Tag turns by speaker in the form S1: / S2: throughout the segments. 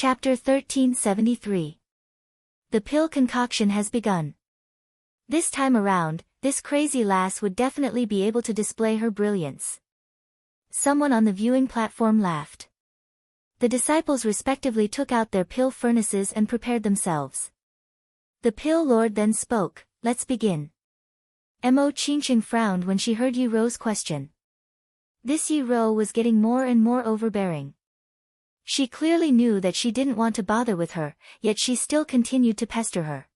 S1: Chapter 1373. The pill concoction has begun. This time around, this crazy lass would definitely be able to display her brilliance. Someone on the viewing platform laughed. The disciples respectively took out their pill furnaces and prepared themselves. The pill lord then spoke, "Let's begin." Mo Qingqing frowned when she heard Yi Ro's question. This Yi Ro was getting more and more overbearing. She clearly knew that she didn't want to bother with her, yet she still continued to pester her.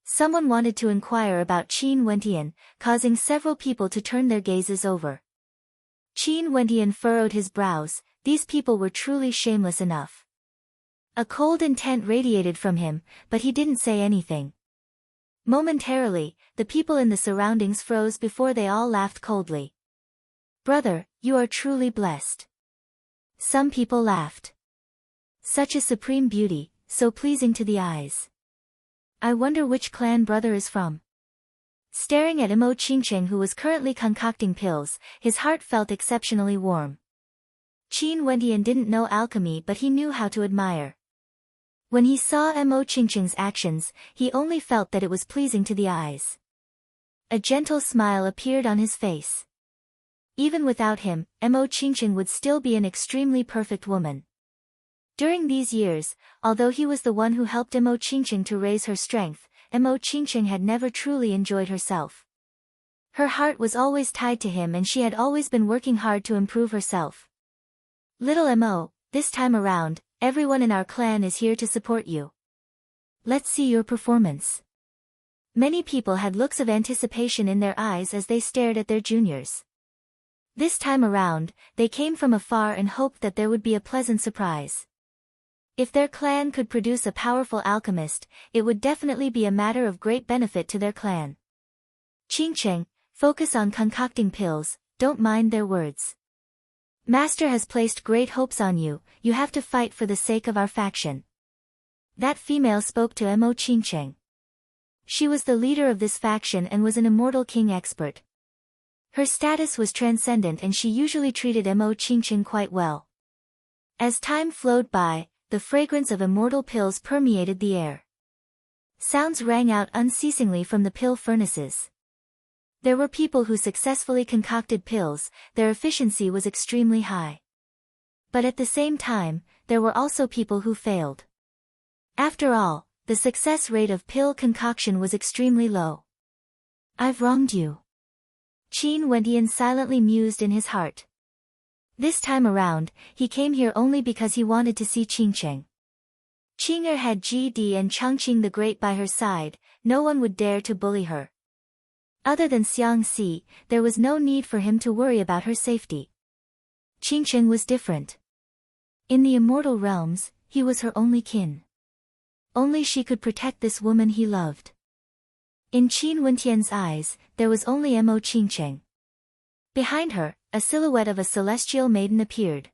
S1: Someone wanted to inquire about Qin Wentian, causing several people to turn their gazes over. Qin Wentian furrowed his brows. These people were truly shameless enough. A cold intent radiated from him, but he didn't say anything. Momentarily, the people in the surroundings froze before they all laughed coldly. "Brother, you are truly blessed." Some people laughed. "Such a supreme beauty, so pleasing to the eyes. I wonder which clan brother is from." Staring at Mo Qingqing, who was currently concocting pills, his heart felt exceptionally warm. Qin Wentian didn't know alchemy, but he knew how to admire. When he saw Mo Qingqing's actions, he only felt that it was pleasing to the eyes. A gentle smile appeared on his face. Even without him, Mo Qingqing would still be an extremely perfect woman. During these years, although he was the one who helped Mo Qingqing to raise her strength, Mo Qingqing had never truly enjoyed herself. Her heart was always tied to him and she had always been working hard to improve herself. "Little Mo, this time around, everyone in our clan is here to support you. Let's see your performance." Many people had looks of anticipation in their eyes as they stared at their juniors. This time around, they came from afar and hoped that there would be a pleasant surprise. If their clan could produce a powerful alchemist, it would definitely be a matter of great benefit to their clan. "Qingqing, focus on concocting pills, don't mind their words. Master has placed great hopes on you, you have to fight for the sake of our faction." That female spoke to Mo Qingqing. She was the leader of this faction and was an immortal king expert. Her status was transcendent and she usually treated Mo Qingqing quite well. As time flowed by, the fragrance of immortal pills permeated the air. Sounds rang out unceasingly from the pill furnaces. There were people who successfully concocted pills, their efficiency was extremely high. But at the same time, there were also people who failed. After all, the success rate of pill concoction was extremely low. "I've wronged you," Qin Wentian silently mused in his heart. This time around, he came here only because he wanted to see Qingqing. Qing'er had GD and Changqing the Great by her side, no one would dare to bully her. Other than Xiangxi, there was no need for him to worry about her safety. Qingqing was different. In the immortal realms, he was her only kin. Only she could protect this woman he loved. In Qin Wentian's eyes, there was only Mo Qingqing. Behind her, a silhouette of a celestial maiden appeared.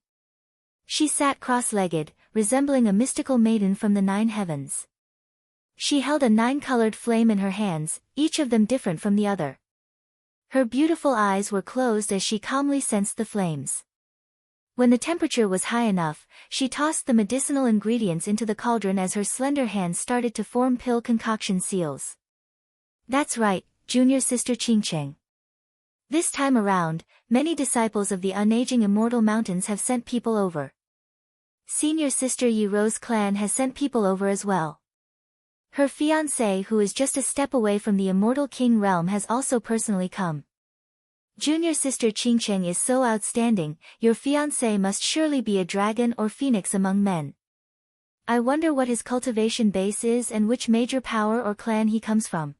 S1: She sat cross-legged, resembling a mystical maiden from the 9 heavens. She held a 9-colored flame in her hands, each of them different from the other. Her beautiful eyes were closed as she calmly sensed the flames. When the temperature was high enough, she tossed the medicinal ingredients into the cauldron as her slender hands started to form pill concoction seals. "That's right, junior sister Qingqing. This time around, many disciples of the unaging immortal mountains have sent people over. Senior sister Yi Ro's clan has sent people over as well. Her fiancé, who is just a step away from the immortal king realm, has also personally come. Junior sister Qingqing is so outstanding, your fiancé must surely be a dragon or phoenix among men. I wonder what his cultivation base is and which major power or clan he comes from.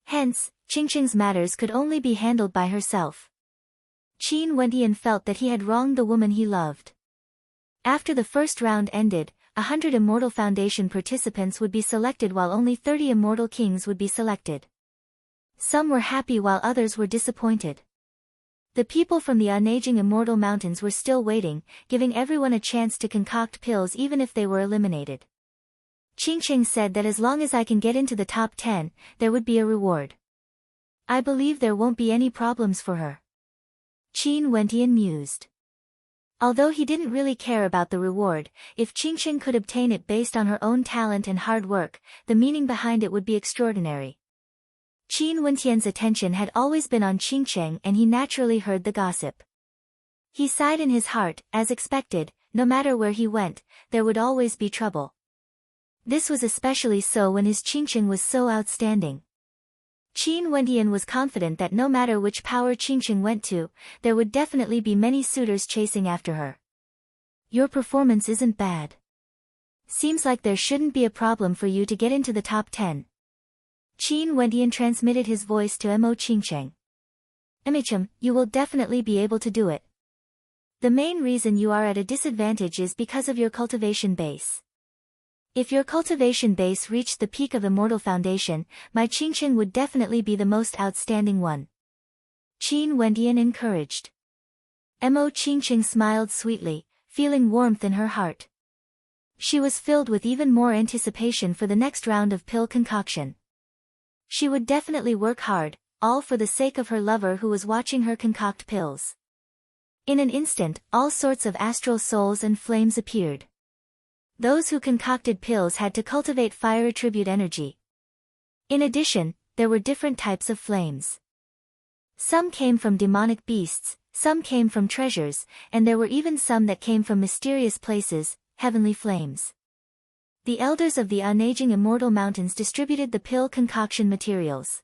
S1: Hence, Qingqing's matters could only be handled by herself." Qin Wentian felt that he had wronged the woman he loved. After the first round ended, 100 Immortal Foundation participants would be selected while only 30 Immortal Kings would be selected. Some were happy while others were disappointed. The people from the unaging immortal mountains were still waiting, giving everyone a chance to concoct pills even if they were eliminated. Qingqing said that as long as I can get into the top 10, there would be a reward. I believe there won't be any problems for her. Qin Wentian mused. Although he didn't really care about the reward, if Qingqing could obtain it based on her own talent and hard work, the meaning behind it would be extraordinary. Qin Wentian's attention had always been on Qingqing and he naturally heard the gossip. He sighed in his heart, as expected, no matter where he went, there would always be trouble. This was especially so when his Qingqing was so outstanding. Qin Wentian was confident that no matter which power Qingqing went to, there would definitely be many suitors chasing after her. Your performance isn't bad. Seems like there shouldn't be a problem for you to get into the top 10. Qin Wentian transmitted his voice to Mo Qingqing. Emichum, you will definitely be able to do it. The main reason you are at a disadvantage is because of your cultivation base. If your cultivation base reached the peak of Immortal Foundation, my Qingqing would definitely be the most outstanding one. Qin Wentian encouraged. Mo Qingqing smiled sweetly, feeling warmth in her heart. She was filled with even more anticipation for the next round of pill concoction. She would definitely work hard, all for the sake of her lover who was watching her concoct pills. In an instant, all sorts of astral souls and flames appeared. Those who concocted pills had to cultivate fire attribute energy. In addition, there were different types of flames. Some came from demonic beasts, some came from treasures, and there were even some that came from mysterious places, heavenly flames. The elders of the unaging immortal mountains distributed the pill concoction materials.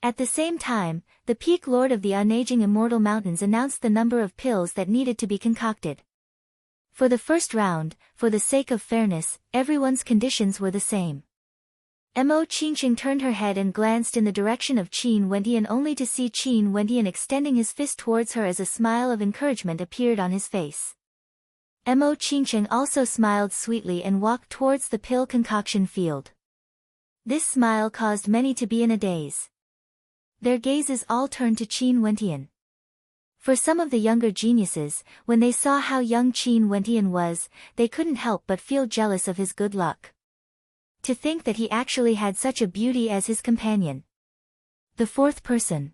S1: At the same time, the peak lord of the unaging immortal mountains announced the number of pills that needed to be concocted. For the first round, for the sake of fairness, everyone's conditions were the same. Mo Qingqing turned her head and glanced in the direction of Qin Wentian only to see Qin Wentian extending his fist towards her as a smile of encouragement appeared on his face. Mo Qingqing also smiled sweetly and walked towards the pill concoction field. This smile caused many to be in a daze. Their gazes all turned to Qin Wentian. For some of the younger geniuses, when they saw how young Qin Wentian was, they couldn't help but feel jealous of his good luck. To think that he actually had such a beauty as his companion. The fourth person.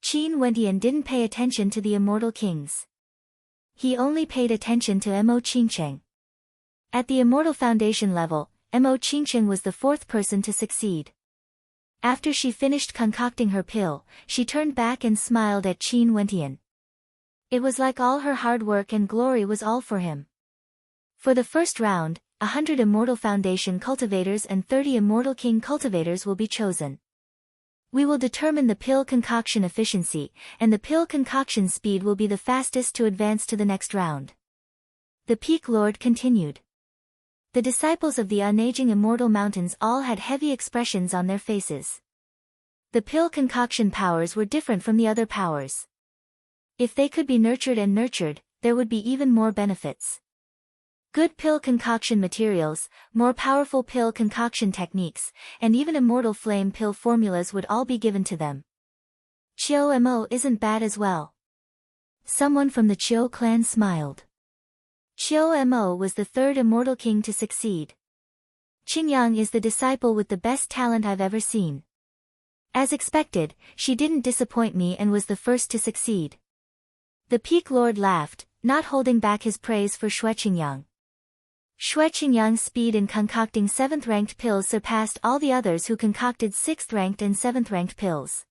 S1: Qin Wentian didn't pay attention to the immortal kings. He only paid attention to Mo Qingqing. At the Immortal Foundation level, Mo Qingqing was the fourth person to succeed. After she finished concocting her pill, she turned back and smiled at Qin Wentian. It was like all her hard work and glory was all for him. For the first round, 100 Immortal Foundation cultivators and 30 Immortal King cultivators will be chosen. We will determine the pill concoction efficiency, and the pill concoction speed will be the fastest to advance to the next round. The Peak Lord continued. The disciples of the unaging immortal mountains all had heavy expressions on their faces. The pill concoction powers were different from the other powers. If they could be nurtured and nurtured, there would be even more benefits. Good pill concoction materials, more powerful pill concoction techniques, and even immortal flame pill formulas would all be given to them. Qiu Mo isn't bad as well. Someone from the Qiu clan smiled. Qiu Mo was the third immortal king to succeed. Qingyang is the disciple with the best talent I've ever seen. As expected, she didn't disappoint me and was the first to succeed. The Peak Lord laughed, not holding back his praise for Xue Qingyang. Xue Qingyang's speed in concocting 7th-ranked pills surpassed all the others who concocted 6th-ranked and 7th-ranked pills.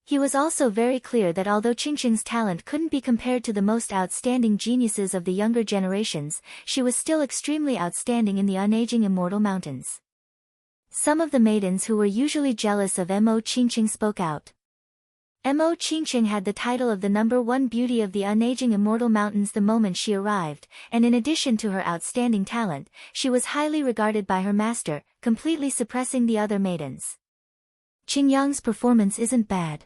S1: He was also very clear that although Qingqing's talent couldn't be compared to the most outstanding geniuses of the younger generations, she was still extremely outstanding in the unaging immortal mountains. Some of the maidens who were usually jealous of Mo Qingqing spoke out. Mo Qingqing had the title of the #1 beauty of the unaging immortal mountains the moment she arrived, and in addition to her outstanding talent, she was highly regarded by her master, completely suppressing the other maidens. Qingyang's performance isn't bad.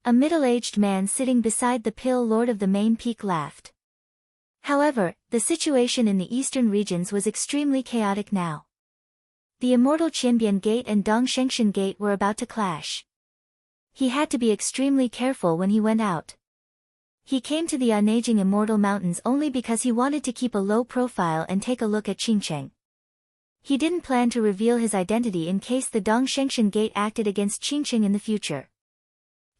S1: A middle-aged man sitting beside the Pill Lord of the main peak laughed. However, the situation in the eastern regions was extremely chaotic now. The immortal Qianbian Gate and Dongshengshan Gate were about to clash. He had to be extremely careful when he went out. He came to the unaging immortal mountains only because he wanted to keep a low profile and take a look at Qingqing. He didn't plan to reveal his identity in case the Dongshengshan Gate acted against Qingqing in the future.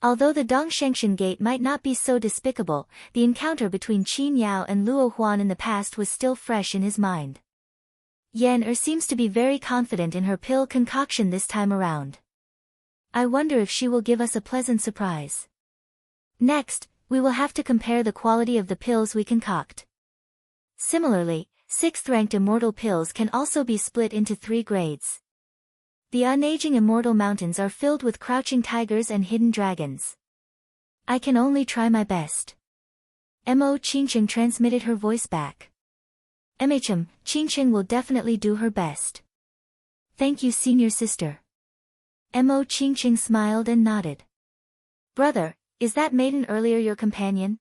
S1: Although the Dongshengshan Gate might not be so despicable, the encounter between Qin Yao and Luo Huan in the past was still fresh in his mind. Yan seems to be very confident in her pill concoction this time around. I wonder if she will give us a pleasant surprise. Next, we will have to compare the quality of the pills we concoct. Similarly, 6th-ranked immortal pills can also be split into 3 grades. The unaging immortal mountains are filled with crouching tigers and hidden dragons. I can only try my best. Mo Qingqing transmitted her voice back. Qingqing will definitely do her best. Thank you, senior sister. Mo Qingqing smiled and nodded. Brother, is that maiden earlier your companion?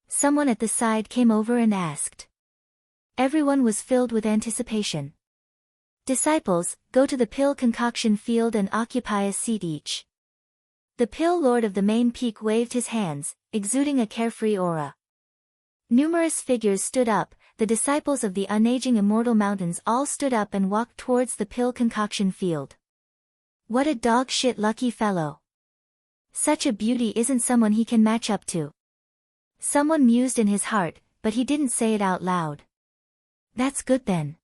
S1: Someone at the side came over and asked. Everyone was filled with anticipation. Disciples, go to the pill concoction field and occupy a seat each. The pill lord of the main peak waved his hands, exuding a carefree aura. Numerous figures stood up, the disciples of the unaging immortal mountains all stood up and walked towards the pill concoction field. What a dog-shit lucky fellow. Such a beauty isn't someone he can match up to. Someone mused in his heart, but he didn't say it out loud. That's good then.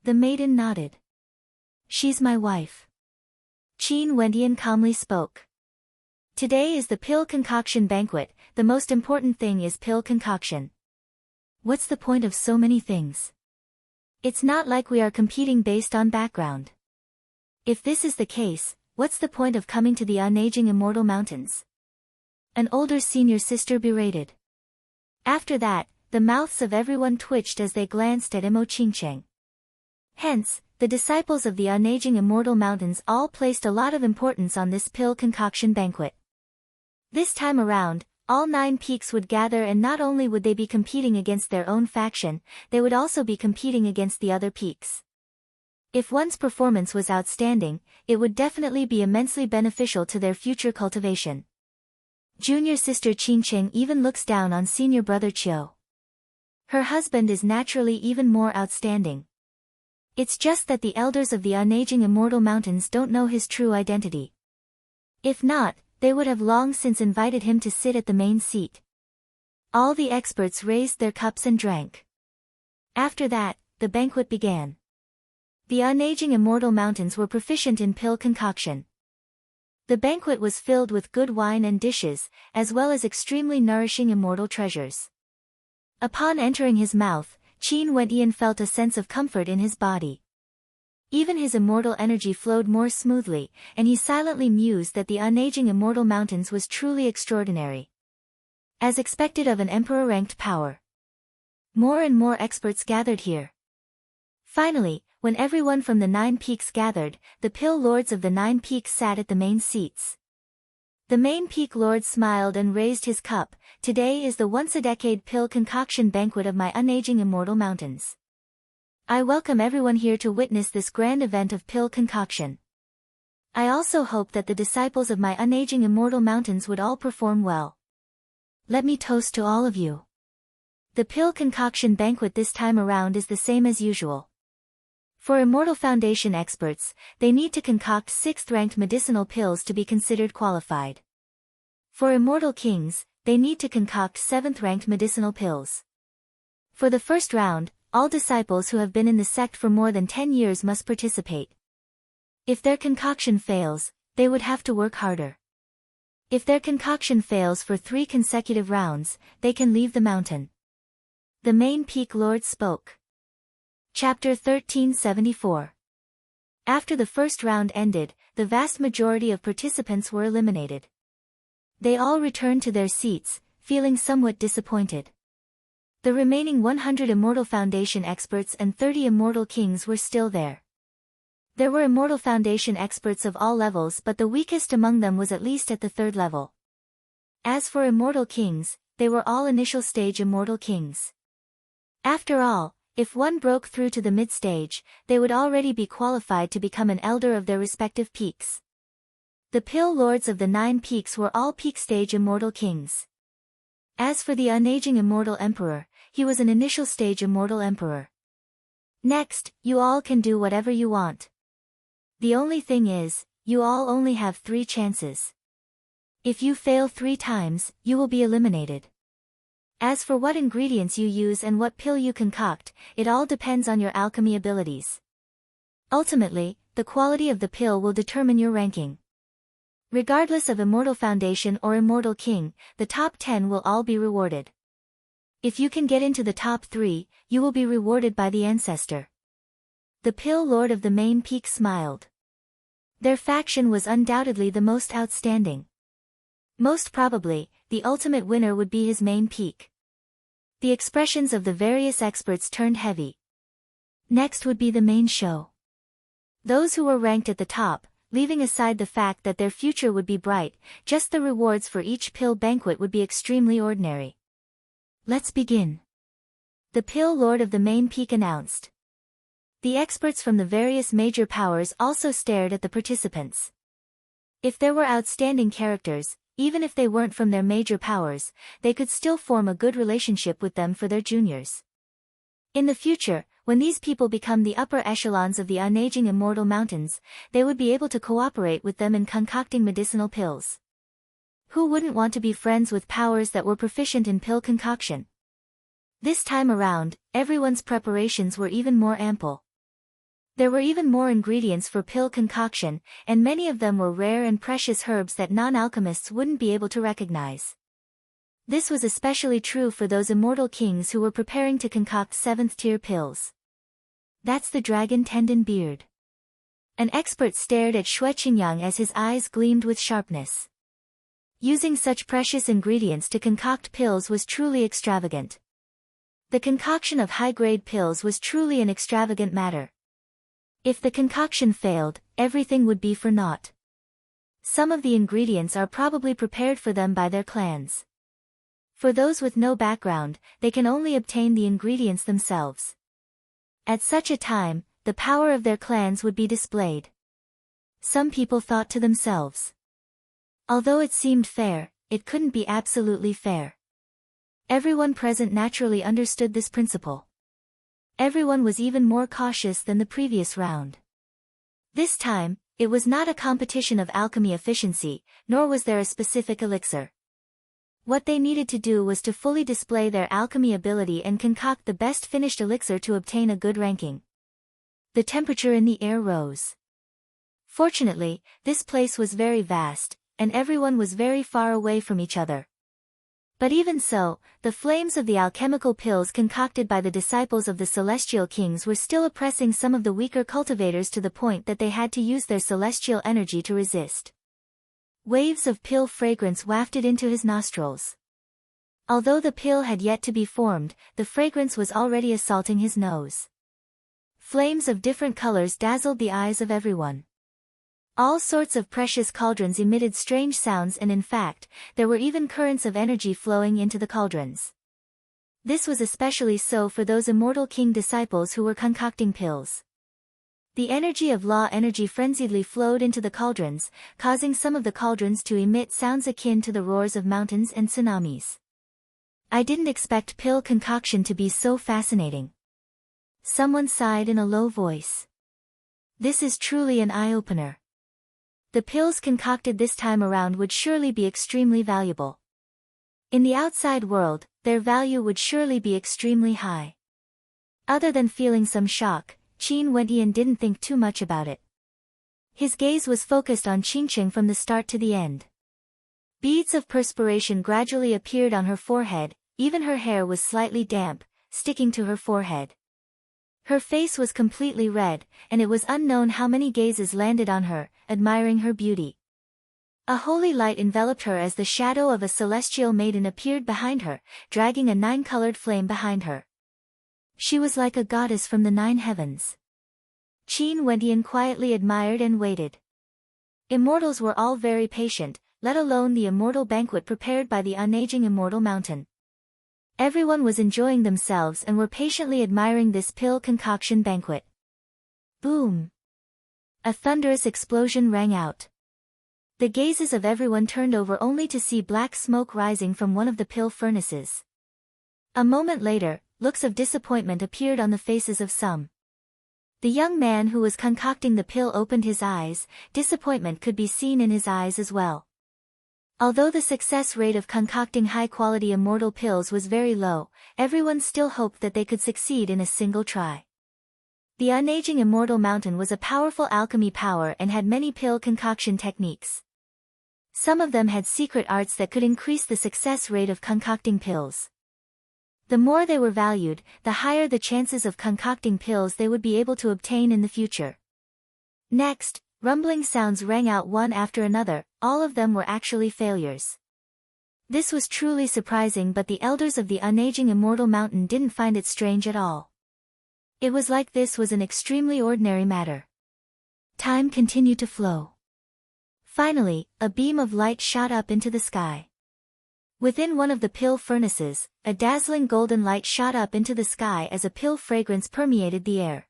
S1: The maiden nodded. She's my wife. Qin Wendian calmly spoke. Today is the pill concoction banquet, the most important thing is pill concoction. What's the point of so many things? It's not like we are competing based on background. If this is the case, what's the point of coming to the unaging immortal mountains? An older senior sister berated. After that, the mouths of everyone twitched as they glanced at Mo Qingqing. Hence, the disciples of the unaging immortal mountains all placed a lot of importance on this pill concoction banquet. This time around, all 9 peaks would gather, and not only would they be competing against their own faction, they would also be competing against the other peaks. If one's performance was outstanding, it would definitely be immensely beneficial to their future cultivation. Junior sister Qingqing even looks down on senior brother Qiu. Her husband is naturally even more outstanding. It's just that the elders of the unaging immortal mountains don't know his true identity. If not, they would have long since invited him to sit at the main seat. All the experts raised their cups and drank. After that, the banquet began. The unaging immortal mountains were proficient in pill concoction. The banquet was filled with good wine and dishes, as well as extremely nourishing immortal treasures. Upon entering his mouth, Qin Wendian felt a sense of comfort in his body. Even his immortal energy flowed more smoothly, and he silently mused that the unaging immortal mountains was truly extraordinary. As expected of an emperor-ranked power. More and more experts gathered here. Finally, when everyone from the 9 peaks gathered, the pill lords of the 9 peaks sat at the main seats. The main peak lord smiled and raised his cup. Today is the once-a-decade pill concoction banquet of my unaging immortal mountains. I welcome everyone here to witness this grand event of pill concoction. I also hope that the disciples of my unaging immortal mountains would all perform well. Let me toast to all of you. The pill concoction banquet this time around is the same as usual. For Immortal Foundation experts, they need to concoct 6th-ranked medicinal pills to be considered qualified. For Immortal Kings, they need to concoct 7th-ranked medicinal pills. For the first round, all disciples who have been in the sect for more than 10 years must participate. If their concoction fails, they would have to work harder. If their concoction fails for 3 consecutive rounds, they can leave the mountain. The main peak lord spoke. Chapter 1374. After the first round ended, the vast majority of participants were eliminated. They all returned to their seats, feeling somewhat disappointed. The remaining 100 Immortal Foundation experts and 30 Immortal Kings were still there. There were Immortal Foundation experts of all levels, but the weakest among them was at least at the 3rd level. As for Immortal Kings, they were all initial stage Immortal Kings. After all, if one broke through to the mid-stage, they would already be qualified to become an elder of their respective peaks. The pill lords of the 9 peaks were all peak-stage Immortal Kings. As for the unaging Immortal Emperor, he was an initial stage Immortal Emperor. Next, you all can do whatever you want. The only thing is, you all only have 3 chances. If you fail 3 times, you will be eliminated. As for what ingredients you use and what pill you concoct, it all depends on your alchemy abilities. Ultimately, the quality of the pill will determine your ranking. Regardless of Immortal Foundation or Immortal King, the top 10 will all be rewarded. If you can get into the top 3, you will be rewarded by the Ancestor. The Pill Lord of the Main Peak smiled. Their faction was undoubtedly the most outstanding. Most probably, the ultimate winner would be his main peak. The expressions of the various experts turned heavy. Next would be the main show. Those who were ranked at the top, leaving aside the fact that their future would be bright, just the rewards for each pill banquet would be extremely ordinary. Let's begin. The Pill Lord of the Main Peak announced. The experts from the various major powers also stared at the participants. If there were outstanding characters, even if they weren't from their major powers, they could still form a good relationship with them for their juniors. In the future, when these people become the upper echelons of the unaging immortal mountains, they would be able to cooperate with them in concocting medicinal pills. Who wouldn't want to be friends with powers that were proficient in pill concoction? This time around, everyone's preparations were even more ample. There were even more ingredients for pill concoction, and many of them were rare and precious herbs that non-alchemists wouldn't be able to recognize. This was especially true for those immortal kings who were preparing to concoct 7th-tier pills. That's the dragon tendon beard. An expert stared at Xue Qingyang as his eyes gleamed with sharpness. Using such precious ingredients to concoct pills was truly extravagant. The concoction of high-grade pills was truly an extravagant matter. If the concoction failed, everything would be for naught. Some of the ingredients are probably prepared for them by their clans. For those with no background, they can only obtain the ingredients themselves. At such a time, the power of their clans would be displayed. Some people thought to themselves. Although it seemed fair, it couldn't be absolutely fair. Everyone present naturally understood this principle. Everyone was even more cautious than the previous round. This time, it was not a competition of alchemy efficiency, nor was there a specific elixir. What they needed to do was to fully display their alchemy ability and concoct the best finished elixir to obtain a good ranking. The temperature in the air rose. Fortunately, this place was very vast, and everyone was very far away from each other. But even so, the flames of the alchemical pills concocted by the disciples of the celestial kings were still oppressing some of the weaker cultivators to the point that they had to use their celestial energy to resist. Waves of pill fragrance wafted into his nostrils. Although the pill had yet to be formed, the fragrance was already assaulting his nose. Flames of different colors dazzled the eyes of everyone. All sorts of precious cauldrons emitted strange sounds, and in fact, there were even currents of energy flowing into the cauldrons. This was especially so for those immortal king disciples who were concocting pills. The energy of law energy frenziedly flowed into the cauldrons, causing some of the cauldrons to emit sounds akin to the roars of mountains and tsunamis. I didn't expect pill concoction to be so fascinating. Someone sighed in a low voice. This is truly an eye-opener. The pills concocted this time around would surely be extremely valuable. In the outside world, their value would surely be extremely high. Other than feeling some shock, Qin Wendian didn't think too much about it. His gaze was focused on Qingqing from the start to the end. Beads of perspiration gradually appeared on her forehead, even her hair was slightly damp, sticking to her forehead. Her face was completely red, and it was unknown how many gazes landed on her, admiring her beauty. A holy light enveloped her as the shadow of a celestial maiden appeared behind her, dragging a 9-colored flame behind her. She was like a goddess from the 9 heavens. Qin Wendian quietly admired and waited. Immortals were all very patient, let alone the immortal banquet prepared by the unaging immortal mountain. Everyone was enjoying themselves and were patiently admiring this pill concoction banquet. Boom! A thunderous explosion rang out. The gazes of everyone turned over only to see black smoke rising from one of the pill furnaces. A moment later, looks of disappointment appeared on the faces of some. The young man who was concocting the pill opened his eyes, disappointment could be seen in his eyes as well. Although the success rate of concocting high-quality immortal pills was very low, everyone still hoped that they could succeed in a single try. The unaging immortal mountain was a powerful alchemy power and had many pill concoction techniques. Some of them had secret arts that could increase the success rate of concocting pills. The more they were valued, the higher the chances of concocting pills they would be able to obtain in the future. Next, rumbling sounds rang out one after another, all of them were actually failures. This was truly surprising, but the elders of the unaging immortal mountain didn't find it strange at all. It was like this was an extremely ordinary matter. Time continued to flow. Finally, a beam of light shot up into the sky. Within one of the pill furnaces, a dazzling golden light shot up into the sky as a pill fragrance permeated the air.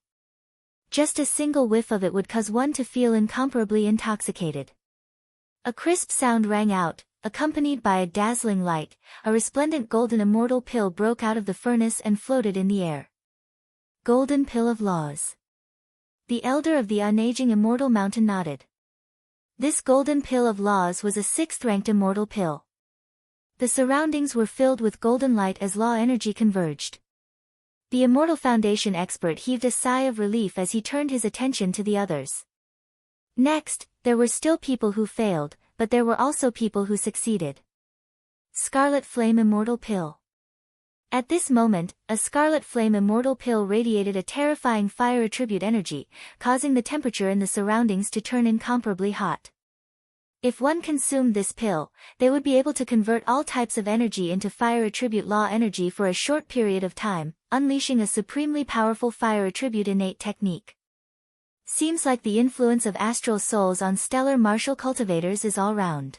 S1: Just a single whiff of it would cause one to feel incomparably intoxicated. A crisp sound rang out, accompanied by a dazzling light. A resplendent golden immortal pill broke out of the furnace and floated in the air. Golden Pill of Laws. The elder of the unaging immortal mountain nodded. This golden pill of laws was a 6th-ranked immortal pill. The surroundings were filled with golden light as law energy converged. The Immortal Foundation expert heaved a sigh of relief as he turned his attention to the others. Next, there were still people who failed, but there were also people who succeeded. Scarlet Flame Immortal Pill. At this moment, a scarlet flame immortal pill radiated a terrifying fire attribute energy, causing the temperature in the surroundings to turn incomparably hot. If one consumed this pill, they would be able to convert all types of energy into fire attribute law energy for a short period of time, unleashing a supremely powerful fire attribute innate technique. Seems like the influence of astral souls on stellar martial cultivators is all round.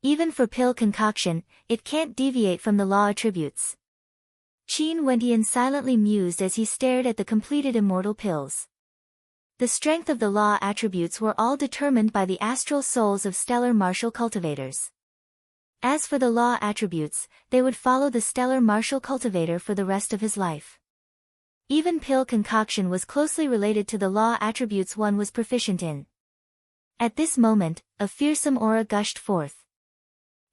S1: Even for pill concoction, it can't deviate from the law attributes. Qin Wentian silently mused as he stared at the completed immortal pills. The strength of the law attributes were all determined by the astral souls of stellar martial cultivators. As for the law attributes, they would follow the stellar martial cultivator for the rest of his life. Even pill concoction was closely related to the law attributes one was proficient in. At this moment, a fearsome aura gushed forth.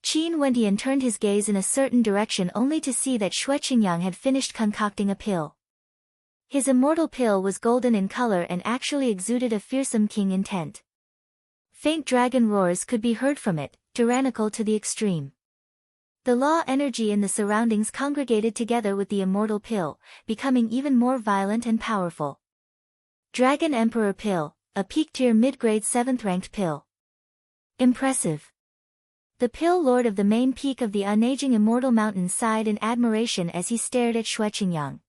S1: Qin Wentian turned his gaze in a certain direction only to see that Xue Qingyang had finished concocting a pill. His immortal pill was golden in color and actually exuded a fearsome king intent. Faint dragon roars could be heard from it, tyrannical to the extreme. The law energy in the surroundings congregated together with the immortal pill, becoming even more violent and powerful. Dragon Emperor Pill, a peak-tier mid-grade 7th-ranked pill. Impressive. The pill lord of the main peak of the unaging immortal mountain sighed in admiration as he stared at Xue Qingyang.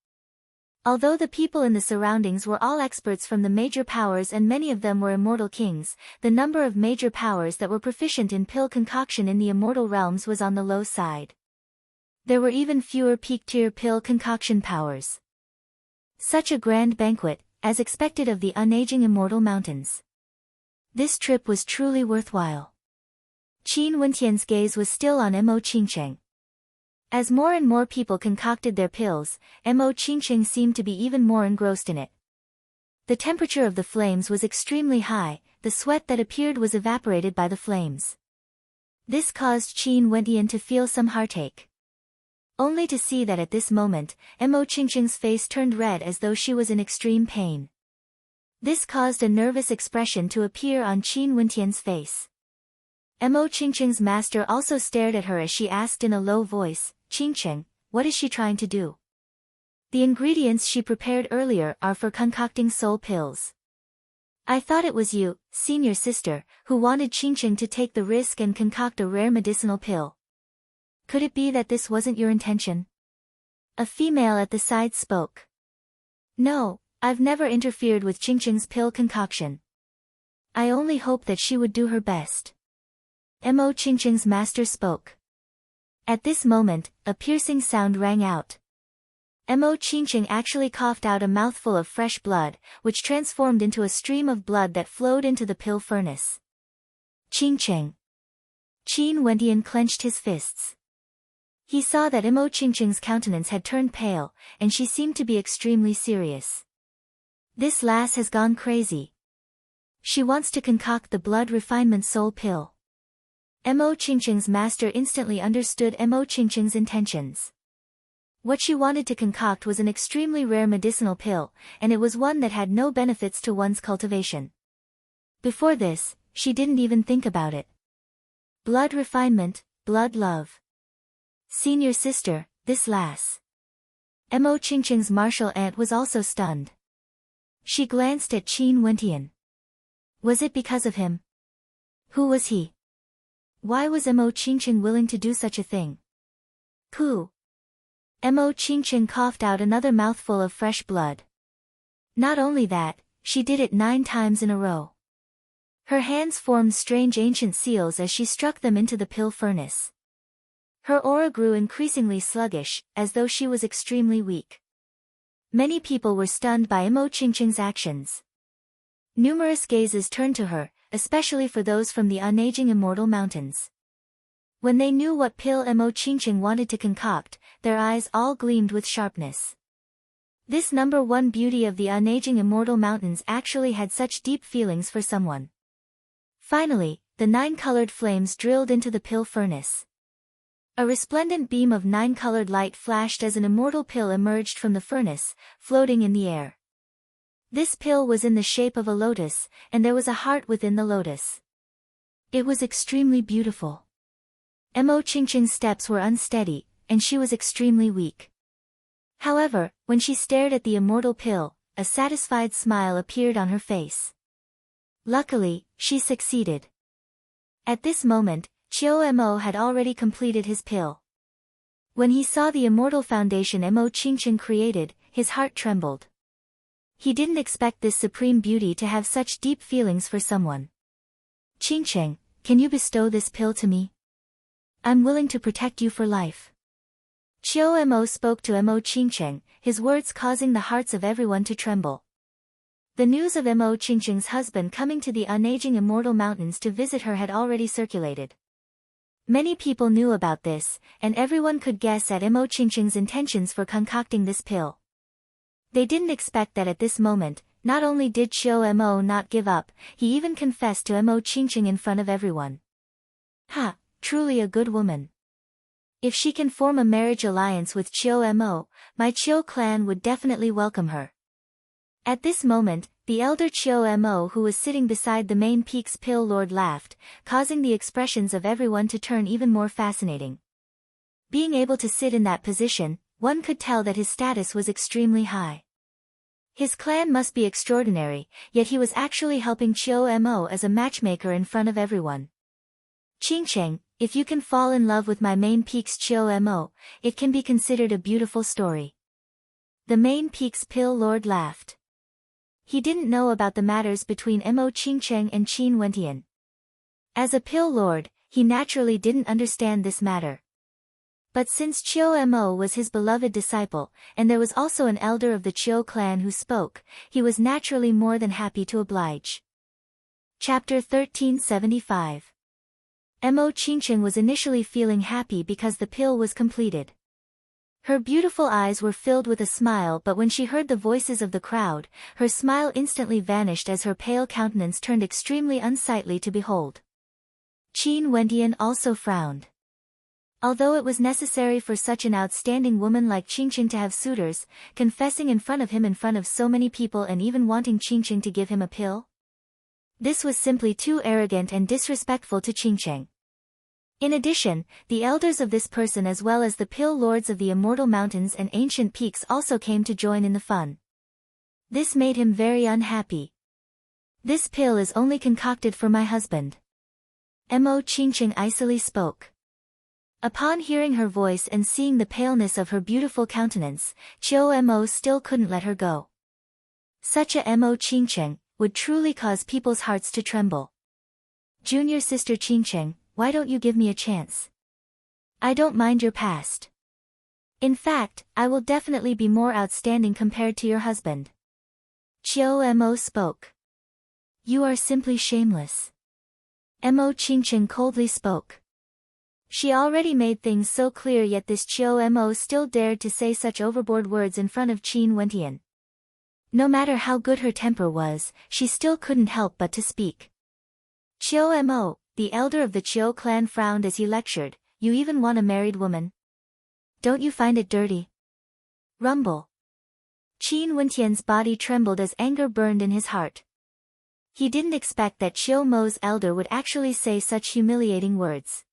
S1: Although the people in the surroundings were all experts from the major powers and many of them were immortal kings, the number of major powers that were proficient in pill concoction in the immortal realms was on the low side. There were even fewer peak-tier pill concoction powers. Such a grand banquet, as expected of the unaging immortal mountains. This trip was truly worthwhile. Qin Wentian's gaze was still on Mo Qingcheng. As more and more people concocted their pills, Mo Qingcheng seemed to be even more engrossed in it. The temperature of the flames was extremely high, the sweat that appeared was evaporated by the flames. This caused Qin Wentian to feel some heartache. Only to see that at this moment, Mo Qingcheng's face turned red as though she was in extreme pain. This caused a nervous expression to appear on Qin Wentian's face. Mo Qingcheng's master also stared at her as she asked in a low voice, "Qingcheng, what is she trying to do?" "The ingredients she prepared earlier are for concocting soul pills. I thought it was you, senior sister, who wanted Qingcheng to take the risk and concoct a rare medicinal pill. Could it be that this wasn't your intention?" A female at the side spoke. "No, I've never interfered with Qingcheng's pill concoction. I only hoped that she would do her best." Mo Qingcheng's master spoke. At this moment, a piercing sound rang out. Mo Qingcheng actually coughed out a mouthful of fresh blood, which transformed into a stream of blood that flowed into the pill furnace. "Qingcheng." Qin Wentian clenched his fists. He saw that Mo Qingcheng's countenance had turned pale, and she seemed to be extremely serious. This lass has gone crazy. She wants to concoct the blood refinement soul pill. Mo Qingqing's master instantly understood Mo Qingqing's intentions. What she wanted to concoct was an extremely rare medicinal pill, and it was one that had no benefits to one's cultivation. Before this, she didn't even think about it. Blood refinement, blood love. Senior sister, this lass. Mo Qingqing's martial aunt was also stunned. She glanced at Qin Wentian. Was it because of him? Who was he? Why was Mo Qingqing willing to do such a thing? Pooh. Mo Qingqing coughed out another mouthful of fresh blood. Not only that, she did it 9 times in a row. Her hands formed strange ancient seals as she struck them into the pill furnace. Her aura grew increasingly sluggish, as though she was extremely weak. Many people were stunned by Mo Qingqing's actions. Numerous gazes turned to her, especially for those from the unaging immortal mountains. When they knew what pill Mo Qingqing wanted to concoct, their eyes all gleamed with sharpness. This #1 beauty of the unaging immortal mountains actually had such deep feelings for someone. Finally, the 9 colored flames drilled into the pill furnace. A resplendent beam of 9 colored light flashed as an immortal pill emerged from the furnace, floating in the air. This pill was in the shape of a lotus, and there was a heart within the lotus. It was extremely beautiful. Mo Qingqing's steps were unsteady, and she was extremely weak. However, when she stared at the immortal pill, a satisfied smile appeared on her face. Luckily, she succeeded. At this moment, Mo had already completed his pill. When he saw the immortal foundation Mo Qingqing created, his heart trembled. He didn't expect this supreme beauty to have such deep feelings for someone. Qingqing, can you bestow this pill to me? I'm willing to protect you for life. Mo spoke to Mo Qingqing, his words causing the hearts of everyone to tremble. The news of Mo Qingqing's husband coming to the unaging immortal mountains to visit her had already circulated. Many people knew about this, and everyone could guess at Mo Qingqing's intentions for concocting this pill. They didn't expect that at this moment, not only did Mo not give up, he even confessed to Mo Qingqing in front of everyone. Ha! Truly a good woman. If she can form a marriage alliance with Mo, my Chiu clan would definitely welcome her. At this moment, the elder Mo who was sitting beside the main peak's pill lord laughed, causing the expressions of everyone to turn even more fascinating. Being able to sit in that position, one could tell that his status was extremely high. His clan must be extraordinary, yet he was actually helping Mo as a matchmaker in front of everyone. Qingqing, if you can fall in love with my main peak's Mo, it can be considered a beautiful story. The main peak's pill lord laughed. He didn't know about the matters between Mo Qingqing and Qin Wentian. As a pill lord, he naturally didn't understand this matter. But since Mo was his beloved disciple, and there was also an elder of the Chiu clan who spoke, he was naturally more than happy to oblige. Chapter 1375. Mo Qingqing was initially feeling happy because the pill was completed. Her beautiful eyes were filled with a smile, but when she heard the voices of the crowd, her smile instantly vanished as her pale countenance turned extremely unsightly to behold. Qin Wentian also frowned. Although it was necessary for such an outstanding woman like Qingqing to have suitors, confessing in front of him in front of so many people and even wanting Qingqing to give him a pill? This was simply too arrogant and disrespectful to Qingqing. In addition, the elders of this person as well as the pill lords of the immortal mountains and ancient peaks also came to join in the fun. This made him very unhappy. This pill is only concocted for my husband. Mo Qingqing icily spoke. Upon hearing her voice and seeing the paleness of her beautiful countenance, Mo still couldn't let her go. Such a Mo Qingqing would truly cause people's hearts to tremble. Junior sister Qingqing, why don't you give me a chance? I don't mind your past. In fact, I will definitely be more outstanding compared to your husband. Mo spoke. You are simply shameless. Mo Qingqing coldly spoke. She already made things so clear, yet this Mo still dared to say such overboard words in front of Qin Wentian. No matter how good her temper was, she still couldn't help but to speak. Mo, the elder of the Chiu clan frowned as he lectured, "You even want a married woman? Don't you find it dirty?" Rumble. Qin Wentian's body trembled as anger burned in his heart. He didn't expect that Chiu Mo's elder would actually say such humiliating words.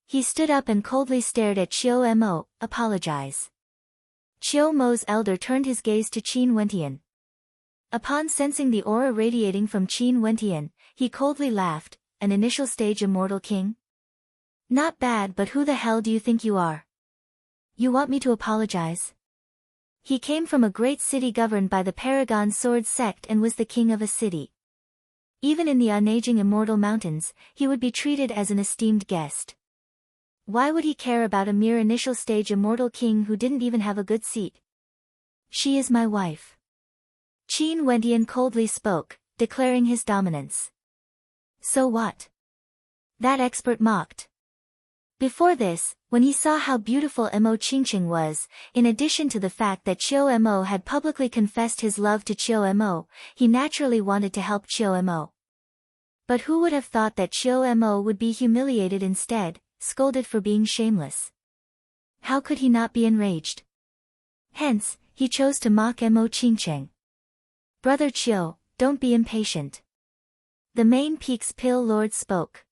S1: He stood up and coldly stared at Chiu Mo. "Apologize." Chiu Mo's elder turned his gaze to Qin Wentian. Upon sensing the aura radiating from Qin Wentian, he coldly laughed, "An initial stage immortal king? Not bad, but who the hell do you think you are? You want me to apologize?" He came from a great city governed by the Paragon Sword sect and was the king of a city. Even in the unaging immortal mountains, he would be treated as an esteemed guest. Why would he care about a mere initial stage immortal king who didn't even have a good seat? "She is my wife." Qin Wentian coldly spoke, declaring his dominance. "So what?" that expert mocked. Before this, when he saw how beautiful Mo Qingqing was, in addition to the fact that Chiu Mo had publicly confessed his love to Chiu Mo, he naturally wanted to help Chiu Mo. But who would have thought that Chiu Mo would be humiliated instead, scolded for being shameless? How could he not be enraged? Hence, he chose to mock Mo Qingqing. "Brother Chiu, don't be impatient." The main peak's pill lord spoke.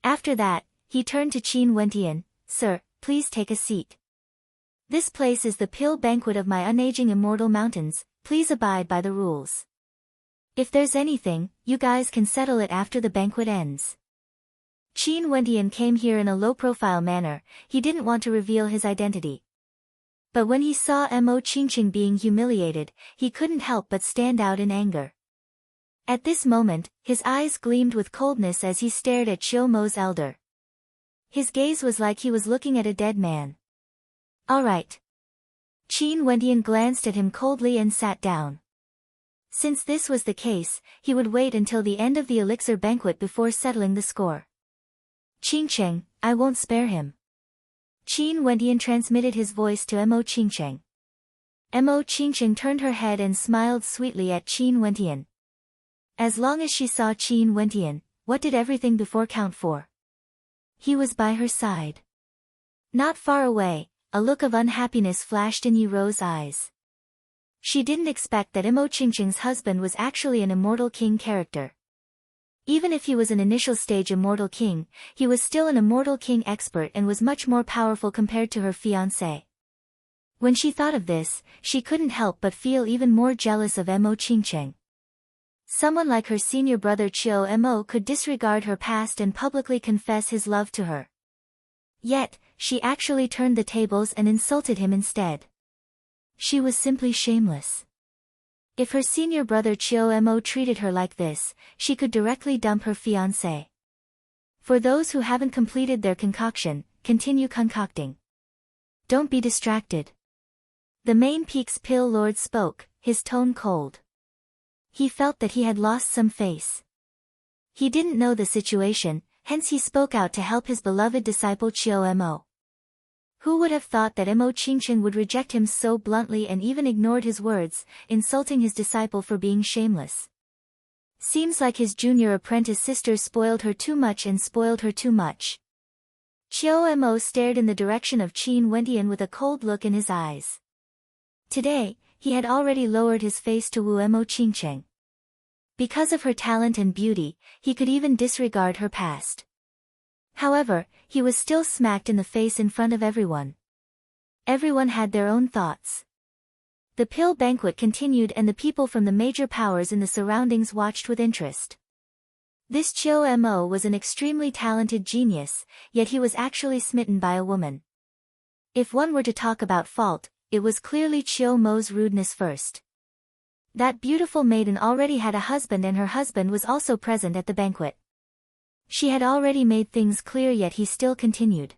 S1: After that, he turned to Qin Wentian, "Sir, please take a seat. This place is the pill banquet of my unaging immortal mountains, please abide by the rules. If there's anything, you guys can settle it after the banquet ends." Qin Wentian came here in a low-profile manner, he didn't want to reveal his identity. But when he saw Mo Qingqing being humiliated, he couldn't help but stand out in anger. At this moment, his eyes gleamed with coldness as he stared at Chiu Mo's elder. His gaze was like he was looking at a dead man. "All right." Qin Wentian glanced at him coldly and sat down. Since this was the case, he would wait until the end of the elixir banquet before settling the score. "Qingqing, I won't spare him." Qin Wentian transmitted his voice to Mo Qingqing. Mo Qingqing turned her head and smiled sweetly at Qin Wentian. As long as she saw Qin Wentian, what did everything before count for? He was by her side. Not far away, a look of unhappiness flashed in Yi Ro's eyes. She didn't expect that Mo Qingqing's husband was actually an immortal king character. Even if he was an initial stage immortal king, he was still an immortal king expert and was much more powerful compared to her fiancé. When she thought of this, she couldn't help but feel even more jealous of Mo Qingqing. Someone like her senior brother Chiu Mo could disregard her past and publicly confess his love to her. Yet, she actually turned the tables and insulted him instead. She was simply shameless. If her senior brother Chiu Mo treated her like this, she could directly dump her fiancé. For those who haven't completed their concoction, continue concocting. Don't be distracted. The main peak's pill lord spoke, his tone cold. He felt that he had lost some face. He didn't know the situation, hence he spoke out to help his beloved disciple Chiu Mo. Who would have thought that Mo Qingqing would reject him so bluntly and even ignored his words, insulting his disciple for being shameless? Seems like his junior apprentice sister spoiled her too much and spoiled her too much. Chiu Mo stared in the direction of Qin Wentian with a cold look in his eyes. Today, he had already lowered his face to woo Mo Qingqing. Because of her talent and beauty, he could even disregard her past. However, he was still smacked in the face in front of everyone. Everyone had their own thoughts. The pill banquet continued and the people from the major powers in the surroundings watched with interest. This Chiu Mo was an extremely talented genius, yet he was actually smitten by a woman. If one were to talk about fault, it was clearly Chiu Mo's rudeness first. That beautiful maiden already had a husband and her husband was also present at the banquet. She had already made things clear yet he still continued.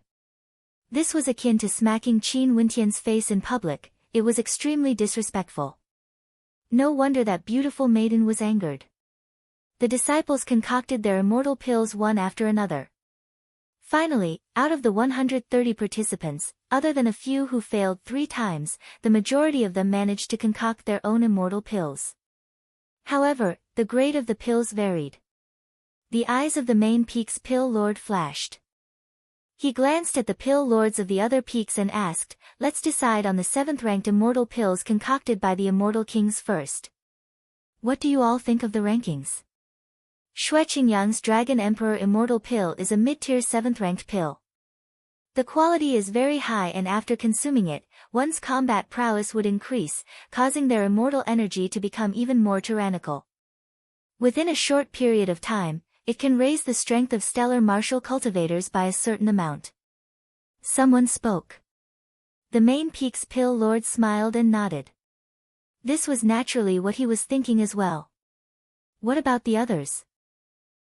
S1: This was akin to smacking Qin Wentian's face in public, it was extremely disrespectful. No wonder that beautiful maiden was angered. The disciples concocted their immortal pills one after another. Finally, out of the 130 participants, other than a few who failed 3 times, the majority of them managed to concoct their own immortal pills. However, the grade of the pills varied. The eyes of the main peak's pill lord flashed. He glanced at the pill lords of the other peaks and asked, "Let's decide on the 7th-ranked immortal pills concocted by the immortal kings first. What do you all think of the rankings?" Shui Qingyang's Dragon Emperor Immortal Pill is a mid-tier 7th-ranked pill. The quality is very high, and after consuming it, one's combat prowess would increase, causing their immortal energy to become even more tyrannical. Within a short period of time, it can raise the strength of stellar martial cultivators by a certain amount. Someone spoke. The main peak's pill lord smiled and nodded. This was naturally what he was thinking as well. What about the others?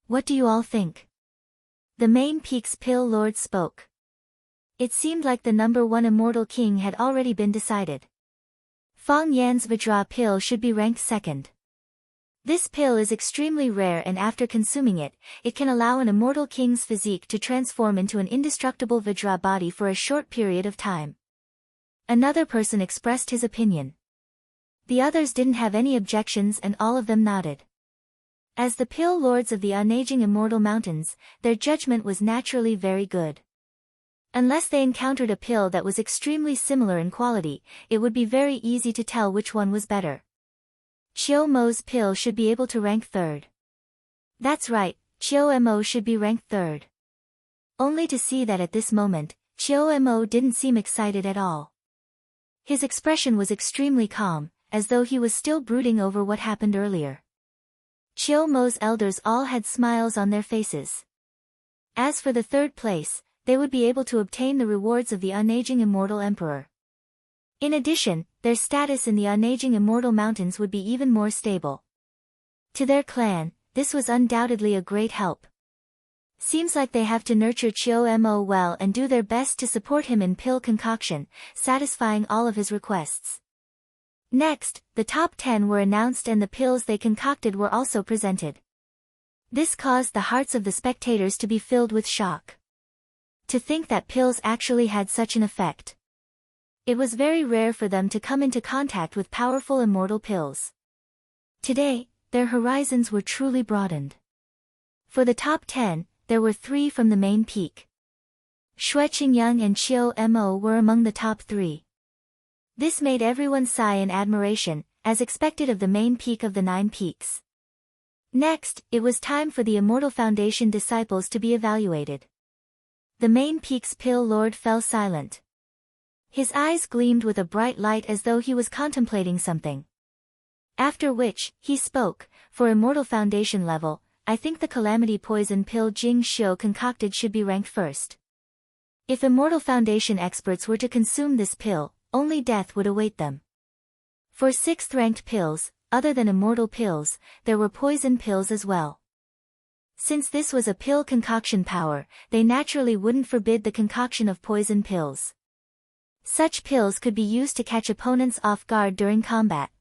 S1: What do you all think? The main peak's pill lord spoke. It seemed like the number 1 immortal king had already been decided. Fang Yan's Vajra pill should be ranked 2nd. This pill is extremely rare, and after consuming it, it can allow an immortal king's physique to transform into an indestructible Vajra body for a short period of time. Another person expressed his opinion. The others didn't have any objections, and all of them nodded. As the pill lords of the unaging immortal mountains, their judgment was naturally very good. Unless they encountered a pill that was extremely similar in quality, it would be very easy to tell which one was better. Qiu Mo's pill should be able to rank 3rd. That's right, Qiu Mo should be ranked 3rd. Only to see that at this moment, Qiu Mo didn't seem excited at all. His expression was extremely calm, as though he was still brooding over what happened earlier. Qiu Mo's elders all had smiles on their faces. As for the 3rd place, they would be able to obtain the rewards of the unaging immortal emperor. In addition, their status in the unaging immortal mountains would be even more stable. To their clan, this was undoubtedly a great help. Seems like they have to nurture Qiu Mo well and do their best to support him in pill concoction, satisfying all of his requests. Next, the top 10 were announced, and the pills they concocted were also presented. This caused the hearts of the spectators to be filled with shock. To think that pills actually had such an effect. It was very rare for them to come into contact with powerful immortal pills. Today, their horizons were truly broadened. For the top 10, there were 3 from the main peak. Shui Qingyang and Qiu Mo were among the top 3. This made everyone sigh in admiration, as expected of the main peak of the 9 peaks. Next, it was time for the Immortal Foundation disciples to be evaluated. The main peak's pill lord fell silent. His eyes gleamed with a bright light as though he was contemplating something. After which, he spoke, "For Immortal Foundation level, I think the Calamity Poison pill Jing Xiu concocted should be ranked 1st. If Immortal Foundation experts were to consume this pill, only death would await them. For 6th-ranked pills, other than immortal pills, there were poison pills as well. Since this was a pill concoction power, they naturally wouldn't forbid the concoction of poison pills. Such pills could be used to catch opponents off guard during combat.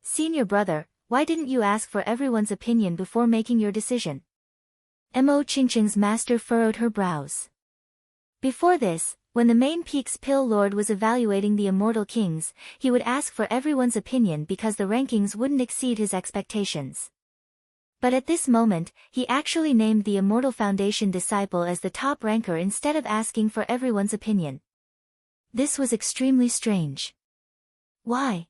S1: Senior brother, why didn't you ask for everyone's opinion before making your decision?" Mo Qingqing's master furrowed her brows. Before this, when the main peak's pill lord was evaluating the immortal kings, he would ask for everyone's opinion because the rankings wouldn't exceed his expectations. But at this moment, he actually named the Immortal Foundation disciple as the top ranker instead of asking for everyone's opinion. This was extremely strange. Why?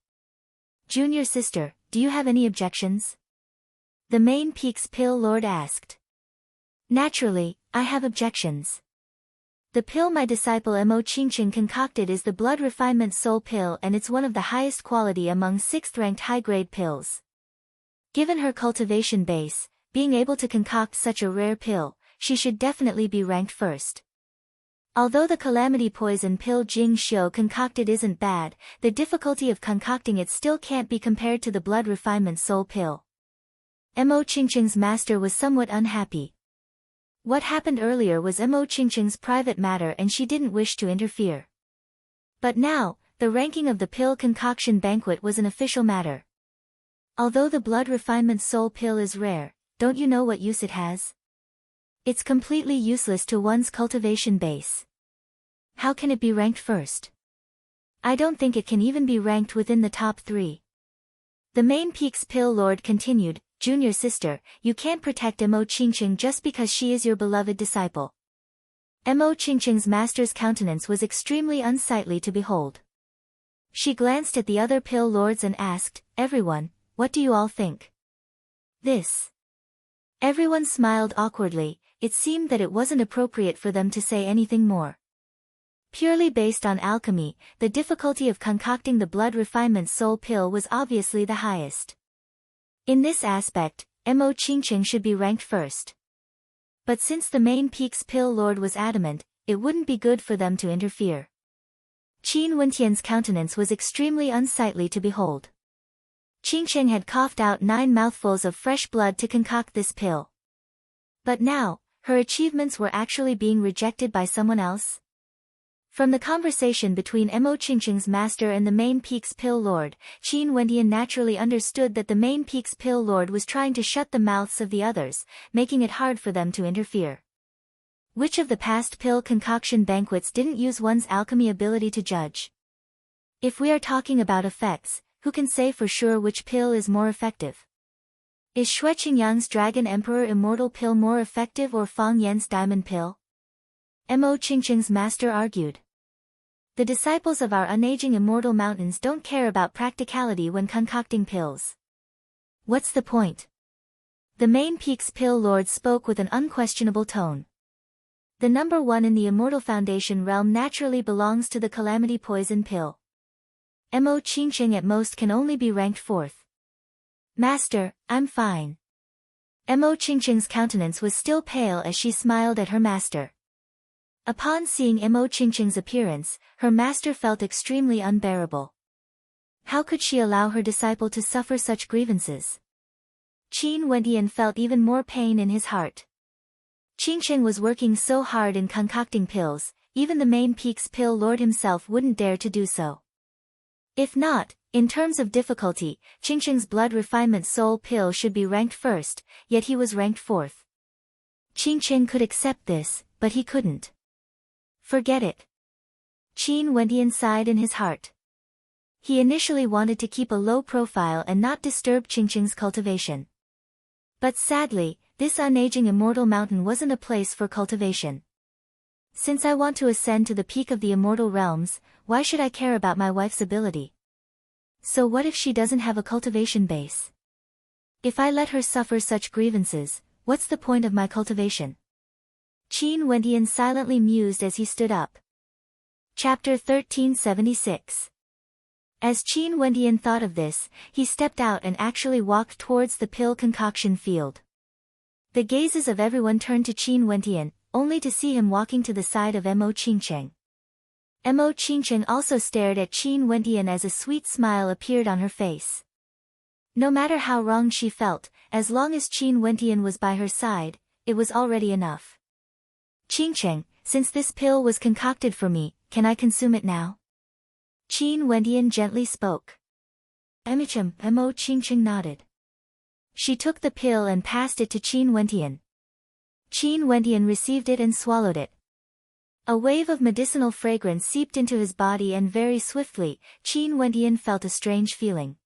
S1: Junior sister, do you have any objections? The main peak's pill lord asked. Naturally, I have objections. The pill my disciple Mo Qingqing concocted is the Blood Refinement Soul pill, and it's one of the highest quality among 6th-ranked high-grade pills. Given her cultivation base, being able to concoct such a rare pill, she should definitely be ranked 1st. Although the Calamity Poison pill Jing Xiu concocted isn't bad, the difficulty of concocting it still can't be compared to the Blood Refinement Soul pill. Mo Qingqing's master was somewhat unhappy. What happened earlier was Mo Qingqing's private matter and she didn't wish to interfere. But now, the ranking of the pill concoction banquet was an official matter. Although the Blood Refinement Soul pill is rare, don't you know what use it has? It's completely useless to one's cultivation base. How can it be ranked 1st? I don't think it can even be ranked within the top 3. The main peak's pill lord continued, junior sister, you can't protect Mo Qingqing just because she is your beloved disciple. Mo Qingqing's master's countenance was extremely unsightly to behold. She glanced at the other pill lords and asked, "Everyone, what do you all think?" This. Everyone smiled awkwardly. It seemed that it wasn't appropriate for them to say anything more. Purely based on alchemy, the difficulty of concocting the blood refinement soul pill was obviously the highest. In this aspect, Mo Qingqing should be ranked first. But since the main peak's pill lord was adamant, it wouldn't be good for them to interfere. Qin Wentian's countenance was extremely unsightly to behold. Qingqing had coughed out 9 mouthfuls of fresh blood to concoct this pill. But now, her achievements were actually being rejected by someone else? From the conversation between Mo Qingqing's master and the main peak's pill lord, Qin Wentian naturally understood that the main peak's pill lord was trying to shut the mouths of the others, making it hard for them to interfere. Which of the past pill concoction banquets didn't use one's alchemy ability to judge? If we are talking about effects, who can say for sure which pill is more effective? Is Xue Qingyang's Dragon Emperor Immortal Pill more effective or Fang Yan's Diamond Pill? Mo Qingqing's master argued. The disciples of our unaging immortal mountains don't care about practicality when concocting pills. What's the point? The main peak's pill lord spoke with an unquestionable tone. The number 1 in the Immortal Foundation realm naturally belongs to the Calamity Poison Pill. Mo Qingqing at most can only be ranked 4th. Master, I'm fine. Mo Qingqing's countenance was still pale as she smiled at her master. Upon seeing Mo Qingqing's appearance, her master felt extremely unbearable. How could she allow her disciple to suffer such grievances? Qin Wentian felt even more pain in his heart. Qingqing was working so hard in concocting pills, even the main peak's pill lord himself wouldn't dare to do so. If not, in terms of difficulty, Qingqing's blood refinement soul pill should be ranked first, yet he was ranked 4th. Qingqing could accept this, but he couldn't. Forget it. Qin Wentian sighed in his heart. He initially wanted to keep a low profile and not disturb Qingqing's cultivation. But sadly, this unaging immortal mountain wasn't a place for cultivation. Since I want to ascend to the peak of the immortal realms, why should I care about my wife's ability? So what if she doesn't have a cultivation base? If I let her suffer such grievances, what's the point of my cultivation? Qin Wentian silently mused as he stood up. Chapter 1376. As Qin Wentian thought of this, he stepped out and actually walked towards the pill concoction field. The gazes of everyone turned to Qin Wentian, only to see him walking to the side of Mo Qingqing. Mo Qingqing also stared at Qin Wentian as a sweet smile appeared on her face. No matter how wrong she felt, as long as Qin Wentian was by her side, it was already enough. Qingqing, since this pill was concocted for me, can I consume it now? Qin Wentian gently spoke. Mo Qingqing nodded. She took the pill and passed it to Qin Wentian. Qin Wentian received it and swallowed it. A wave of medicinal fragrance seeped into his body and very swiftly, Qin Wentian felt a strange feeling.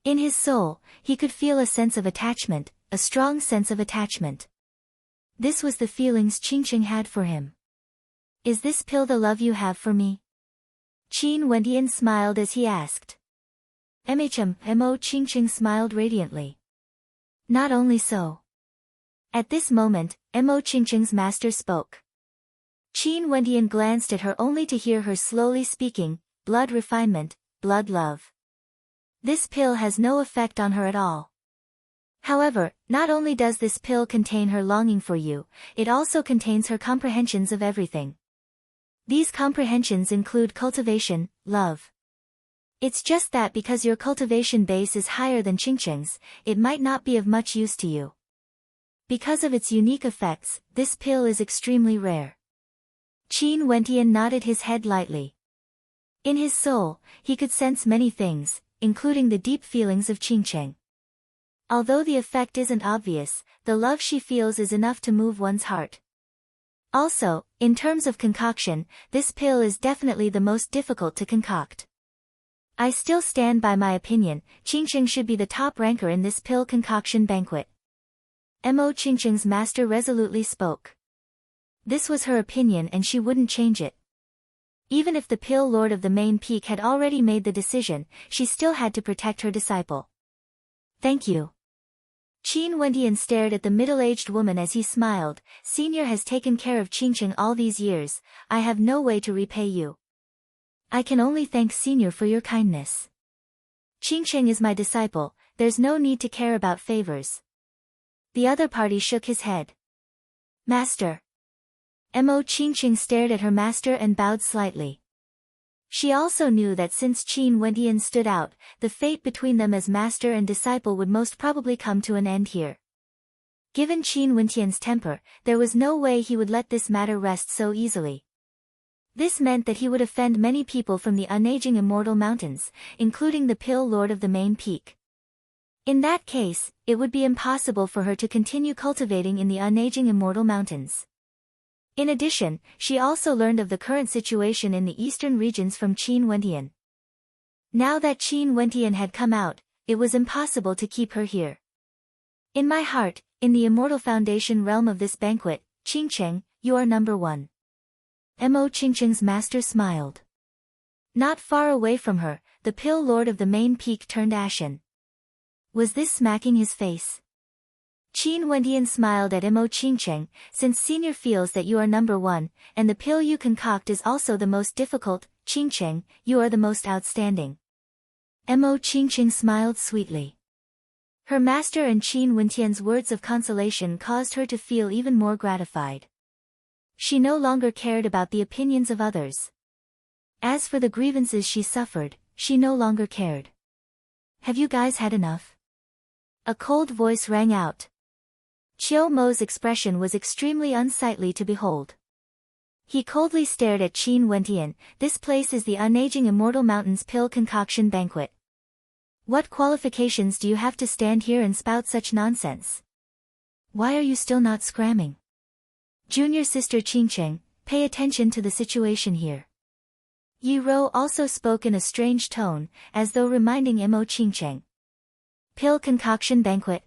S1: In his soul, he could feel a sense of attachment, a strong sense of attachment. This was the feelings Qingqing had for him. Is this pill the love you have for me? Qin Wentian smiled as he asked. Mo Qingqing smiled radiantly. Not only so. At this moment, Mo Qingqing's master spoke. Qin Wentian glanced at her only to hear her slowly speaking, blood refinement, blood love. This pill has no effect on her at all. However, not only does this pill contain her longing for you, it also contains her comprehensions of everything. These comprehensions include cultivation, love. It's just that because your cultivation base is higher than Qingqing's, it might not be of much use to you. Because of its unique effects, this pill is extremely rare. Qin Wentian nodded his head lightly. In his soul, he could sense many things, including the deep feelings of Qingqing. Although the effect isn't obvious, the love she feels is enough to move one's heart. Also, in terms of concoction, this pill is definitely the most difficult to concoct. I still stand by my opinion, Qingqing should be the top ranker in this pill concoction banquet. Mo Qingqing's master resolutely spoke. This was her opinion and she wouldn't change it. Even if the pill lord of the main peak had already made the decision, she still had to protect her disciple. Thank you. Qin Wentian stared at the middle-aged woman as he smiled. Senior has taken care of Qingqing all these years, I have no way to repay you. I can only thank Senior for your kindness. Qingqing is my disciple, there's no need to care about favors. The other party shook his head. Master. Mo Qingqing stared at her master and bowed slightly. She also knew that since Qin Wentian stood out, the fate between them as master and disciple would most probably come to an end here. Given Qin Wentian's temper, there was no way he would let this matter rest so easily. This meant that he would offend many people from the unaging immortal mountains, including the pill lord of the main peak. In that case, it would be impossible for her to continue cultivating in the unaging immortal mountains. In addition, she also learned of the current situation in the eastern regions from Qin Wentian. Now that Qin Wentian had come out, it was impossible to keep her here. In my heart, in the immortal foundation realm of this banquet, Qingqing, you are number one. Mo Qingqing's master smiled. Not far away from her, the pill lord of the main peak turned ashen. Was this smacking his face? Qin Wentian smiled at Mo Qingqing, since Senior feels that you are number one, and the pill you concoct is also the most difficult, Qingqing, you are the most outstanding. Mo Qingqing smiled sweetly. Her master and Qin Wentian's words of consolation caused her to feel even more gratified. She no longer cared about the opinions of others. As for the grievances she suffered, she no longer cared. Have you guys had enough? A cold voice rang out. Qiu Mo's expression was extremely unsightly to behold. He coldly stared at Qin Wentian. This place is the unaging immortal mountains pill concoction banquet. What qualifications do you have to stand here and spout such nonsense? Why are you still not scramming? Junior sister Qingqing, pay attention to the situation here. Yi Rou also spoke in a strange tone, as though reminding Mo Qingqing. Pill concoction banquet.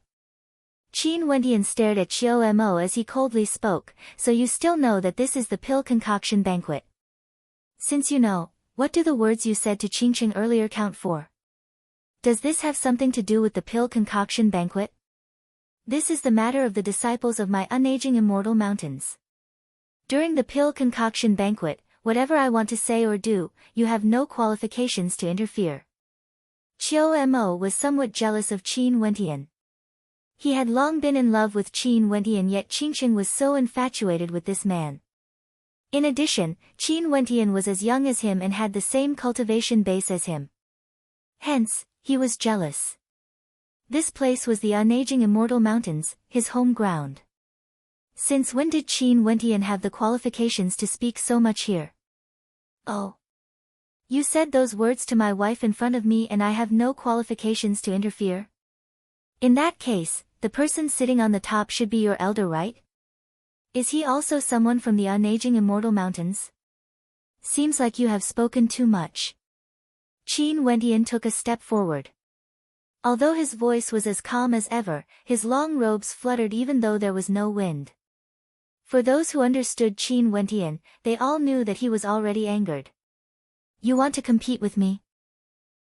S1: Qin Wentian stared at Qiu Mo as he coldly spoke, so you still know that this is the pill concoction banquet. Since you know, what do the words you said to Qingqing earlier count for? Does this have something to do with the pill concoction banquet? This is the matter of the disciples of my unaging immortal mountains. During the pill concoction banquet, whatever I want to say or do, you have no qualifications to interfere. Qiu Mo was somewhat jealous of Qin Wentian. He had long been in love with Qin Wentian, yet Qingqing was so infatuated with this man. In addition, Qin Wentian was as young as him and had the same cultivation base as him. Hence, he was jealous. This place was the unaging immortal mountains, his home ground. Since when did Qin Wentian have the qualifications to speak so much here? Oh. You said those words to my wife in front of me and I have no qualifications to interfere? In that case, the person sitting on the top should be your elder, right? Is he also someone from the unaging immortal mountains? Seems like you have spoken too much. Qin Wentian took a step forward. Although his voice was as calm as ever, his long robes fluttered even though there was no wind. For those who understood Qin Wentian, they all knew that he was already angered. You want to compete with me?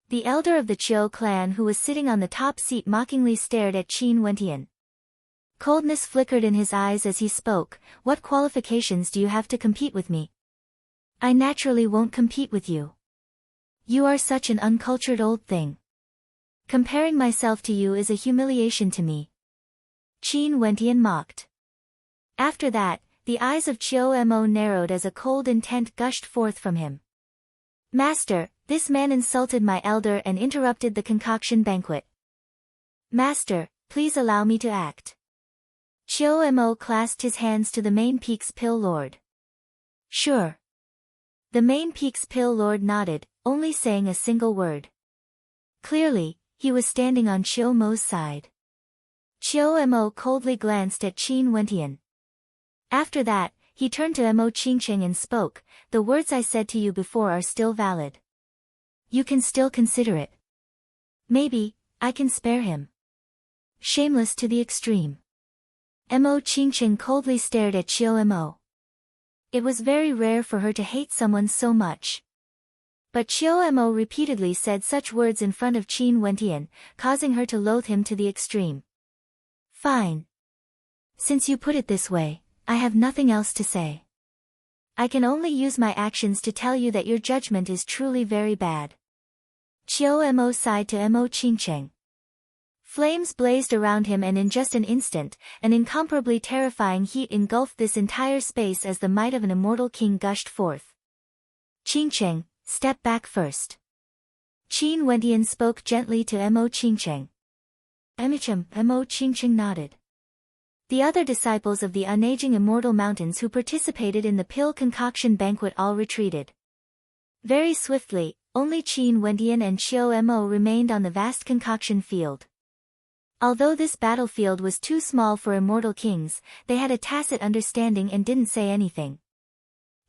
S1: The elder of the Qiu clan who was sitting on the top seat mockingly stared at Qin Wentian. Coldness flickered in his eyes as he spoke. What qualifications do you have to compete with me? I naturally won't compete with you. You are such an uncultured old thing. Comparing myself to you is a humiliation to me. Qin Wentian mocked. After that, the eyes of Qiu Mo narrowed as a cold intent gushed forth from him. Master, this man insulted my elder and interrupted the concoction banquet. Master, please allow me to act. Qiu Mo clasped his hands to the main peak's pill lord. Sure. The main peak's pill lord nodded, only saying a single word. Clearly, he was standing on Qiu Mo's side. Qiu Mo coldly glanced at Qin Wentian. After that, he turned to Mo Qingqing and spoke, the words I said to you before are still valid. You can still consider it. Maybe, I can spare him. Shameless to the extreme. Mo Qingqing coldly stared at Qiu Mo. It was very rare for her to hate someone so much. But Qiu Mo repeatedly said such words in front of Qin Wentian, causing her to loathe him to the extreme. Fine. Since you put it this way, I have nothing else to say. I can only use my actions to tell you that your judgment is truly very bad. Qiu Mo sighed to Mo Qingqing. Flames blazed around him, and in just an instant, an incomparably terrifying heat engulfed this entire space as the might of an immortal king gushed forth. Qingqing, step back first. Qin Wentian spoke gently to Mo Qingqing. Mo Qingqing nodded. The other disciples of the unaging immortal mountains who participated in the pill concoction banquet all retreated. Very swiftly, only Qin Wentian and Qiu Mo remained on the vast concoction field. Although this battlefield was too small for immortal kings, they had a tacit understanding and didn't say anything.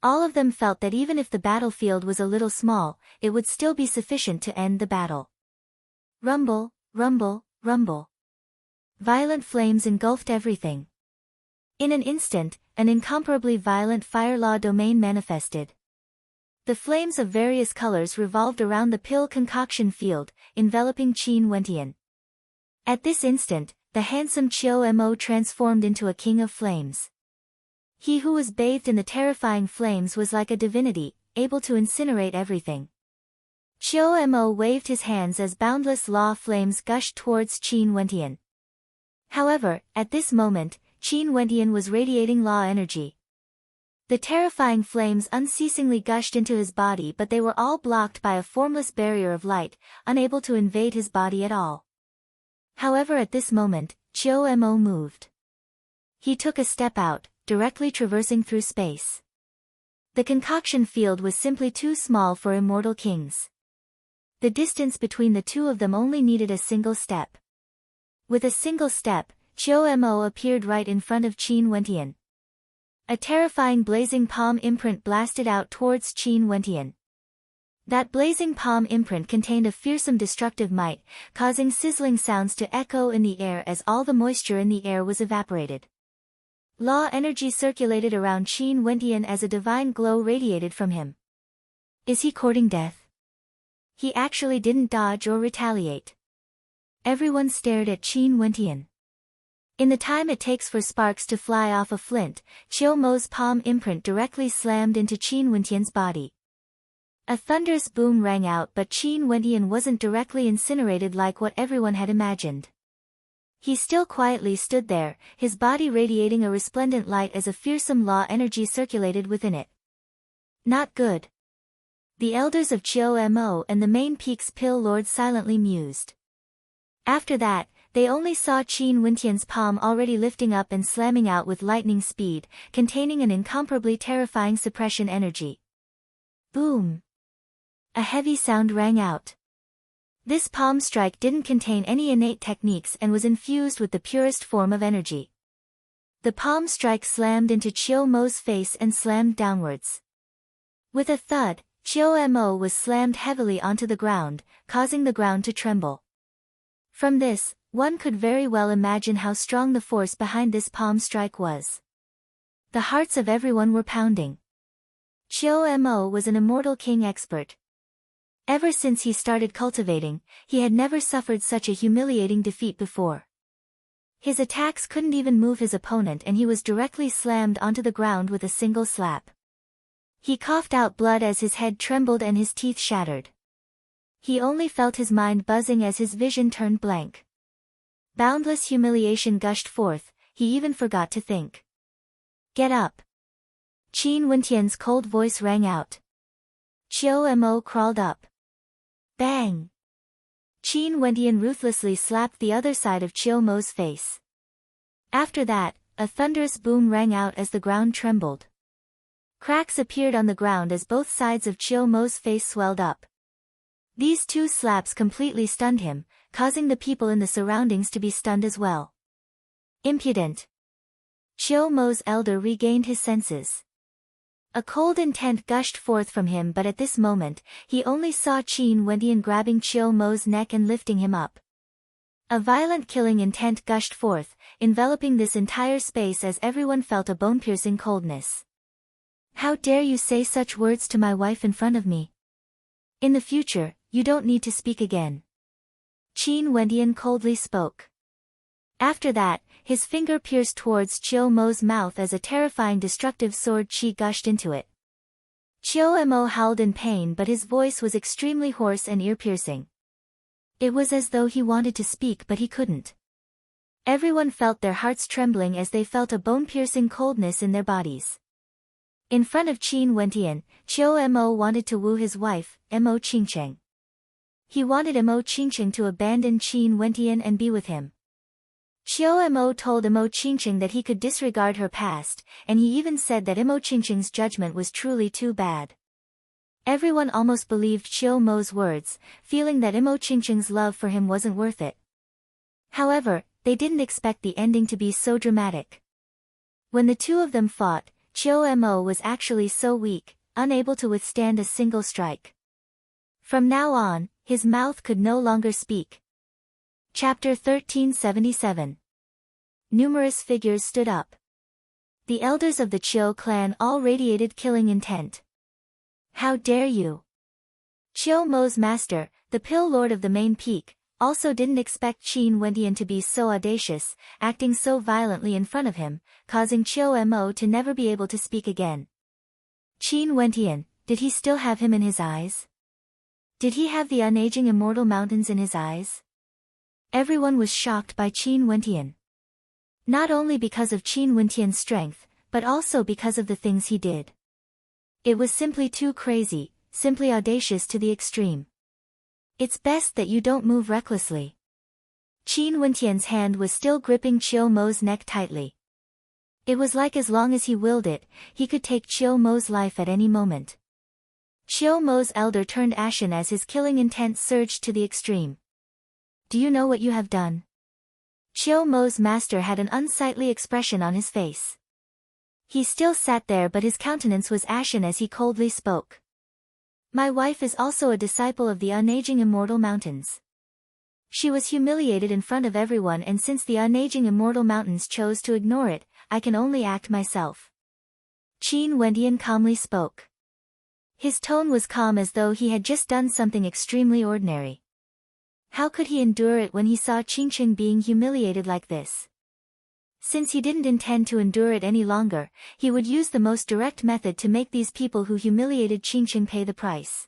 S1: All of them felt that even if the battlefield was a little small, it would still be sufficient to end the battle. Rumble, rumble, rumble. Violent flames engulfed everything. In an instant, an incomparably violent fire law domain manifested. The flames of various colors revolved around the pill concoction field, enveloping Qin Wentian. At this instant, the handsome Qiu Mo transformed into a king of flames. He who was bathed in the terrifying flames was like a divinity, able to incinerate everything. Qiu Mo waved his hands as boundless law flames gushed towards Qin Wentian. However, at this moment, Qin Wentian was radiating law energy. The terrifying flames unceasingly gushed into his body, but they were all blocked by a formless barrier of light, unable to invade his body at all. However, at this moment, Qiu Mo moved. He took a step out, directly traversing through space. The concoction field was simply too small for immortal kings. The distance between the two of them only needed a single step. With a single step, Qiu Mo appeared right in front of Qin Wentian. A terrifying blazing palm imprint blasted out towards Qin Wentian. That blazing palm imprint contained a fearsome destructive might, causing sizzling sounds to echo in the air as all the moisture in the air was evaporated. Law energy circulated around Qin Wentian as a divine glow radiated from him. Is he courting death? He actually didn't dodge or retaliate. Everyone stared at Qin Wentian. In the time it takes for sparks to fly off a flint, Qiu Mo's palm imprint directly slammed into Qin Wentian's body. A thunderous boom rang out, but Qin Wentian wasn't directly incinerated like what everyone had imagined. He still quietly stood there, his body radiating a resplendent light as a fearsome law energy circulated within it. Not good. The elders of Qiu Mo and the main peak's pill lord silently mused. After that, they only saw Qin Wentian's palm already lifting up and slamming out with lightning speed, containing an incomparably terrifying suppression energy. Boom! A heavy sound rang out. This palm strike didn't contain any innate techniques and was infused with the purest form of energy. The palm strike slammed into Qiu Mo's face and slammed downwards. With a thud, Qiu Mo was slammed heavily onto the ground, causing the ground to tremble. From this, one could very well imagine how strong the force behind this palm strike was. The hearts of everyone were pounding. Qiu Mo was an immortal king expert. Ever since he started cultivating, he had never suffered such a humiliating defeat before. His attacks couldn't even move his opponent, and he was directly slammed onto the ground with a single slap. He coughed out blood as his head trembled and his teeth shattered. He only felt his mind buzzing as his vision turned blank. Boundless humiliation gushed forth, he even forgot to think. Get up! Qin Wentian's cold voice rang out. Qiu Mo crawled up. Bang! Qin Wentian ruthlessly slapped the other side of Qiu Mo's face. After that, a thunderous boom rang out as the ground trembled. Cracks appeared on the ground as both sides of Qiu Mo's face swelled up. These two slaps completely stunned him, causing the people in the surroundings to be stunned as well. Impudent! Qiu Mo's elder regained his senses. A cold intent gushed forth from him, but at this moment, he only saw Qin Wendian grabbing Chiu Mo's neck and lifting him up. A violent killing intent gushed forth, enveloping this entire space as everyone felt a bone-piercing coldness. How dare you say such words to my wife in front of me? In the future, you don't need to speak again. Qin Wendian coldly spoke. After that, his finger pierced towards Chiu Mo's mouth as a terrifying destructive sword qi gushed into it. Chiu Mo howled in pain, but his voice was extremely hoarse and ear-piercing. It was as though he wanted to speak but he couldn't. Everyone felt their hearts trembling as they felt a bone-piercing coldness in their bodies. In front of Qin Wendian, Chiu Mo wanted to woo his wife, Mo Qingcheng. He wanted Mo Qingcheng to abandon Qin Wendian and be with him. Chiu Mo told Mo Qingcheng that he could disregard her past, and he even said that Mo Qingcheng's judgment was truly too bad. Everyone almost believed Chiu Mo's words, feeling that Mo Qingcheng's love for him wasn't worth it. However, they didn't expect the ending to be so dramatic. When the two of them fought, Chiu Mo was actually so weak, unable to withstand a single strike. From now on, his mouth could no longer speak. Chapter 1377. Numerous figures stood up. The elders of the Chiu clan all radiated killing intent. How dare you! Chiu Mo's master, the Pill Lord of the main peak, also didn't expect Qin Wendian to be so audacious, acting so violently in front of him, causing Chiu Mo to never be able to speak again. Qin Wendian, did he still have him in his eyes? Did he have the unaging immortal mountains in his eyes? Everyone was shocked by Qin Wendian. Not only because of Qin Wendian's strength, but also because of the things he did. It was simply too crazy, simply audacious to the extreme. It's best that you don't move recklessly. Qin Wendian's hand was still gripping Chiu Mo's neck tightly. It was like as long as he willed it, he could take Chiu Mo's life at any moment. Chiu Mo's elder turned ashen as his killing intent surged to the extreme. Do you know what you have done? Chiu Mo's master had an unsightly expression on his face. He still sat there, but his countenance was ashen as he coldly spoke. My wife is also a disciple of the unaging immortal mountains. She was humiliated in front of everyone, and since the unaging immortal mountains chose to ignore it, I can only act myself. Qin Wendian calmly spoke. His tone was calm as though he had just done something extremely ordinary. How could he endure it when he saw Qingcheng being humiliated like this? Since he didn't intend to endure it any longer, he would use the most direct method to make these people who humiliated Qingcheng pay the price.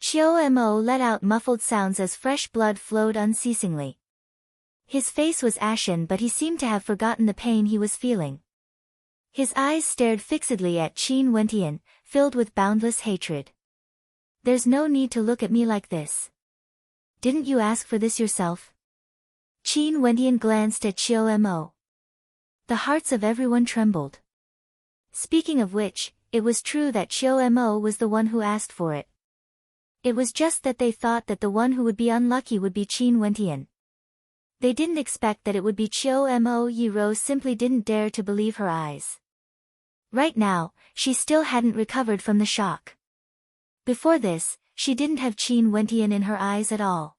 S1: Chiu Mo let out muffled sounds as fresh blood flowed unceasingly. His face was ashen, but he seemed to have forgotten the pain he was feeling. His eyes stared fixedly at Qin Wendian, filled with boundless hatred. There's no need to look at me like this. Didn't you ask for this yourself? Qin Wendian glanced at Chiu Mo. The hearts of everyone trembled. Speaking of which, it was true that Chiu Mo was the one who asked for it. It was just that they thought that the one who would be unlucky would be Qin Wendian. They didn't expect that it would be Chiu Mo. Yi Rose simply didn't dare to believe her eyes. Right now, she still hadn't recovered from the shock. Before this, she didn't have Qin Wendian in her eyes at all.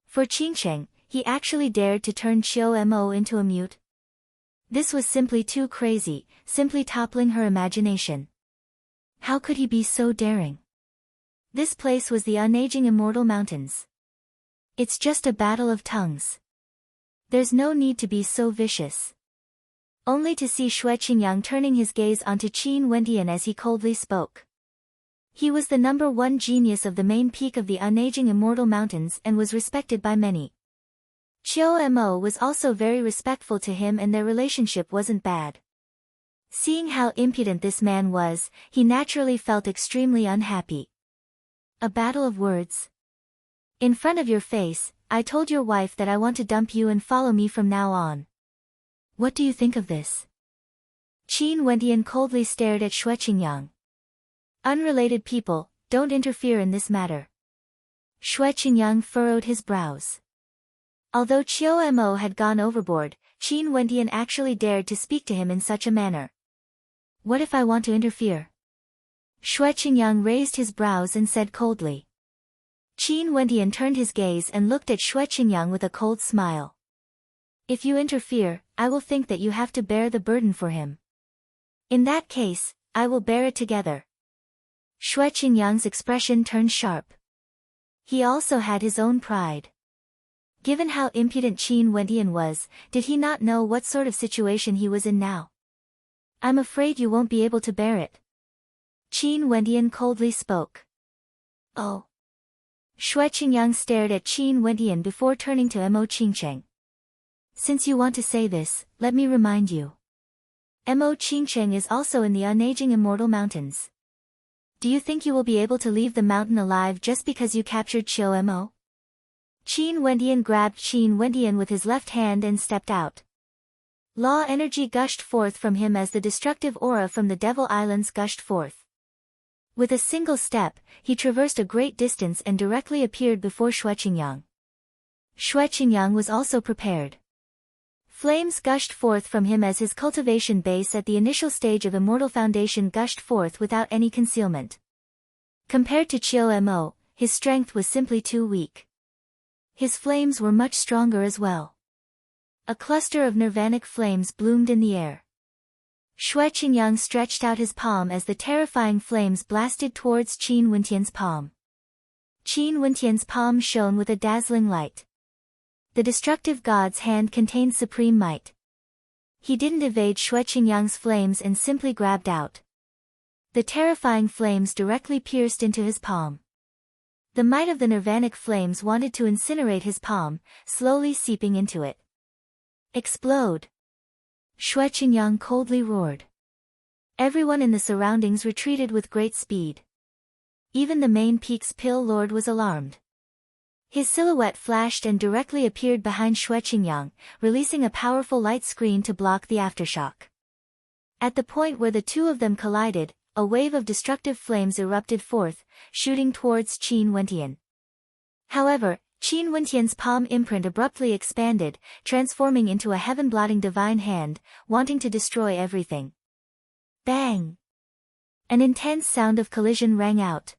S1: For Qingcheng, he actually dared to turn Chiu Mo into a mute. This was simply too crazy, simply toppling her imagination. How could he be so daring? This place was the unaging immortal mountains. It's just a battle of tongues. There's no need to be so vicious. Only to see Xue Qingyang turning his gaze onto Qin Wendian as he coldly spoke. He was the #1 genius of the main peak of the unaging immortal mountains and was respected by many. Chiu Mo was also very respectful to him, and their relationship wasn't bad. Seeing how impudent this man was, he naturally felt extremely unhappy. A battle of words. In front of your face, I told your wife that I want to dump you and follow me from now on. What do you think of this? Qin Wendian coldly stared at Xue Qingyang. Unrelated people, don't interfere in this matter. Xue Qingyang furrowed his brows. Although Chiu Mo had gone overboard, Qin Wendian actually dared to speak to him in such a manner. What if I want to interfere? Xue Qingyang raised his brows and said coldly. Qin Wendian turned his gaze and looked at Xue Qingyang with a cold smile. If you interfere, I will think that you have to bear the burden for him. In that case, I will bear it together. Xue Qingyang's expression turned sharp. He also had his own pride. Given how impudent Qin Wendian was, did he not know what sort of situation he was in now? I'm afraid you won't be able to bear it. Qin Wendian coldly spoke. Oh. Xue Qingyang stared at Qin Wendian before turning to Mo Qingcheng. Since you want to say this, let me remind you. Mo Qingcheng is also in the unaging immortal mountains. Do you think you will be able to leave the mountain alive just because you captured Qiu Mo? Qin Wendian grabbed Qin Wendian with his left hand and stepped out. Law energy gushed forth from him as the destructive aura from the Devil Islands gushed forth. With a single step, he traversed a great distance and directly appeared before Xue Qingyang. Xue Qingyang was also prepared. Flames gushed forth from him as his cultivation base at the initial stage of Immortal Foundation gushed forth without any concealment. Compared to Qiu Mo, his strength was simply too weak. His flames were much stronger as well. A cluster of nirvanic flames bloomed in the air. Xue Qingyang stretched out his palm as the terrifying flames blasted towards Qin Wendian's palm. Qin Wendian's palm shone with a dazzling light. The destructive god's hand contained supreme might. He didn't evade Xue Qingyang's flames and simply grabbed out. The terrifying flames directly pierced into his palm. The might of the nirvanic flames wanted to incinerate his palm, slowly seeping into it. Explode! Xue Qingyang coldly roared. Everyone in the surroundings retreated with great speed. Even the main peak's pill lord was alarmed. His silhouette flashed and directly appeared behind Xue Qingyang, releasing a powerful light screen to block the aftershock. At the point where the two of them collided, a wave of destructive flames erupted forth, shooting towards Qin Wendian. However, Qin Wendian's palm imprint abruptly expanded, transforming into a heaven-blotting divine hand, wanting to destroy everything. Bang! An intense sound of collision rang out.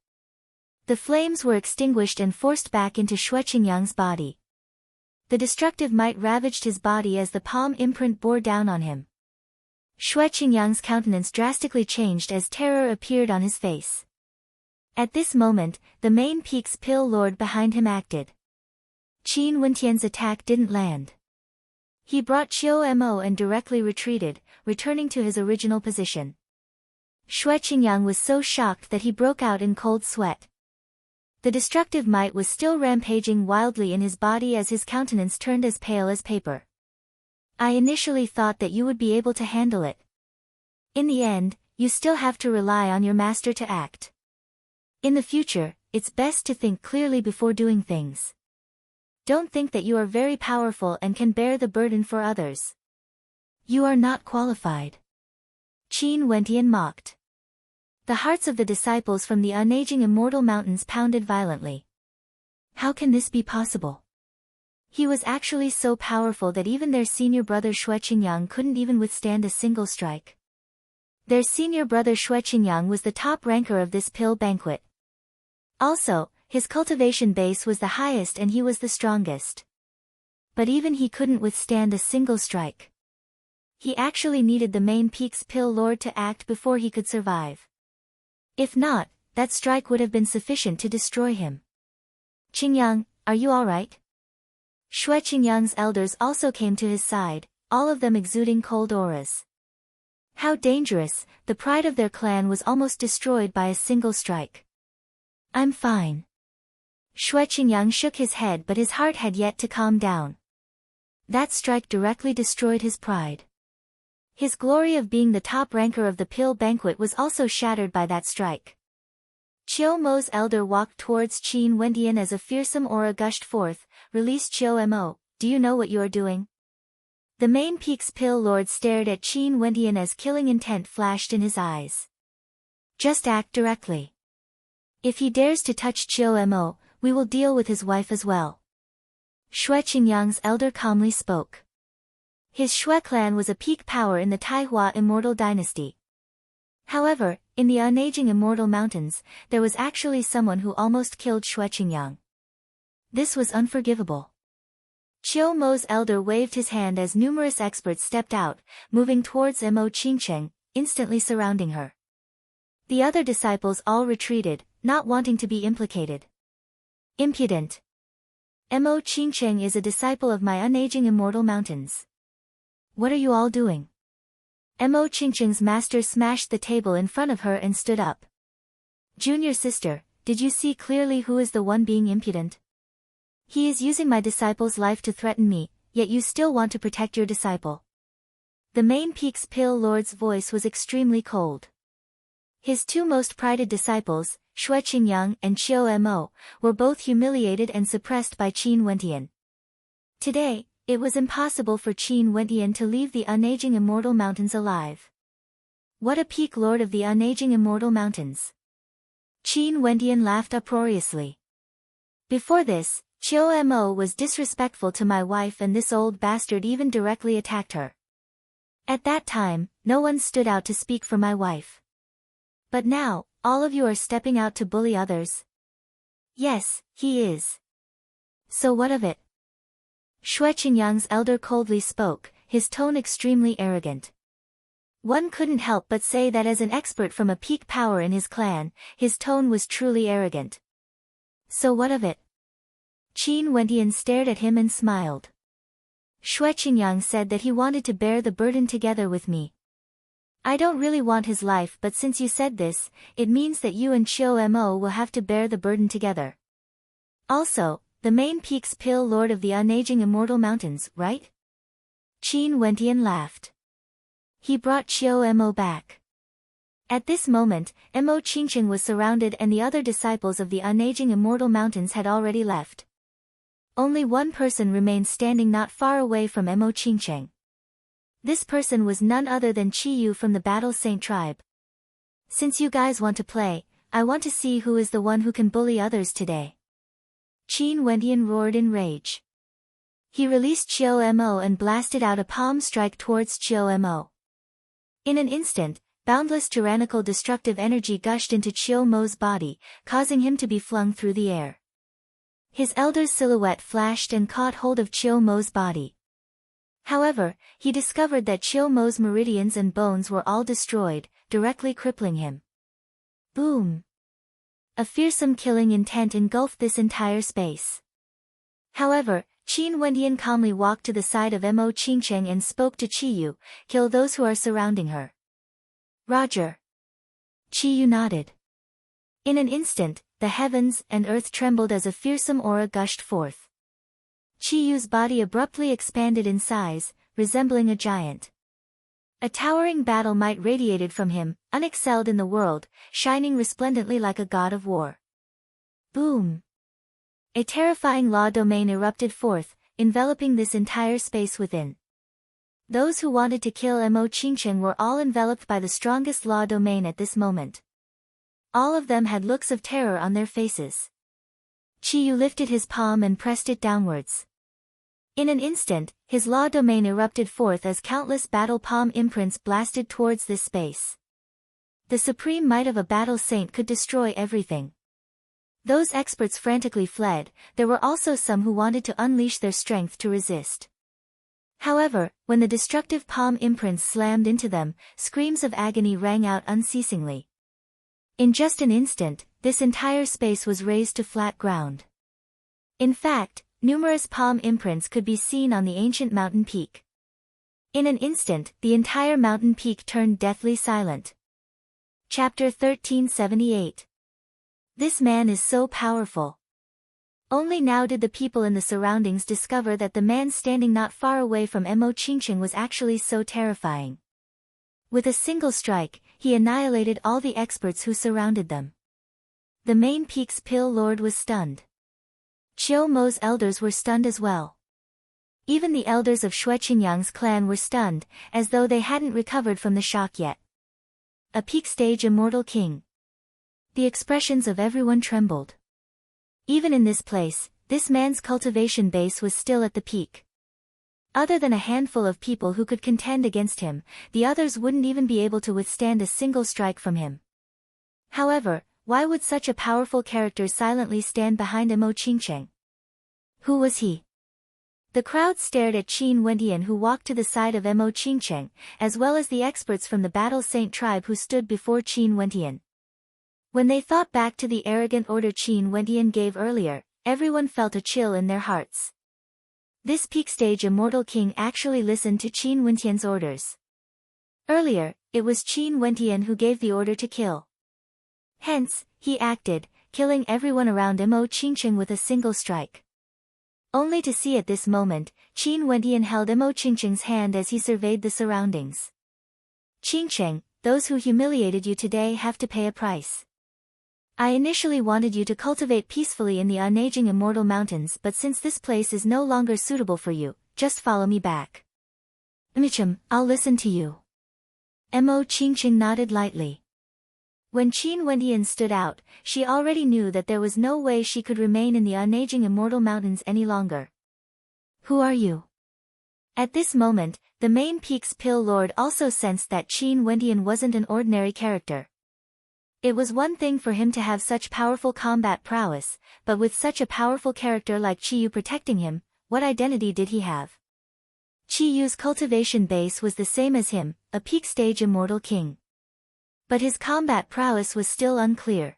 S1: The flames were extinguished and forced back into Xue Qingyang's body. The destructive might ravaged his body as the palm imprint bore down on him. Xue Qingyang's countenance drastically changed as terror appeared on his face. At this moment, the main peak's pill lord behind him acted. Qin Wendian's attack didn't land. He brought Qiu Mo and directly retreated, returning to his original position. Xue Qingyang was so shocked that he broke out in cold sweat. The destructive might was still rampaging wildly in his body as his countenance turned as pale as paper. I initially thought that you would be able to handle it. In the end, you still have to rely on your master to act. In the future, it's best to think clearly before doing things. Don't think that you are very powerful and can bear the burden for others. You are not qualified. Qin Wendian mocked. The hearts of the disciples from the unaging immortal mountains pounded violently. How can this be possible? He was actually so powerful that even their senior brother Xue Qingyang couldn't even withstand a single strike. Their senior brother Xue Qingyang was the top ranker of this pill banquet. Also, his cultivation base was the highest and he was the strongest. But even he couldn't withstand a single strike. He actually needed the main peak's pill lord to act before he could survive. If not, that strike would have been sufficient to destroy him. Qingyang, are you alright? Xue Qingyang's elders also came to his side, all of them exuding cold auras. How dangerous, the pride of their clan was almost destroyed by a single strike. I'm fine. Xue Qingyang shook his head but his heart had yet to calm down. That strike directly destroyed his pride. His glory of being the top ranker of the pill banquet was also shattered by that strike. Qiu Mo's elder walked towards Qin Wendian as a fearsome aura gushed forth. Release Qiu Mo, do you know what you are doing? The main peak's pill lord stared at Qin Wendian as killing intent flashed in his eyes. Just act directly. If he dares to touch Qiu Mo, we will deal with his wife as well. Xue Qingyang's elder calmly spoke. His Xue clan was a peak power in the Taihua immortal dynasty. However, in the unaging immortal mountains, there was actually someone who almost killed Xue Qingyang. This was unforgivable. Qiu Mo's elder waved his hand as numerous experts stepped out, moving towards Mo Qingcheng, instantly surrounding her. The other disciples all retreated, not wanting to be implicated. Impudent! Mo Qingcheng is a disciple of my unaging immortal mountains. What are you all doing? Mo Qingcheng's master smashed the table in front of her and stood up. Junior sister, did you see clearly who is the one being impudent? He is using my disciple's life to threaten me, yet you still want to protect your disciple. The main peak's pale lord's voice was extremely cold. His two most prided disciples, Xue Qingyang and Qiu Mo, were both humiliated and suppressed by Qin Wentian. Today, it was impossible for Qin Wentian to leave the unaging immortal mountains alive. What a peak lord of the unaging immortal mountains! Qin Wentian laughed uproariously. Before this, Qiu Mo was disrespectful to my wife and this old bastard even directly attacked her. At that time, no one stood out to speak for my wife. But now, all of you are stepping out to bully others. Yes, he is. So what of it? Xue Qingyang's elder coldly spoke, his tone extremely arrogant. One couldn't help but say that as an expert from a peak power in his clan, his tone was truly arrogant. So what of it? Qin Wentian stared at him and smiled. Xue Qingyang said that he wanted to bear the burden together with me. I don't really want his life, but since you said this, it means that you and Qiu Mo will have to bear the burden together. Also, the main peak's pale lord of the unaging immortal mountains, right? Qin Wentian laughed. He brought Qiu Mo back. At this moment, Mo Qingcheng was surrounded and the other disciples of the unaging immortal mountains had already left. Only one person remained standing not far away from Mo Qingcheng. This person was none other than Qi Yu from the Battle Saint tribe. Since you guys want to play, I want to see who is the one who can bully others today. Qin Wentian roared in rage. He released Qiu Mo and blasted out a palm strike towards Qiu Mo. In an instant, boundless tyrannical destructive energy gushed into Qiu Mo's body, causing him to be flung through the air. His elder's silhouette flashed and caught hold of Qiu Mo's body. However, he discovered that Qiu Mo's meridians and bones were all destroyed, directly crippling him. Boom! A fearsome killing intent engulfed this entire space. However, Qin Wentian calmly walked to the side of Mo Qingcheng and spoke to Qi Yu, "Kill those who are surrounding her." Roger. Qi Yu nodded. In an instant, the heavens and earth trembled as a fearsome aura gushed forth. Qi Yu's body abruptly expanded in size, resembling a giant. A towering battle might radiated from him, unexcelled in the world, shining resplendently like a god of war. Boom! A terrifying law domain erupted forth, enveloping this entire space within. Those who wanted to kill Mo Qingcheng were all enveloped by the strongest law domain at this moment. All of them had looks of terror on their faces. Qi Yu lifted his palm and pressed it downwards. In an instant, his law domain erupted forth as countless battle palm imprints blasted towards this space. The supreme might of a battle saint could destroy everything. Those experts frantically fled. There were also some who wanted to unleash their strength to resist. However, when the destructive palm imprints slammed into them, screams of agony rang out unceasingly. In just an instant, this entire space was razed to flat ground. In fact, numerous palm imprints could be seen on the ancient mountain peak. In an instant, the entire mountain peak turned deathly silent. Chapter 1378. This man is so powerful. Only now did the people in the surroundings discover that the man standing not far away from Mo Qingcheng was actually so terrifying. With a single strike, he annihilated all the experts who surrounded them. The main peak's pill lord was stunned. Qiu Mo's elders were stunned as well. Even the elders of Xue Qingyang's clan were stunned, as though they hadn't recovered from the shock yet. A peak stage immortal king. The expressions of everyone trembled. Even in this place, this man's cultivation base was still at the peak. Other than a handful of people who could contend against him, the others wouldn't even be able to withstand a single strike from him. However, why would such a powerful character silently stand behind Mo Qingcheng? Who was he? The crowd stared at Qin Wendian, who walked to the side of Mo Qingcheng, as well as the experts from the Battle Saint tribe who stood before Qin Wendian. When they thought back to the arrogant order Qin Wendian gave earlier, everyone felt a chill in their hearts. This peak stage immortal king actually listened to Qin Wendian's orders. Earlier, it was Qin Wendian who gave the order to kill. Hence, he acted, killing everyone around Mo Qingcheng with a single strike. Only to see at this moment, Qin Wendian held Mo Qingcheng's hand as he surveyed the surroundings. Qingcheng, those who humiliated you today have to pay a price. I initially wanted you to cultivate peacefully in the unaging immortal mountains, but since this place is no longer suitable for you, just follow me back. I'll listen to you. Mo Qingcheng nodded lightly. When Qin Wendian stood out, she already knew that there was no way she could remain in the unaging immortal mountains any longer. Who are you? At this moment, the main peak's Pill Lord also sensed that Qin Wendian wasn't an ordinary character. It was one thing for him to have such powerful combat prowess, but with such a powerful character like Qiyu protecting him, what identity did he have? Qiyu's cultivation base was the same as him, a peak stage immortal king. But his combat prowess was still unclear.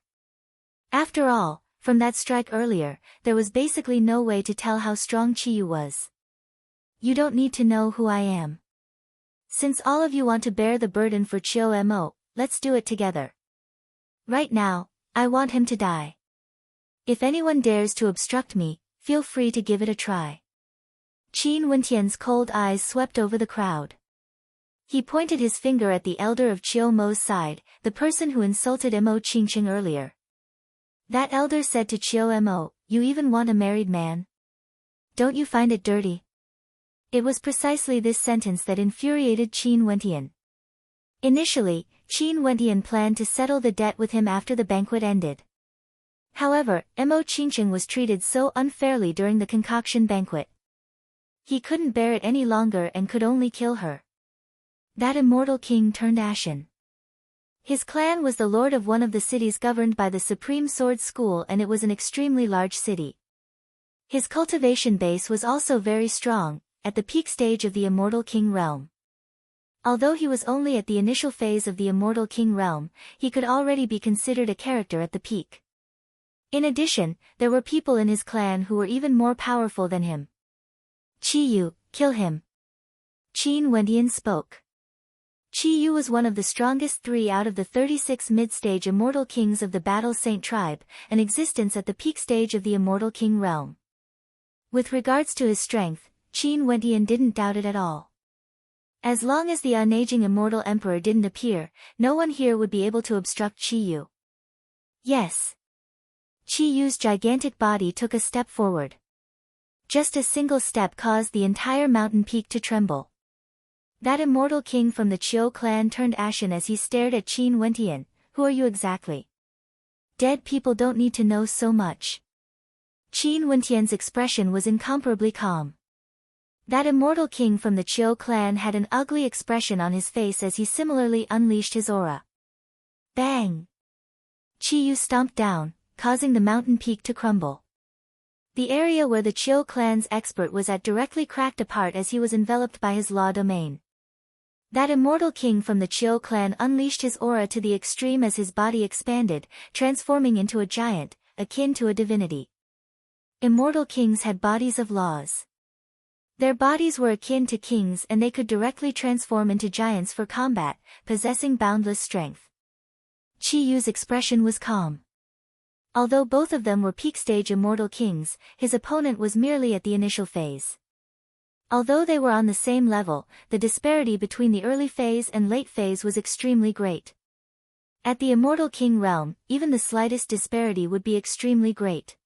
S1: After all, from that strike earlier, there was basically no way to tell how strong Qiyu was. You don't need to know who I am. Since all of you want to bear the burden for Qiu Mo, let's do it together. Right now, I want him to die. If anyone dares to obstruct me, feel free to give it a try. Qin Wendian's cold eyes swept over the crowd. He pointed his finger at the elder of Qiu Mo's side, the person who insulted Mo Qingcheng earlier. That elder said to Qiu Mo, "You even want a married man? Don't you find it dirty?" It was precisely this sentence that infuriated Qin Wendian. Initially, Qin Wendian planned to settle the debt with him after the banquet ended. However, Mo Qingcheng was treated so unfairly during the concoction banquet. He couldn't bear it any longer and could only kill her. That immortal king turned ashen. His clan was the lord of one of the cities governed by the Supreme Sword School, and it was an extremely large city. His cultivation base was also very strong, at the peak stage of the immortal king realm. Although he was only at the initial phase of the immortal king realm, he could already be considered a character at the peak. In addition, there were people in his clan who were even more powerful than him. Qiyu, kill him. Qin Wendian spoke. Qiyu was one of the strongest 3 out of the 36 mid-stage immortal kings of the Battle Saint tribe, an existence at the peak stage of the immortal king realm. With regards to his strength, Qin Wendian didn't doubt it at all. As long as the unaging immortal emperor didn't appear, no one here would be able to obstruct Qiyu. Yes. Qiyu's gigantic body took a step forward. Just a single step caused the entire mountain peak to tremble. That immortal king from the Qiu clan turned ashen as he stared at Qin Wendian. Who are you exactly? Dead people don't need to know so much. Qin Wendian's expression was incomparably calm. That immortal king from the Qiu clan had an ugly expression on his face as he similarly unleashed his aura. Bang! Qiyu stomped down, causing the mountain peak to crumble. The area where the Qiu clan's expert was at directly cracked apart as he was enveloped by his law domain. That immortal king from the Qiu clan unleashed his aura to the extreme as his body expanded, transforming into a giant, akin to a divinity. Immortal kings had bodies of laws. Their bodies were akin to kings and they could directly transform into giants for combat, possessing boundless strength. Qiyu's expression was calm. Although both of them were peak-stage immortal kings, his opponent was merely at the initial phase. Although they were on the same level, the disparity between the early phase and late phase was extremely great. At the immortal king realm, even the slightest disparity would be extremely great.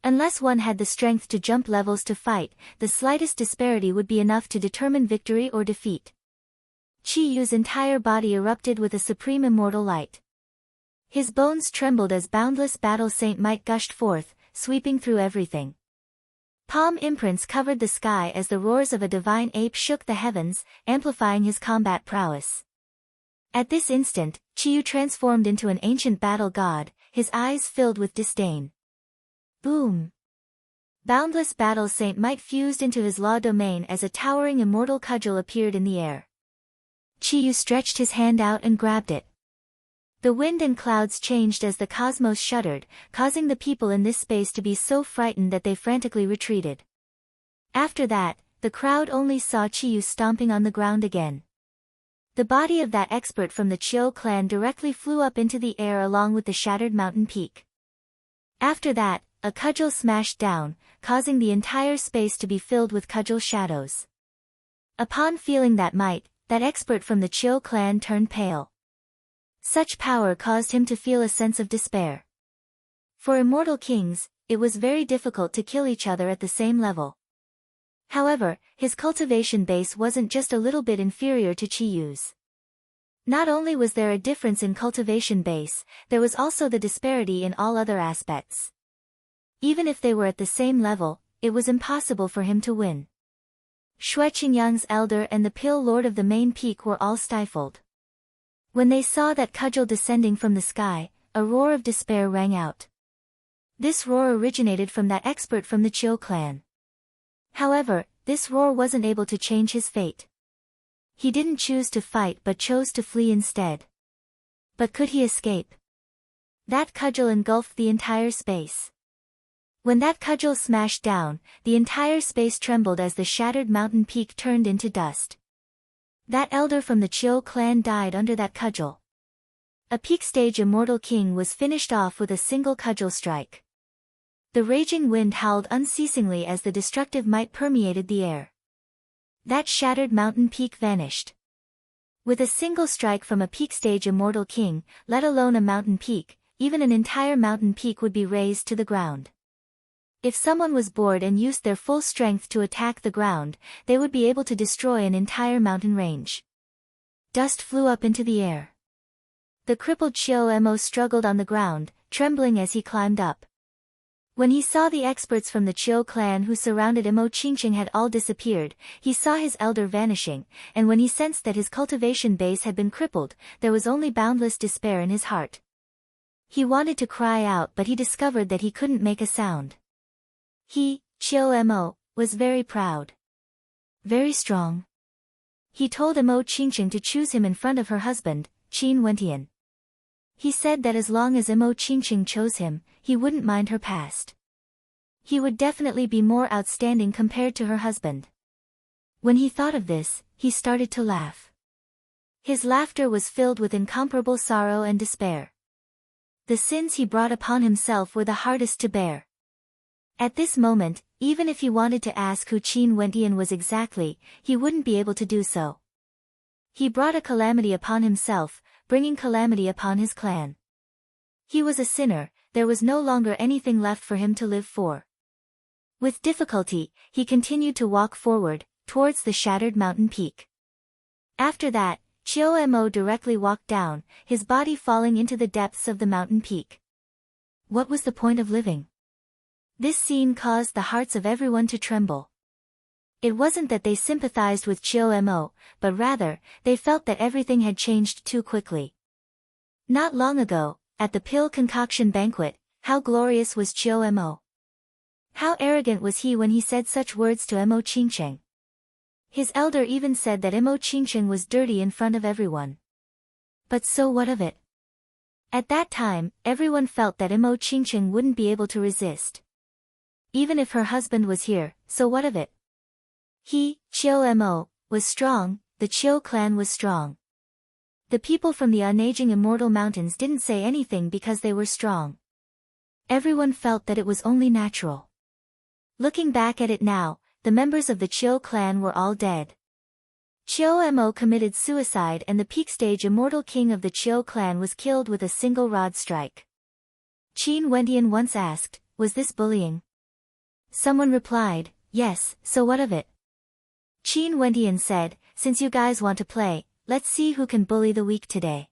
S1: Unless one had the strength to jump levels to fight, the slightest disparity would be enough to determine victory or defeat. Qiyu's entire body erupted with a supreme immortal light. His bones trembled as boundless battle saint might gushed forth, sweeping through everything. palm imprints covered the sky as the roars of a divine ape shook the heavens, amplifying his combat prowess. At this instant, Chiyu transformed into an ancient battle god, his eyes filled with disdain. Boom! Boundless battle Saint Might fused into his law domain as a towering immortal cudgel appeared in the air. Chiyu stretched his hand out and grabbed it. The wind and clouds changed as the cosmos shuddered, causing the people in this space to be so frightened that they frantically retreated. After that, the crowd only saw Chiyu stomping on the ground again. The body of that expert from the Chiu clan directly flew up into the air along with the shattered mountain peak. After that, a cudgel smashed down, causing the entire space to be filled with cudgel shadows. Upon feeling that might, that expert from the Chiu clan turned pale. Such power caused him to feel a sense of despair. For immortal kings, it was very difficult to kill each other at the same level. However, his cultivation base wasn't just a little bit inferior to Chiyu's. Not only was there a difference in cultivation base, there was also the disparity in all other aspects. Even if they were at the same level, it was impossible for him to win. Xue Qingyang's elder and the Pill Lord of the main peak were all stifled. When they saw that cudgel descending from the sky, a roar of despair rang out. This roar originated from that expert from the Chiu clan. However, this roar wasn't able to change his fate. He didn't choose to fight but chose to flee instead. But could he escape? That cudgel engulfed the entire space. When that cudgel smashed down, the entire space trembled as the shattered mountain peak turned into dust. That elder from the Chiu clan died under that cudgel. A peak-stage immortal king was finished off with a single cudgel strike. The raging wind howled unceasingly as the destructive might permeated the air. That shattered mountain peak vanished. With a single strike from a peak-stage immortal king, let alone a mountain peak, even an entire mountain peak would be razed to the ground. If someone was bored and used their full strength to attack the ground, they would be able to destroy an entire mountain range. Dust flew up into the air. The crippled Chiu Mo struggled on the ground, trembling as he climbed up. When he saw the experts from the Chiu clan who surrounded Mo Qingqing had all disappeared, he saw his elder vanishing, and when he sensed that his cultivation base had been crippled, there was only boundless despair in his heart. He wanted to cry out but he discovered that he couldn't make a sound. He, Chiu Mo, was very proud. Very strong. He told Mo Qingqing to choose him in front of her husband, Qin Wentian. He said that as long as Mo Qingqing chose him, he wouldn't mind her past. He would definitely be more outstanding compared to her husband. When he thought of this, he started to laugh. His laughter was filled with incomparable sorrow and despair. The sins he brought upon himself were the hardest to bear. At this moment, even if he wanted to ask who Qin Wentian was exactly, he wouldn't be able to do so. He brought a calamity upon himself, bringing calamity upon his clan. He was a sinner, there was no longer anything left for him to live for. With difficulty, he continued to walk forward, towards the shattered mountain peak. After that, Chiu Mo directly walked down, his body falling into the depths of the mountain peak. What was the point of living? This scene caused the hearts of everyone to tremble. It wasn't that they sympathized with Chiu Mo, but rather, they felt that everything had changed too quickly. Not long ago, at the pill concoction banquet, how glorious was Chiu Mo. How arrogant was he when he said such words to Mo Qingqing. His elder even said that Mo Qingqing was dirty in front of everyone. But so what of it? At that time, everyone felt that Mo Qingqing wouldn't be able to resist. Even if her husband was here, so what of it? He, Chiu Mo, was strong, the Chiu clan was strong. The people from the unaging immortal mountains didn't say anything because they were strong. Everyone felt that it was only natural. Looking back at it now, the members of the Chiu clan were all dead. Chiu Mo committed suicide and the peak stage immortal king of the Chiu clan was killed with a single rod strike. Qin Wentian once asked, was this bullying? Someone replied, yes, so what of it? Qin Wentian said, since you guys want to play, let's see who can bully the weak today.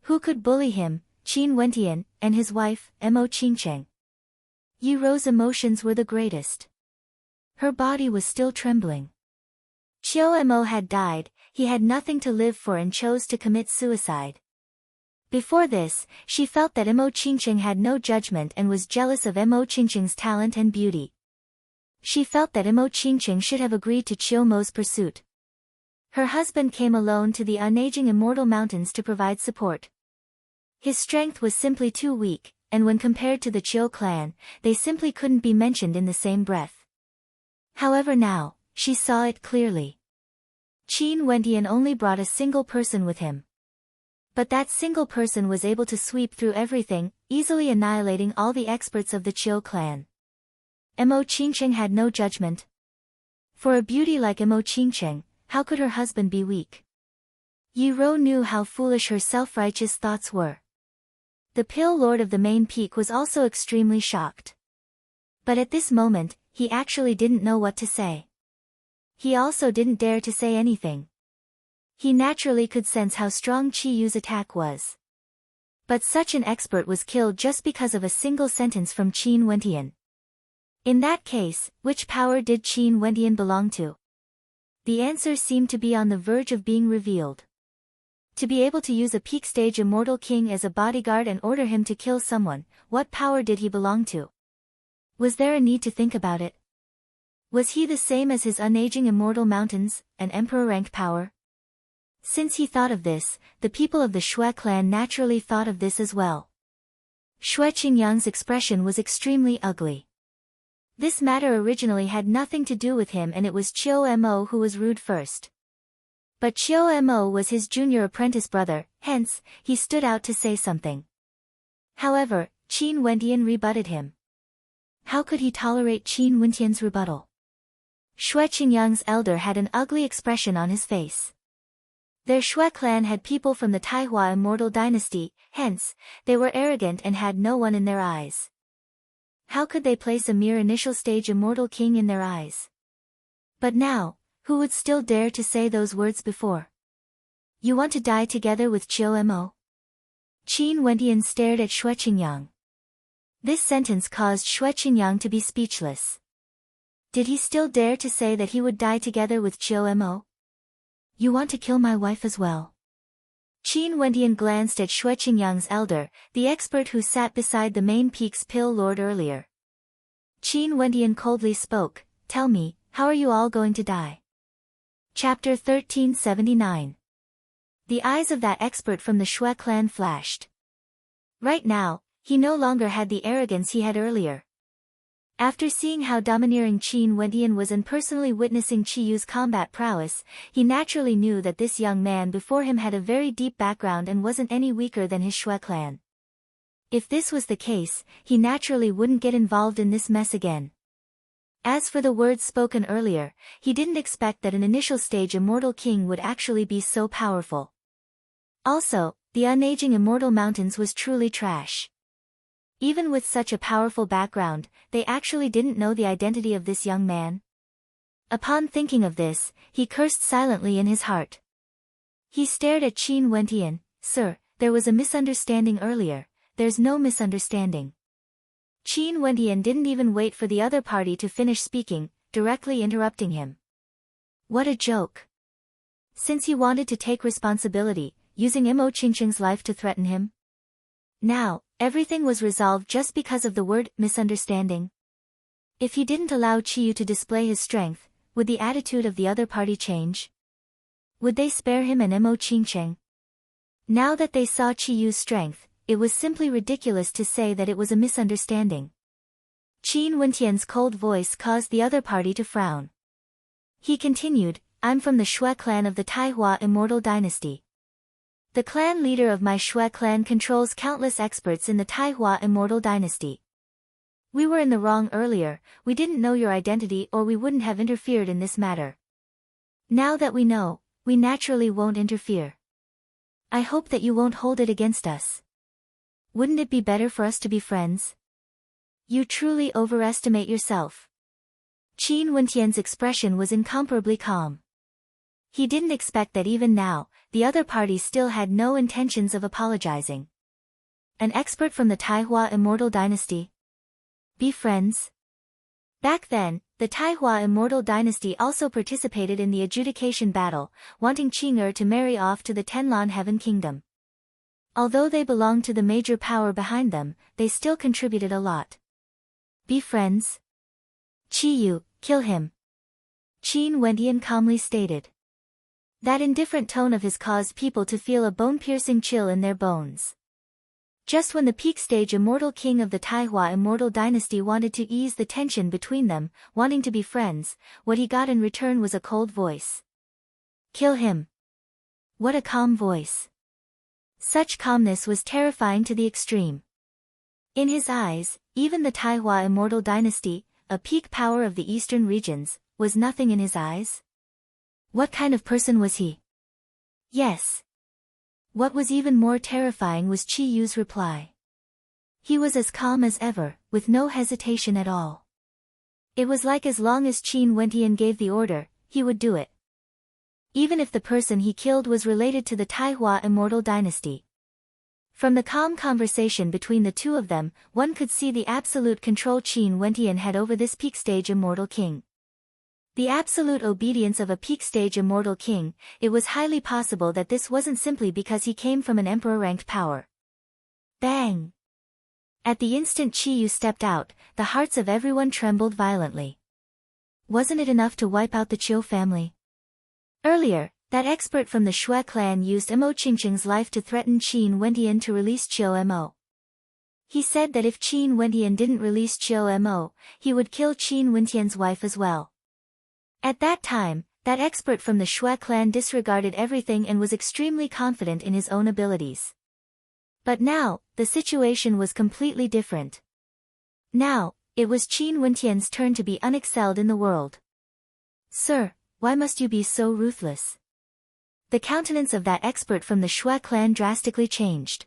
S1: Who could bully him, Qin Wentian, and his wife, Mo Qingqing? Yi Ro's emotions were the greatest. Her body was still trembling. Chiu Mo had died, he had nothing to live for and chose to commit suicide. Before this, she felt that Mo Qingqing had no judgment and was jealous of Mo Qingqing's talent and beauty. She felt that Mo Qingqing should have agreed to Chiu Mo's pursuit. Her husband came alone to the unaging immortal mountains to provide support. His strength was simply too weak, and when compared to the Chiu clan, they simply couldn't be mentioned in the same breath. However now, she saw it clearly. Qin Wentian only brought a single person with him. But that single person was able to sweep through everything, easily annihilating all the experts of the Chiu clan. Mo Qingqing had no judgment. For a beauty like Mo Qingqing, how could her husband be weak? Yi Rou knew how foolish her self-righteous thoughts were. The Pill Lord of the main peak was also extremely shocked. But at this moment, he actually didn't know what to say. He also didn't dare to say anything. He naturally could sense how strong Qi Yu's attack was. But such an expert was killed just because of a single sentence from Qin Wentian. In that case, which power did Qin Wentian belong to? The answer seemed to be on the verge of being revealed. To be able to use a peak stage immortal king as a bodyguard and order him to kill someone, what power did he belong to? Was there a need to think about it? Was he the same as his unaging immortal mountains, an emperor rank power? Since he thought of this, the people of the Shui clan naturally thought of this as well. Shui Qingyang's expression was extremely ugly. This matter originally had nothing to do with him and it was Chiu Mo who was rude first. But Chiu Mo was his junior apprentice brother, hence, he stood out to say something. However, Qin Wentian rebutted him. How could he tolerate Qin Wentian's rebuttal? Shui Qingyang's elder had an ugly expression on his face. Their Shui clan had people from the Taihua immortal dynasty, hence, they were arrogant and had no one in their eyes. How could they place a mere initial stage immortal king in their eyes? But now, who would still dare to say those words before? You want to die together with Chiu Mo? Qin Wentian stared at Shui Qingyang. This sentence caused Shui Qingyang to be speechless. Did he still dare to say that he would die together with Chiu Mo? You want to kill my wife as well? Qin Wentian glanced at Shui Qingyang's elder, the expert who sat beside the main peak's Pill Lord earlier. Qin Wentian coldly spoke, tell me, how are you all going to die? Chapter 1379. The eyes of that expert from the Shui clan flashed. Right now, he no longer had the arrogance he had earlier. After seeing how domineering Qin Wentian was and personally witnessing Qi Yu's combat prowess, he naturally knew that this young man before him had a very deep background and wasn't any weaker than his Shui clan. If this was the case, he naturally wouldn't get involved in this mess again. As for the words spoken earlier, he didn't expect that an initial stage immortal king would actually be so powerful. Also, the unaging immortal mountains was truly trash. Even with such a powerful background, they actually didn't know the identity of this young man. Upon thinking of this, he cursed silently in his heart. He stared at Qin Wentian, Sir, there was a misunderstanding earlier, there's no misunderstanding. Qin Wentian didn't even wait for the other party to finish speaking, directly interrupting him. What a joke. Since he wanted to take responsibility, using Mo Qingqing's life to threaten him? Now, everything was resolved just because of the word misunderstanding. If he didn't allow Qi Yu to display his strength, would the attitude of the other party change? Would they spare him and Mo Qingqing? Now that they saw Qi Yu's strength, it was simply ridiculous to say that it was a misunderstanding. Qin Wentian's cold voice caused the other party to frown. He continued, I'm from the Shui clan of the Taihua immortal dynasty. The clan leader of my Shui clan controls countless experts in the Taihua immortal dynasty. We were in the wrong earlier, we didn't know your identity or we wouldn't have interfered in this matter. Now that we know, we naturally won't interfere. I hope that you won't hold it against us. Wouldn't it be better for us to be friends? You truly overestimate yourself. Qin Wentian's expression was incomparably calm. He didn't expect that even now, the other party still had no intentions of apologizing. An expert from the Taihua immortal dynasty? Be friends? Back then, the Taihua immortal dynasty also participated in the adjudication battle, wanting Qing'er to marry off to the Tenlan Heaven Kingdom. Although they belonged to the major power behind them, they still contributed a lot. Be friends? Qiyu, kill him. Qin Wendian calmly stated. That indifferent tone of his caused people to feel a bone-piercing chill in their bones. Just when the peak stage immortal king of the Taihua immortal dynasty wanted to ease the tension between them, wanting to be friends, what he got in return was a cold voice. Kill him. What a calm voice. Such calmness was terrifying to the extreme. In his eyes, even the Taihua immortal dynasty, a peak power of the eastern regions, was nothing in his eyes. What kind of person was he? Yes. What was even more terrifying was Qiyu's reply. He was as calm as ever, with no hesitation at all. It was like as long as Qin Wendian gave the order, he would do it. Even if the person he killed was related to the Taihua immortal dynasty. From the calm conversation between the two of them, one could see the absolute control Qin Wendian had over this peak stage immortal king. The absolute obedience of a peak stage immortal king, it was highly possible that this wasn't simply because he came from an emperor-ranked power. Bang! At the instant Qiyu stepped out, the hearts of everyone trembled violently. Wasn't it enough to wipe out the Qiu family? Earlier, that expert from the Shui clan used Mo Qingqing's life to threaten Qin Wendian to release Qiu Mo. He said that if Qin Wendian didn't release Qiu Mo, he would kill Qin Wendian's wife as well. At that time, that expert from the Shui clan disregarded everything and was extremely confident in his own abilities. But now, the situation was completely different. Now, it was Qin Wendian's turn to be unexcelled in the world. Sir, why must you be so ruthless? The countenance of that expert from the Shui clan drastically changed.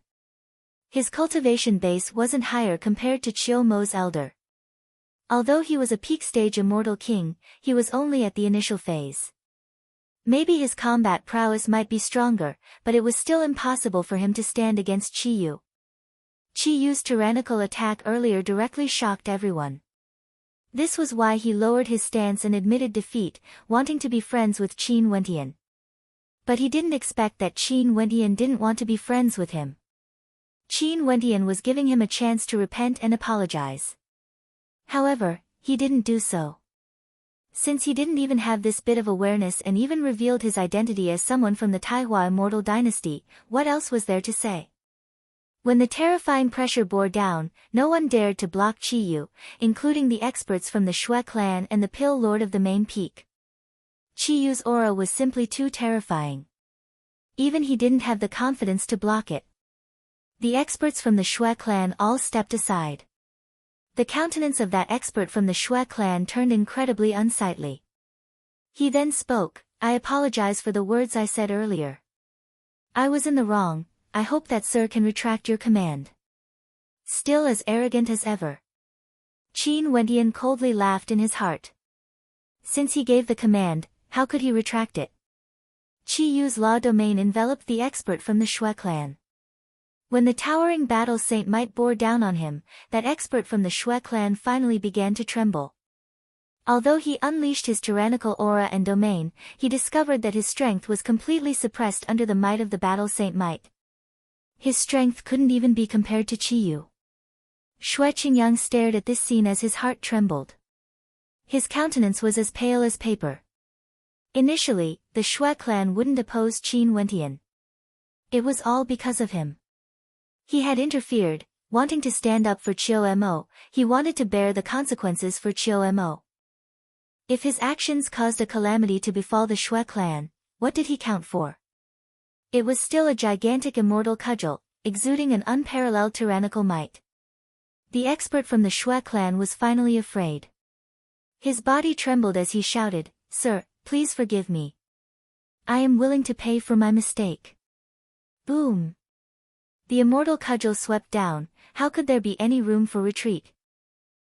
S1: His cultivation base wasn't higher compared to Qiu Mo's elder. Although he was a peak stage immortal king, he was only at the initial phase. Maybe his combat prowess might be stronger, but it was still impossible for him to stand against Qiyu. Qiyu's tyrannical attack earlier directly shocked everyone. This was why he lowered his stance and admitted defeat, wanting to be friends with Qin Wendian. But he didn't expect that Qin Wendian didn't want to be friends with him. Qin Wendian was giving him a chance to repent and apologize. However, he didn't do so. Since he didn't even have this bit of awareness and even revealed his identity as someone from the Taihua immortal dynasty, what else was there to say? When the terrifying pressure bore down, no one dared to block Qiyu, including the experts from the Shui clan and the Pill Lord of the main peak. Qiyu's aura was simply too terrifying. Even he didn't have the confidence to block it. The experts from the Shui clan all stepped aside. The countenance of that expert from the Shui clan turned incredibly unsightly. He then spoke, I apologize for the words I said earlier. I was in the wrong, I hope that sir can retract your command. Still as arrogant as ever. Qin Wendian coldly laughed in his heart. Since he gave the command, how could he retract it? Qiyu's law domain enveloped the expert from the Shui clan. When the towering battle Saint Might bore down on him, that expert from the Shui clan finally began to tremble. Although he unleashed his tyrannical aura and domain, he discovered that his strength was completely suppressed under the might of the battle Saint Might. His strength couldn't even be compared to Qiyu. Shui Qingyang stared at this scene as his heart trembled. His countenance was as pale as paper. Initially, the Shui clan wouldn't oppose Qin Wendian. It was all because of him. He had interfered, wanting to stand up for Qiu Mo, he wanted to bear the consequences for Qiu Mo. If his actions caused a calamity to befall the Shui clan, what did he count for? It was still a gigantic immortal cudgel, exuding an unparalleled tyrannical might. The expert from the Shui clan was finally afraid. His body trembled as he shouted, Sir, please forgive me. I am willing to pay for my mistake. Boom! The immortal cudgel swept down, how could there be any room for retreat?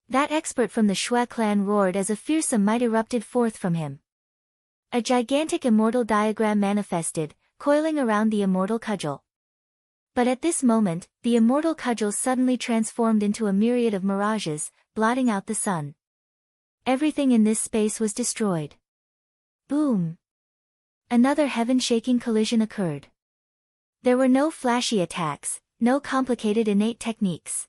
S1: That expert from the Shui clan roared as a fearsome might erupted forth from him. A gigantic immortal diagram manifested, coiling around the immortal cudgel. But at this moment, the immortal cudgel suddenly transformed into a myriad of mirages, blotting out the sun. Everything in this space was destroyed. Boom! Another heaven-shaking collision occurred. There were no flashy attacks, no complicated innate techniques.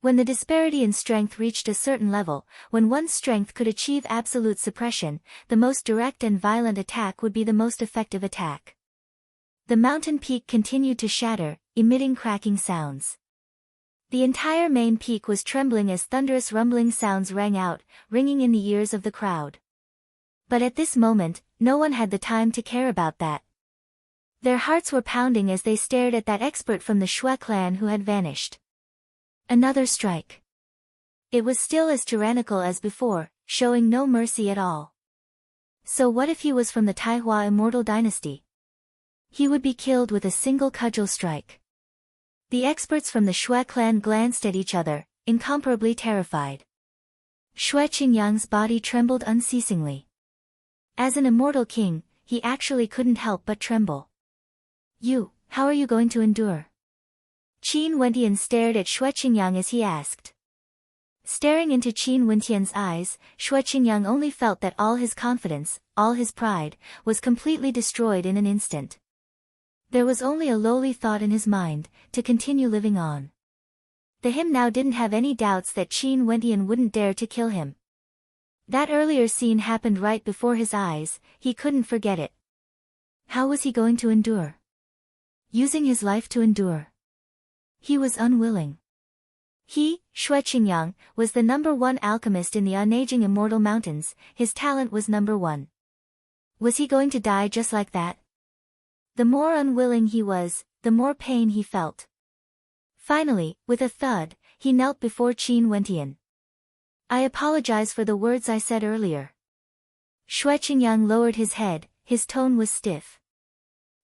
S1: When the disparity in strength reached a certain level, when one's strength could achieve absolute suppression, the most direct and violent attack would be the most effective attack. The mountain peak continued to shatter, emitting cracking sounds. The entire main peak was trembling as thunderous rumbling sounds rang out, ringing in the ears of the crowd. But at this moment, no one had the time to care about that. Their hearts were pounding as they stared at that expert from the Shui clan who had vanished. Another strike. It was still as tyrannical as before, showing no mercy at all. So what if he was from the Taihua immortal dynasty? He would be killed with a single cudgel strike. The experts from the Shui clan glanced at each other, incomparably terrified. Shui Qingyang's body trembled unceasingly. As an immortal king, he actually couldn't help but tremble. How are you going to endure? Qin Wentian stared at Shui Qingyang as he asked. Staring into Qin Wentian's eyes, Shui Qingyang only felt that all his confidence, all his pride, was completely destroyed in an instant. There was only a lowly thought in his mind, to continue living on. Him now didn't have any doubts that Qin Wentian wouldn't dare to kill him. That earlier scene happened right before his eyes, he couldn't forget it. How was he going to endure? Using his life to endure. He was unwilling. He, Shui Qingyang, was the #1 alchemist in the unaging immortal mountains, his talent was #1. Was he going to die just like that? The more unwilling he was, the more pain he felt. Finally, with a thud, he knelt before Qin Wentian. I apologize for the words I said earlier. Shui Qingyang lowered his head, his tone was stiff.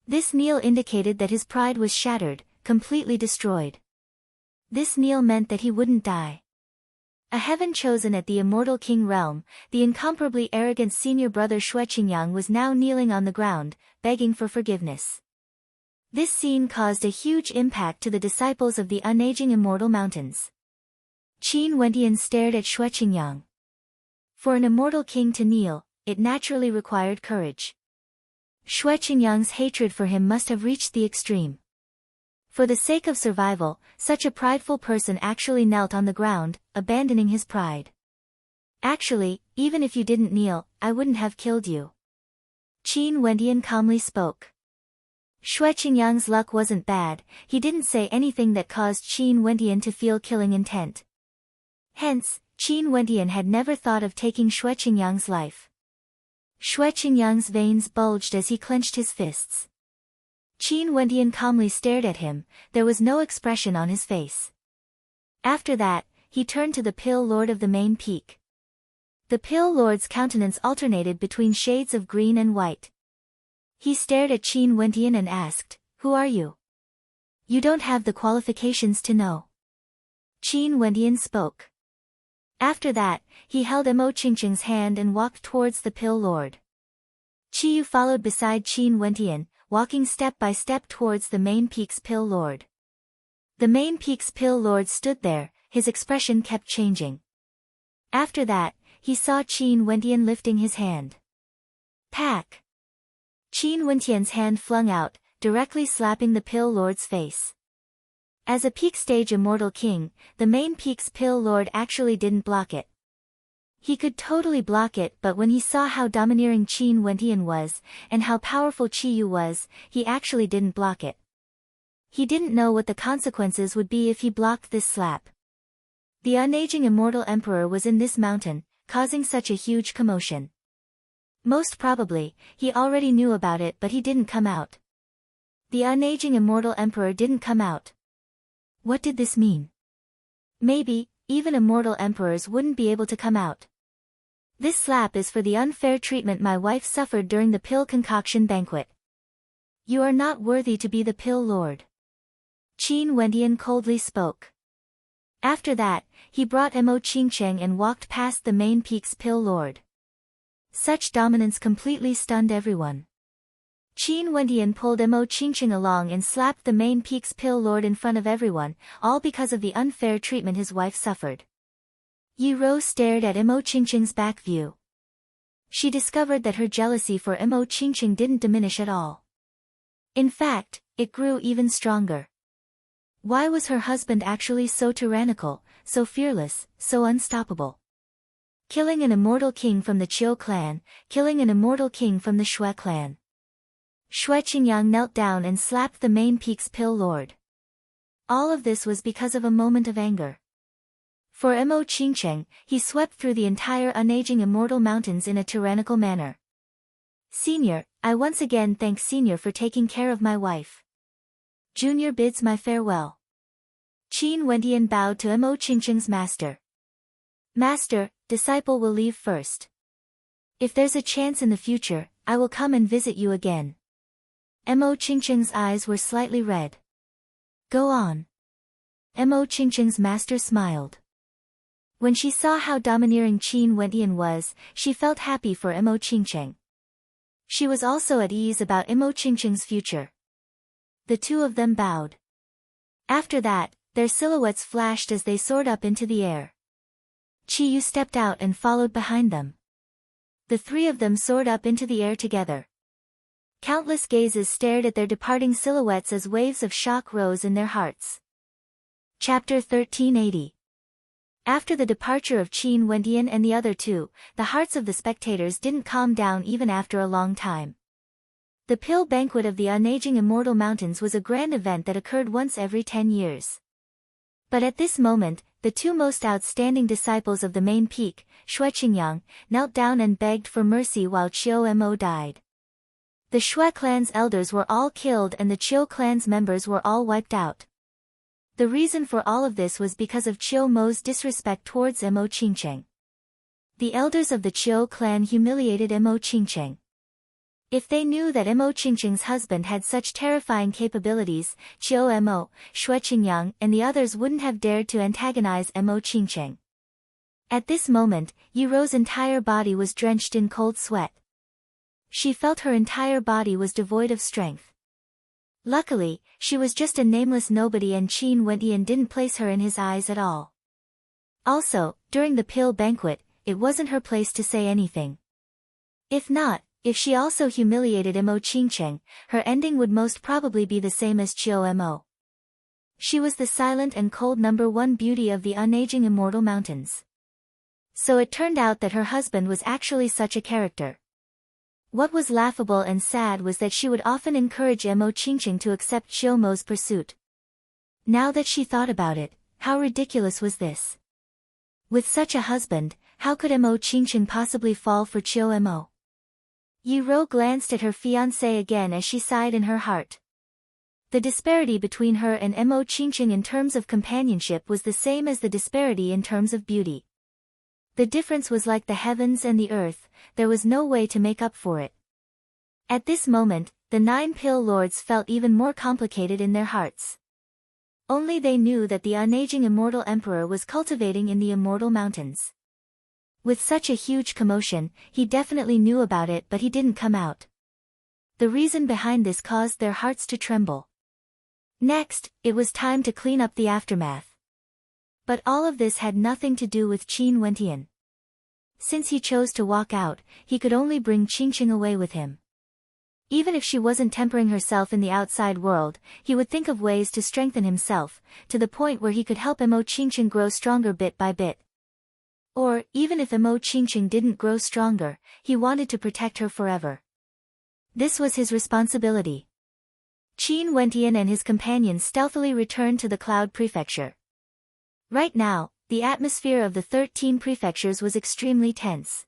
S1: This kneel indicated that his pride was shattered, completely destroyed. This kneel meant that he wouldn't die. A heaven chosen at the immortal king realm, the incomparably arrogant senior brother Shui Qingyang was now kneeling on the ground, begging for forgiveness. This scene caused a huge impact to the disciples of the unaging immortal mountains. Qin Wentian stared at Shui Qingyang. For an immortal king to kneel, it naturally required courage. Shui Qingyang's hatred for him must have reached the extreme. For the sake of survival, such a prideful person actually knelt on the ground, abandoning his pride. Actually, even if you didn't kneel, I wouldn't have killed you. Qin Wentian calmly spoke. Shui Qingyang's luck wasn't bad, he didn't say anything that caused Qin Wentian to feel killing intent. Hence, Qin Wentian had never thought of taking Shui Qingyang's life. Shui Qingyang's veins bulged as he clenched his fists. Qin Wentian calmly stared at him, there was no expression on his face. After that, he turned to the Pill Lord of the main peak. The Pill Lord's countenance alternated between shades of green and white. He stared at Qin Wentian and asked, Who are you? You don't have the qualifications to know. Qin Wentian spoke. After that, he held Mo Qingqing's hand and walked towards the Pill Lord. Qiyu followed beside Qin Wentian, walking step by step towards the main peak's Pill Lord. The main peak's Pill Lord stood there, his expression kept changing. After that, he saw Qin Wentian lifting his hand. Pack! Qin Wentian's hand flung out, directly slapping the Pill Lord's face. As a peak stage immortal king, the main peak's Pill Lord actually didn't block it. He could totally block it, but when he saw how domineering Qin Wentian was, and how powerful Qiyu was, he actually didn't block it. He didn't know what the consequences would be if he blocked this slap. The unaging immortal emperor was in this mountain, causing such a huge commotion. Most probably, he already knew about it but he didn't come out. The unaging immortal emperor didn't come out. What did this mean? Maybe, even immortal emperors wouldn't be able to come out. This slap is for the unfair treatment my wife suffered during the pill concoction banquet. You are not worthy to be the Pill Lord. Qin Wentian coldly spoke. After that, he brought Mo Qingqing and walked past the main peak's Pill Lord. Such dominance completely stunned everyone. Qin Wentian pulled Mo Qingqing along and slapped the main peak's Pill Lord in front of everyone, all because of the unfair treatment his wife suffered. Yi Rou stared at Imo Qingqing's back view. She discovered that her jealousy for Imo Qingqing didn't diminish at all. In fact, it grew even stronger. Why was her husband actually so tyrannical, so fearless, so unstoppable? Killing an immortal king from the Qiu clan, killing an immortal king from the Shui clan. Shui Qingyang knelt down and slapped the main peak's pill lord. All of this was because of a moment of anger. For Imo Qingqing, he swept through the entire unaging immortal mountains in a tyrannical manner. Senior, I once again thank Senior for taking care of my wife. Junior bids my farewell. Qin Wentian bowed to Imo Qingqing's master. Master, disciple will leave first. If there's a chance in the future, I will come and visit you again. Imo Qingqing's eyes were slightly red. Go on. Imo Qingqing's master smiled. When she saw how domineering Qin Wentian was, she felt happy for Imo Qingqing. She was also at ease about Imo Qingqing's future. The two of them bowed. After that, their silhouettes flashed as they soared up into the air. Qi Yu stepped out and followed behind them. The three of them soared up into the air together. Countless gazes stared at their departing silhouettes as waves of shock rose in their hearts. Chapter 1380. After the departure of Qin Wentian and the other two, the hearts of the spectators didn't calm down even after a long time. The pill banquet of the unaging immortal mountains was a grand event that occurred once every 10 years. But at this moment, the two most outstanding disciples of the main peak, Shui Qingyang, knelt down and begged for mercy while Qiu Mo died. The Shui clan's elders were all killed and the Qiu clan's members were all wiped out. The reason for all of this was because of Qiu Mo's disrespect towards Imo Qingqing. The elders of the Qiu clan humiliated Imo Qingqing. If they knew that Imo Qingqing's husband had such terrifying capabilities, Qiu Mo, Shui Qingyang and the others wouldn't have dared to antagonize Imo Qingqing. At this moment, Yi Rou's entire body was drenched in cold sweat. She felt her entire body was devoid of strength. Luckily, she was just a nameless nobody and Qin Wentian didn't place her in his eyes at all. Also, during the pill banquet, it wasn't her place to say anything. If she also humiliated Imo Qingqing, her ending would most probably be the same as Qiu Mo. She was the silent and cold number one beauty of the unaging immortal mountains. So it turned out that her husband was actually such a character. What was laughable and sad was that she would often encourage Imo Qingqing to accept Qiu Mo's pursuit. Now that she thought about it, how ridiculous was this? With such a husband, how could Imo Qingqing possibly fall for Qiu Mo? Yi Rou glanced at her fiancé again as she sighed in her heart. The disparity between her and Imo Qingqing in terms of companionship was the same as the disparity in terms of beauty. The difference was like the heavens and the earth, there was no way to make up for it. At this moment, the 9 pill lords felt even more complicated in their hearts. Only they knew that the unaging immortal emperor was cultivating in the immortal mountains. With such a huge commotion, he definitely knew about it but he didn't come out. The reason behind this caused their hearts to tremble. Next, it was time to clean up the aftermath. But all of this had nothing to do with Qin Wentian. Since he chose to walk out, he could only bring Qingqing away with him. Even if she wasn't tempering herself in the outside world, he would think of ways to strengthen himself, to the point where he could help Imo Qingqing grow stronger bit by bit. Or, even if Imo Qingqing didn't grow stronger, he wanted to protect her forever. This was his responsibility. Qin Wentian and his companions stealthily returned to the Cloud Prefecture. Right now, the atmosphere of the 13 prefectures was extremely tense.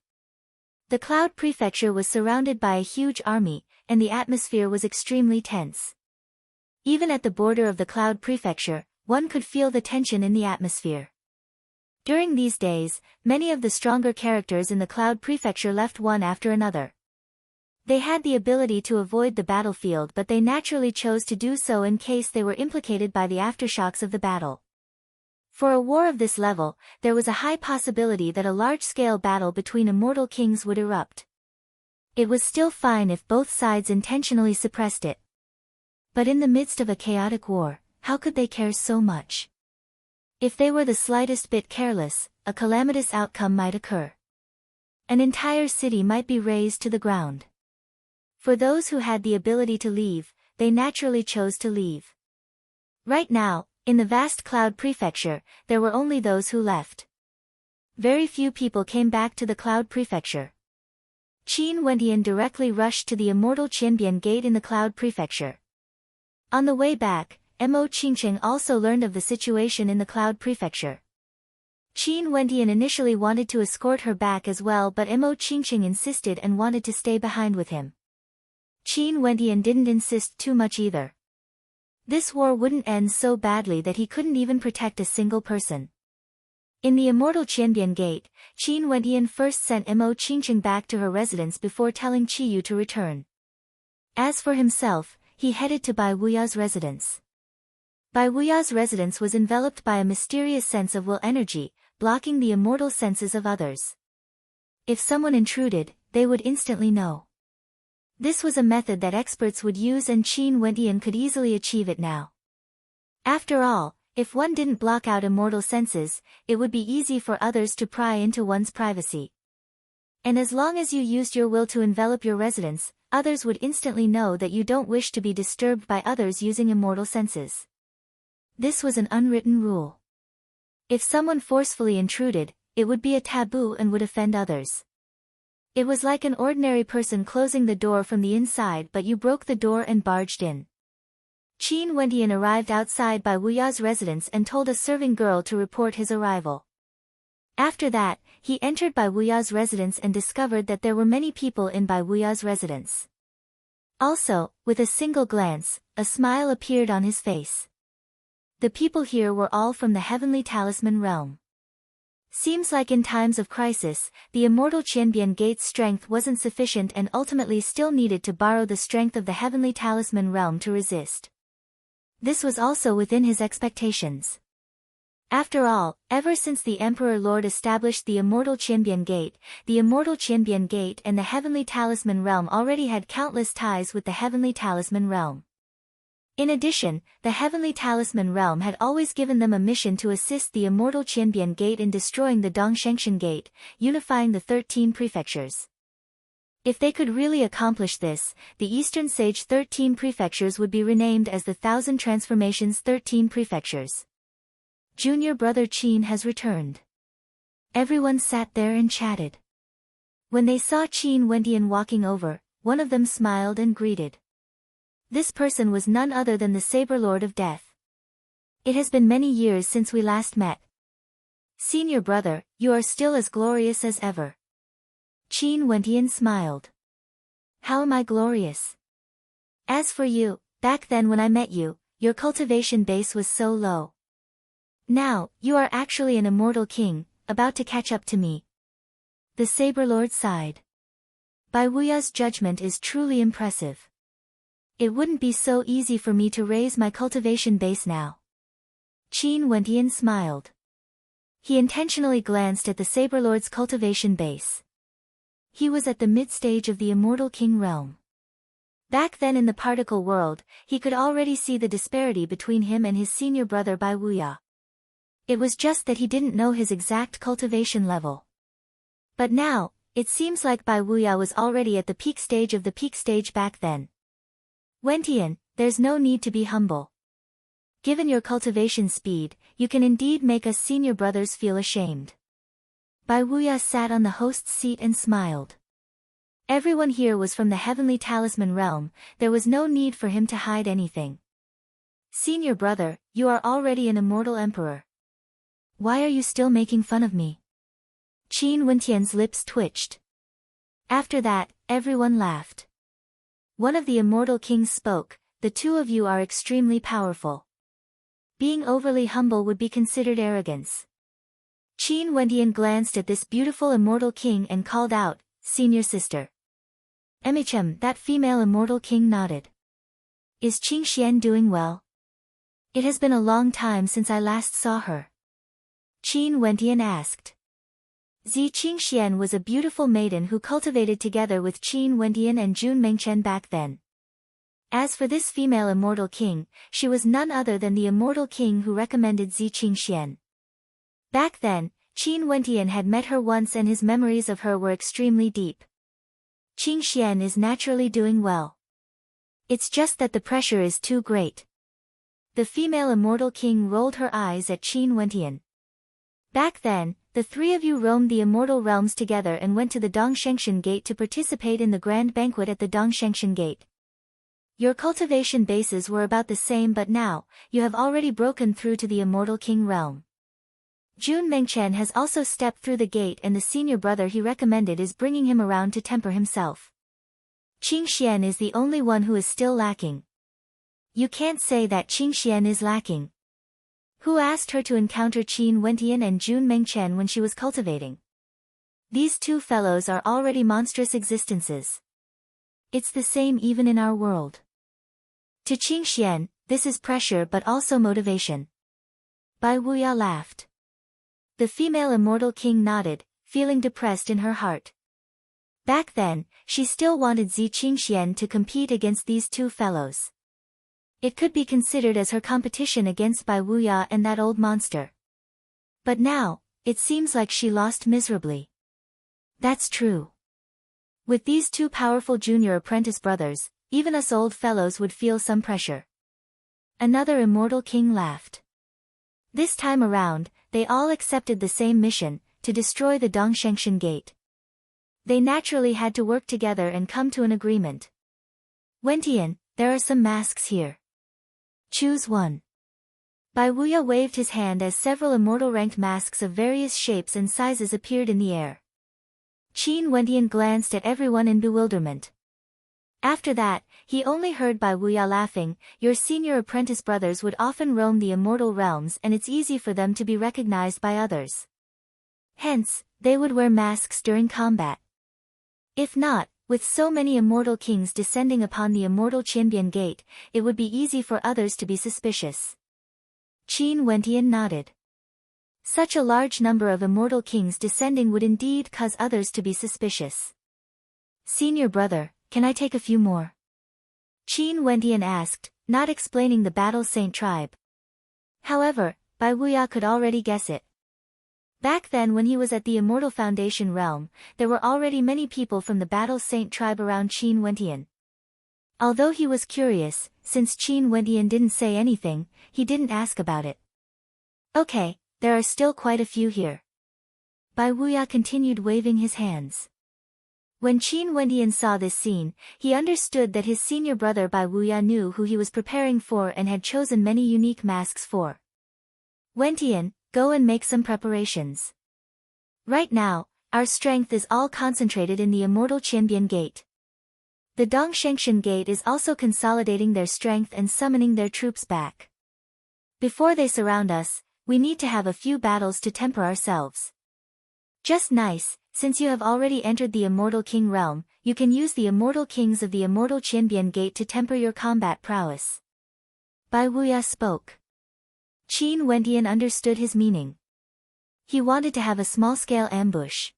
S1: The Cloud Prefecture was surrounded by a huge army, and the atmosphere was extremely tense. Even at the border of the Cloud Prefecture, one could feel the tension in the atmosphere. During these days, many of the stronger characters in the Cloud Prefecture left one after another. They had the ability to avoid the battlefield but they naturally chose to do so in case they were implicated by the aftershocks of the battle. For a war of this level, there was a high possibility that a large-scale battle between immortal kings would erupt. It was still fine if both sides intentionally suppressed it. But in the midst of a chaotic war, how could they care so much? If they were the slightest bit careless, a calamitous outcome might occur. An entire city might be razed to the ground. For those who had the ability to leave, they naturally chose to leave. Right now, in the vast Cloud Prefecture, there were only those who left. Very few people came back to the Cloud Prefecture. Qin Wendian directly rushed to the immortal Qianbian Gate in the Cloud Prefecture. On the way back, Mo Qingqing also learned of the situation in the Cloud Prefecture. Qin Wendian initially wanted to escort her back as well, but Mo Qingqing insisted and wanted to stay behind with him. Qin Wendian didn't insist too much either. This war wouldn't end so badly that he couldn't even protect a single person. In the immortal Qianbian Gate, Qin Wendian first sent Mo Qingqing back to her residence before telling Qiyu to return. As for himself, he headed to Bai Wuya's residence. Bai Wuya's residence was enveloped by a mysterious sense of will energy, blocking the immortal senses of others. If someone intruded, they would instantly know. This was a method that experts would use, and Qin Wendian could easily achieve it now. After all, if one didn't block out immortal senses, it would be easy for others to pry into one's privacy. And as long as you used your will to envelop your residence, others would instantly know that you don't wish to be disturbed by others using immortal senses. This was an unwritten rule. If someone forcefully intruded, it would be a taboo and would offend others. It was like an ordinary person closing the door from the inside, but you broke the door and barged in. Qin Wendian arrived outside Bai Wuya's residence and told a serving girl to report his arrival. After that, he entered Bai Wuya's residence and discovered that there were many people in Bai Wuya's residence. Also, with a single glance, a smile appeared on his face. The people here were all from the heavenly talisman realm. Seems like in times of crisis, the immortal Qianbian Gate's strength wasn't sufficient and ultimately still needed to borrow the strength of the heavenly talisman realm to resist. This was also within his expectations. After all, ever since the Emperor Lord established the immortal Qianbian Gate and the heavenly talisman realm already had countless ties with the heavenly talisman realm. In addition, the heavenly talisman realm had always given them a mission to assist the immortal Qianbian Gate in destroying the Dongshengshan Gate, unifying the 13 prefectures. If they could really accomplish this, the Eastern Sage 13 prefectures would be renamed as the 1000 Transformations 13 prefectures. Junior brother Qin has returned. Everyone sat there and chatted. When they saw Qin Wendian walking over, one of them smiled and greeted. This person was none other than the Saber Lord of Death. It has been many years since we last met. Senior brother, you are still as glorious as ever. Qin Wendian smiled. How am I glorious? As for you, back then when I met you, your cultivation base was so low. Now, you are actually an immortal king, about to catch up to me. The Saber Lord sighed. Bai Wuya's judgment is truly impressive. It wouldn't be so easy for me to raise my cultivation base now. Qin Wendian smiled. He intentionally glanced at the Saber Lord's cultivation base. He was at the mid-stage of the immortal king realm. Back then in the particle world, he could already see the disparity between him and his senior brother Bai Wuya. It was just that he didn't know his exact cultivation level. But now, it seems like Bai Wuya was already at the peak stage of the peak stage back then. Wendian, there's no need to be humble. Given your cultivation speed, you can indeed make us senior brothers feel ashamed. Bai Wuya sat on the host's seat and smiled. Everyone here was from the heavenly talisman realm, there was no need for him to hide anything. Senior brother, you are already an immortal emperor. Why are you still making fun of me? Qin Wendian's lips twitched. After that, everyone laughed. One of the immortal kings spoke, the two of you are extremely powerful. Being overly humble would be considered arrogance. Qin Wendian glanced at this beautiful immortal king and called out, Senior sister. That female immortal king nodded. Is Qingxian doing well? It has been a long time since I last saw her. Qin Wendian asked. Qingxian was a beautiful maiden who cultivated together with Qin Wendian and Jun Mengchen back then. As for this female immortal king, she was none other than the immortal king who recommended Qingxian. Back then, Qin Wentian had met her once and his memories of her were extremely deep. Qin Xian is naturally doing well. It's just that the pressure is too great. The female immortal king rolled her eyes at Qin Wentian. Back then, the three of you roamed the immortal realms together and went to the Dongshengshan Gate to participate in the grand banquet at the Dongshengshan Gate. Your cultivation bases were about the same, but now, you have already broken through to the immortal king realm. Jun Mengchen has also stepped through the gate, and the senior brother he recommended is bringing him around to temper himself. Qin Xian is the only one who is still lacking. You can't say that Qin Xian is lacking. Who asked her to encounter Qin Wentian and Jun Mengchen when she was cultivating? These two fellows are already monstrous existences. It's the same even in our world. To Qin Xian, this is pressure but also motivation. Bai Wuya laughed. The female immortal king nodded, feeling depressed in her heart. Back then, she still wanted Zi Qingxian to compete against these two fellows. It could be considered as her competition against Bai Wuya and that old monster. But now, it seems like she lost miserably. That's true. With these two powerful junior apprentice brothers, even us old fellows would feel some pressure. Another immortal king laughed. This time around, they all accepted the same mission, to destroy the Dongshengshan Gate. They naturally had to work together and come to an agreement. Wentian, there are some masks here. Choose one. Bai Wuya waved his hand as several immortal-ranked masks of various shapes and sizes appeared in the air. Qin Wentian glanced at everyone in bewilderment. After that, he only heard Bai Wuya laughing. Your senior apprentice brothers would often roam the immortal realms and it's easy for them to be recognized by others. Hence, they would wear masks during combat. If not, with so many immortal kings descending upon the immortal Qianbian Gate, it would be easy for others to be suspicious. Qin Wentian nodded. Such a large number of immortal kings descending would indeed cause others to be suspicious. Senior brother, can I take a few more? Qin Wentian asked, not explaining the Battle Saint tribe. However, Bai Wuya could already guess it. Back then when he was at the Immortal Foundation realm, there were already many people from the Battle Saint tribe around Qin Wentian. Although he was curious, since Qin Wentian didn't say anything, he didn't ask about it. Okay, there are still quite a few here. Bai Wuya continued waving his hands. When Qin Wentian saw this scene, he understood that his senior brother Bai Wuya knew who he was preparing for and had chosen many unique masks for. Wentian, go and make some preparations. Right now, our strength is all concentrated in the immortal Qianbian Gate. The Dongshengshan Gate is also consolidating their strength and summoning their troops back. Before they surround us, we need to have a few battles to temper ourselves. Just nice, since you have already entered the Immortal King realm, you can use the Immortal Kings of the Immortal Qianbian Gate to temper your combat prowess. Bai Wuya spoke. Qin Wentian understood his meaning. He wanted to have a small-scale ambush.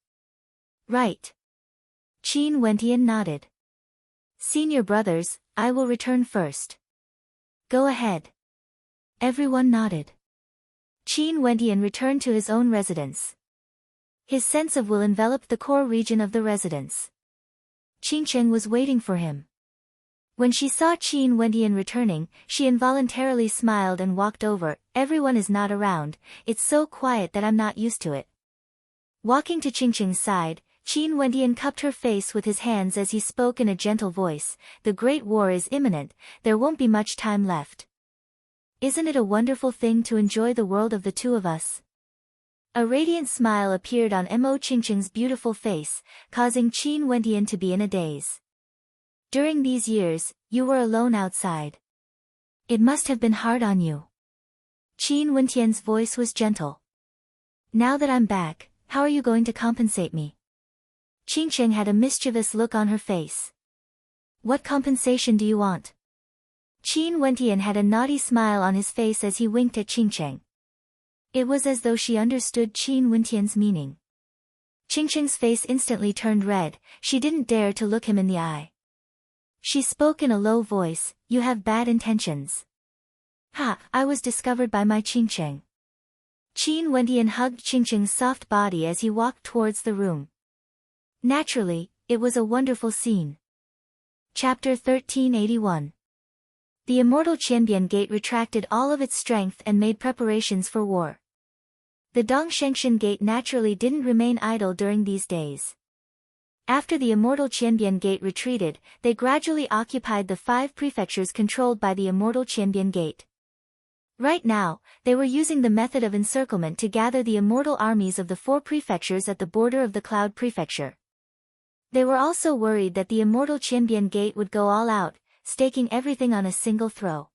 S1: Right. Qin Wentian nodded. Senior brothers, I will return first. Go ahead. Everyone nodded. Qin Wentian returned to his own residence. His sense of will enveloped the core region of the residence. Qingcheng was waiting for him. When she saw Qin Wentian returning, she involuntarily smiled and walked over. Everyone is not around, it's so quiet that I'm not used to it. Walking to Qingcheng's side, Qin Wentian cupped her face with his hands as he spoke in a gentle voice. The Great War is imminent, there won't be much time left. Isn't it a wonderful thing to enjoy the world of the two of us? A radiant smile appeared on Mo Qingcheng's beautiful face, causing Qin Wentian to be in a daze. During these years, you were alone outside. It must have been hard on you. Qin Wentian's voice was gentle. Now that I'm back, how are you going to compensate me? Qingcheng had a mischievous look on her face. What compensation do you want? Qin Wentian had a naughty smile on his face as he winked at Qingcheng. It was as though she understood Qin Wentian's meaning. Qingcheng's face instantly turned red, she didn't dare to look him in the eye. She spoke in a low voice, you have bad intentions. Ha, I was discovered by my Qingcheng. Qin Wendian hugged Qingqing's soft body as he walked towards the room. Naturally, it was a wonderful scene. Chapter 1381. The immortal Qianbian Gate retracted all of its strength and made preparations for war. The Dongshengshan Gate naturally didn't remain idle during these days. After the immortal Qianbian Gate retreated, they gradually occupied the 5 prefectures controlled by the immortal Qianbian Gate. Right now, they were using the method of encirclement to gather the immortal armies of the 4 prefectures at the border of the Cloud Prefecture. They were also worried that the immortal Qianbian Gate would go all out, staking everything on a single throw.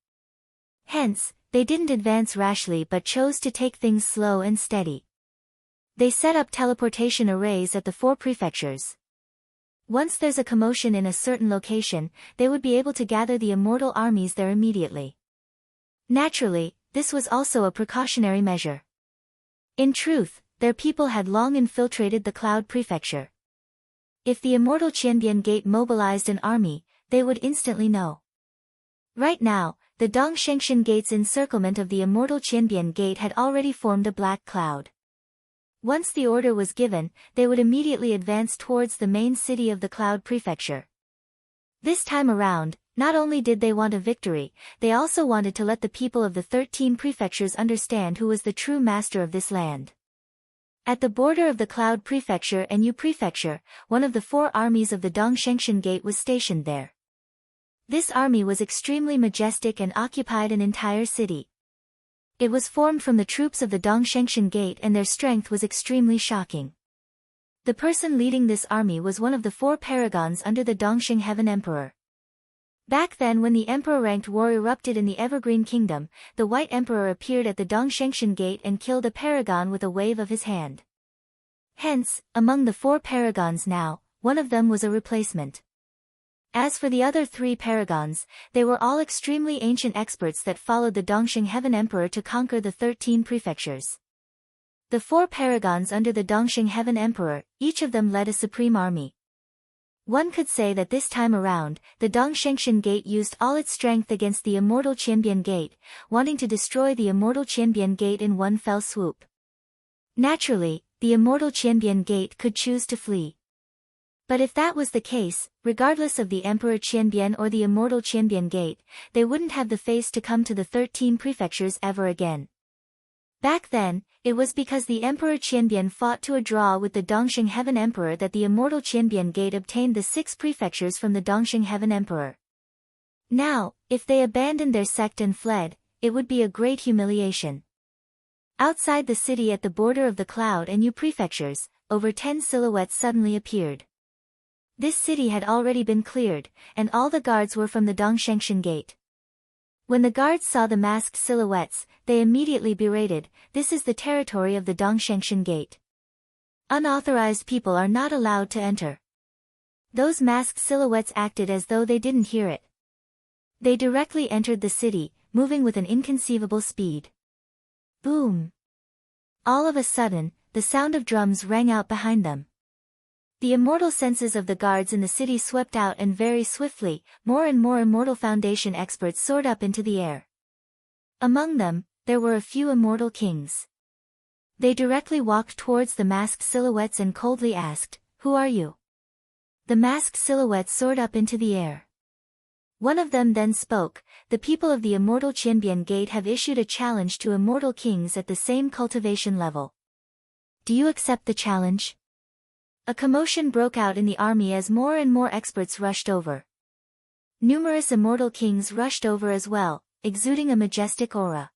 S1: Hence, they didn't advance rashly but chose to take things slow and steady. They set up teleportation arrays at the 4 prefectures. Once there's a commotion in a certain location, they would be able to gather the immortal armies there immediately. Naturally, this was also a precautionary measure. In truth, their people had long infiltrated the Cloud Prefecture. If the immortal Qianbian Gate mobilized an army, they would instantly know. Right now, the Dongshengshan Gate's encirclement of the immortal Qianbian Gate had already formed a black cloud. Once the order was given, they would immediately advance towards the main city of the Cloud Prefecture. This time around, not only did they want a victory, they also wanted to let the people of the 13 prefectures understand who was the true master of this land. At the border of the Cloud Prefecture and Yu Prefecture, one of the 4 armies of the Dongshengshan Gate was stationed there. This army was extremely majestic and occupied an entire city. It was formed from the troops of the Dongshengshan Gate and their strength was extremely shocking. The person leading this army was one of the 4 paragons under the Dongxing Heaven Emperor. Back then when the emperor-ranked war erupted in the Evergreen Kingdom, the White Emperor appeared at the Dongshengshan Gate and killed a paragon with a wave of his hand. Hence, among the 4 paragons now, one of them was a replacement. As for the other 3 paragons, they were all extremely ancient experts that followed the Dongxing Heaven Emperor to conquer the 13 prefectures. The 4 paragons under the Dongxing Heaven Emperor, each of them led a supreme army. One could say that this time around, the Dongshengshan Gate used all its strength against the immortal Qianbian Gate, wanting to destroy the immortal Qianbian Gate in one fell swoop. Naturally, the immortal Qianbian Gate could choose to flee. But if that was the case, regardless of the Emperor Qianbian or the immortal Qianbian Gate, they wouldn't have the face to come to the 13 prefectures ever again. Back then, it was because the Emperor Qianbian fought to a draw with the Dongxing Heaven Emperor that the immortal Qianbian Gate obtained the 6 prefectures from the Dongxing Heaven Emperor. Now, if they abandoned their sect and fled, it would be a great humiliation. Outside the city at the border of the Cloud and Yu prefectures, over 10 silhouettes suddenly appeared. This city had already been cleared, and all the guards were from the Dongshengshan Gate. When the guards saw the masked silhouettes, they immediately berated, "This is the territory of the Dongshengshan Gate. Unauthorized people are not allowed to enter." Those masked silhouettes acted as though they didn't hear it. They directly entered the city, moving with an inconceivable speed. Boom! All of a sudden, the sound of drums rang out behind them. The immortal senses of the guards in the city swept out and very swiftly, more and more Immortal Foundation experts soared up into the air. Among them, there were a few immortal kings. They directly walked towards the masked silhouettes and coldly asked, "Who are you?" The masked silhouettes soared up into the air. One of them then spoke, "The people of the immortal Qianbian Gate have issued a challenge to immortal kings at the same cultivation level. Do you accept the challenge?" A commotion broke out in the army as more and more experts rushed over. Numerous immortal kings rushed over as well, exuding a majestic aura.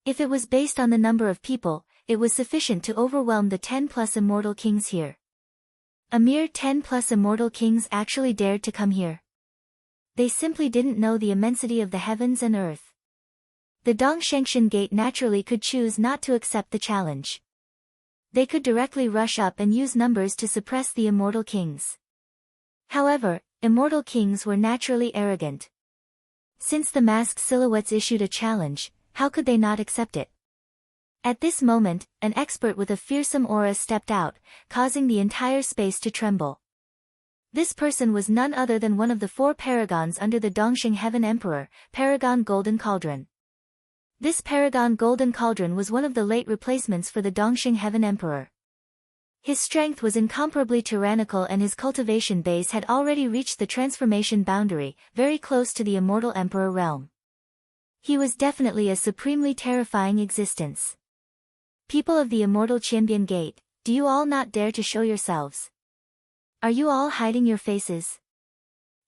S1: If it was based on the number of people, it was sufficient to overwhelm the 10+ immortal kings here. A mere 10+ immortal kings actually dared to come here. They simply didn't know the immensity of the heavens and earth. The Dongshengshan Gate naturally could choose not to accept the challenge. They could directly rush up and use numbers to suppress the immortal kings. However, immortal kings were naturally arrogant. Since the masked silhouettes issued a challenge, how could they not accept it? At this moment, an expert with a fearsome aura stepped out, causing the entire space to tremble. This person was none other than one of the 4 paragons under the Dongxing Heaven Emperor, Paragon Golden Cauldron. This paragon golden cauldron was one of the late replacements for the Dongxing Heaven Emperor. His strength was incomparably tyrannical and his cultivation base had already reached the transformation boundary, very close to the immortal emperor realm. He was definitely a supremely terrifying existence. People of the immortal Qianbian Gate, do you all not dare to show yourselves? Are you all hiding your faces?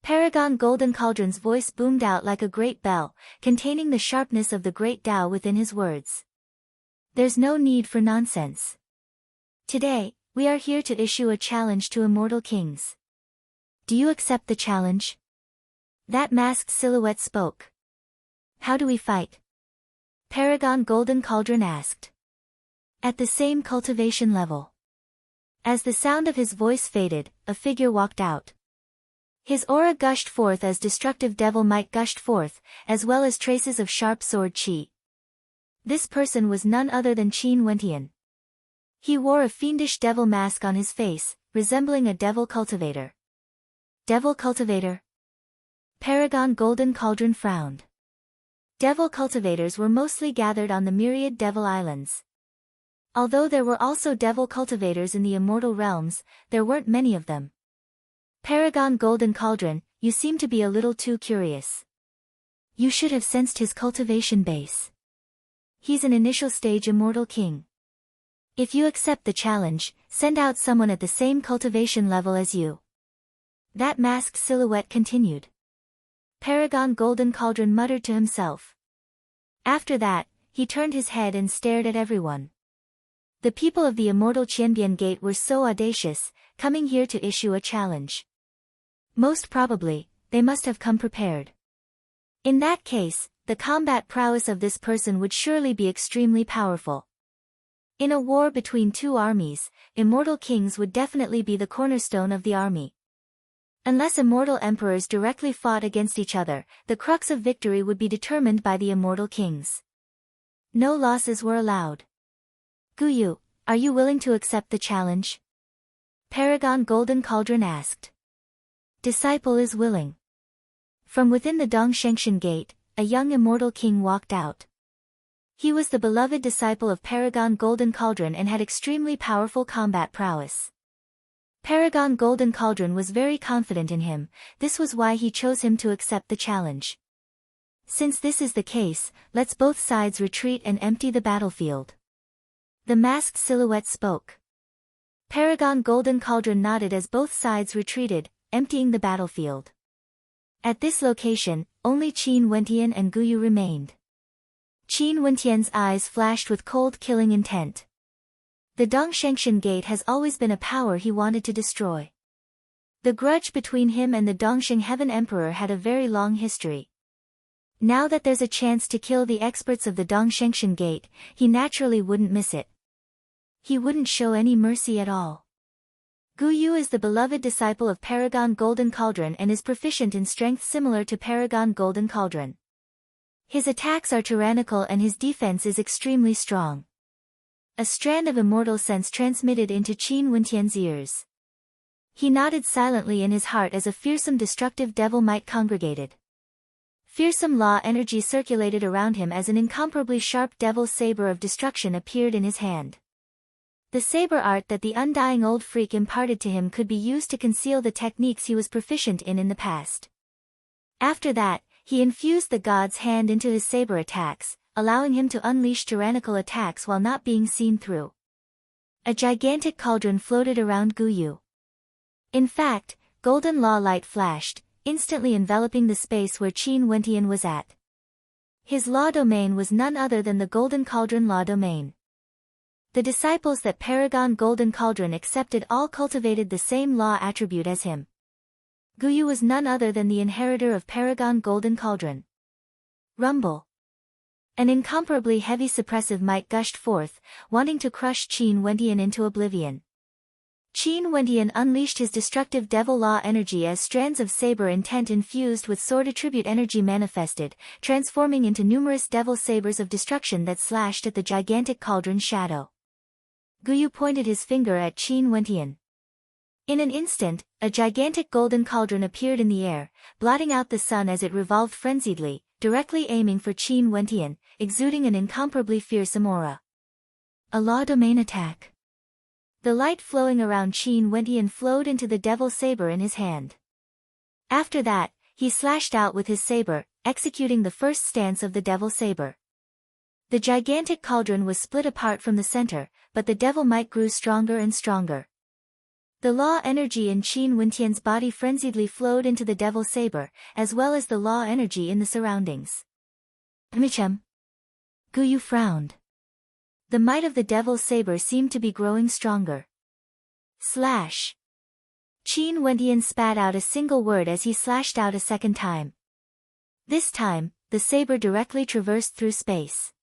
S1: Paragon Golden Cauldron's voice boomed out like a great bell, containing the sharpness of the great Tao within his words. There's no need for nonsense. Today, we are here to issue a challenge to immortal kings. Do you accept the challenge? That masked silhouette spoke. How do we fight? Paragon Golden Cauldron asked. At the same cultivation level. As the sound of his voice faded, a figure walked out. His aura gushed forth as destructive devil might gushed forth, as well as traces of sharp sword chi. This person was none other than Qin Wentian. He wore a fiendish devil mask on his face, resembling a devil cultivator. Devil cultivator? Paragon Golden Cauldron frowned. Devil cultivators were mostly gathered on the myriad devil islands. Although there were also devil cultivators in the immortal realms, there weren't many of them. Paragon Golden Cauldron, you seem to be a little too curious. You should have sensed his cultivation base. He's an initial stage immortal king. If you accept the challenge, send out someone at the same cultivation level as you. That masked silhouette continued. Paragon Golden Cauldron muttered to himself. After that, he turned his head and stared at everyone. The people of the immortal Qianbian Gate were so audacious, coming here to issue a challenge. Most probably, they must have come prepared. In that case, the combat prowess of this person would surely be extremely powerful. In a war between two armies, immortal kings would definitely be the cornerstone of the army. Unless immortal emperors directly fought against each other, the crux of victory would be determined by the immortal kings. No losses were allowed. Guyu, are you willing to accept the challenge? Paragon Golden Cauldron asked. Disciple is willing. From within the Dongshengxian Gate, a young immortal king walked out. He was the beloved disciple of Paragon Golden Cauldron and had extremely powerful combat prowess. Paragon Golden Cauldron was very confident in him, this was why he chose him to accept the challenge. Since this is the case, let's both sides retreat and empty the battlefield. The masked silhouette spoke. Paragon Golden Cauldron nodded as both sides retreated, emptying the battlefield. At this location, only Qin Wentian and Guyu remained. Qin Wentian's eyes flashed with cold killing intent. The Dongshengxian Gate has always been a power he wanted to destroy. The grudge between him and the Dongxing Heaven Emperor had a very long history. Now that there's a chance to kill the experts of the Dongshengxian Gate, he naturally wouldn't miss it. He wouldn't show any mercy at all. Guyu is the beloved disciple of Paragon Golden Cauldron and is proficient in strength similar to Paragon Golden Cauldron. His attacks are tyrannical and his defense is extremely strong. A strand of immortal sense transmitted into Qin Wentian's ears. He nodded silently in his heart as a fearsome destructive devil might congregated. Fearsome law energy circulated around him as an incomparably sharp devil saber of destruction appeared in his hand. The saber art that the undying old freak imparted to him could be used to conceal the techniques he was proficient in the past. After that, he infused the god's hand into his saber attacks, allowing him to unleash tyrannical attacks while not being seen through. A gigantic cauldron floated around Guyu. In fact, golden law light flashed, instantly enveloping the space where Qin Wentian was at. His law domain was none other than the Golden Cauldron law domain. The disciples that Paragon Golden Cauldron accepted all cultivated the same law attribute as him. Guyu was none other than the inheritor of Paragon Golden Cauldron. Rumble. An incomparably heavy suppressive might gushed forth, wanting to crush Qin Wentian into oblivion. Qin Wentian unleashed his destructive devil law energy as strands of saber intent infused with sword attribute energy manifested, transforming into numerous devil sabers of destruction that slashed at the gigantic cauldron's shadow. Guyu pointed his finger at Qin Wentian. In an instant, a gigantic golden cauldron appeared in the air, blotting out the sun as it revolved frenziedly, directly aiming for Qin Wentian, exuding an incomparably fearsome aura. A law domain attack. The light flowing around Qin Wentian flowed into the devil saber in his hand. After that, he slashed out with his saber, executing the first stance of the devil saber. The gigantic cauldron was split apart from the center, but the devil might grew stronger and stronger. The law energy in Qin Wentian's body frenziedly flowed into the devil saber, as well as the law energy in the surroundings. Michem. Guyu frowned. The might of the devil's saber seemed to be growing stronger. Slash. Qin Wentian spat out a single word as he slashed out a second time. This time, the saber directly traversed through space.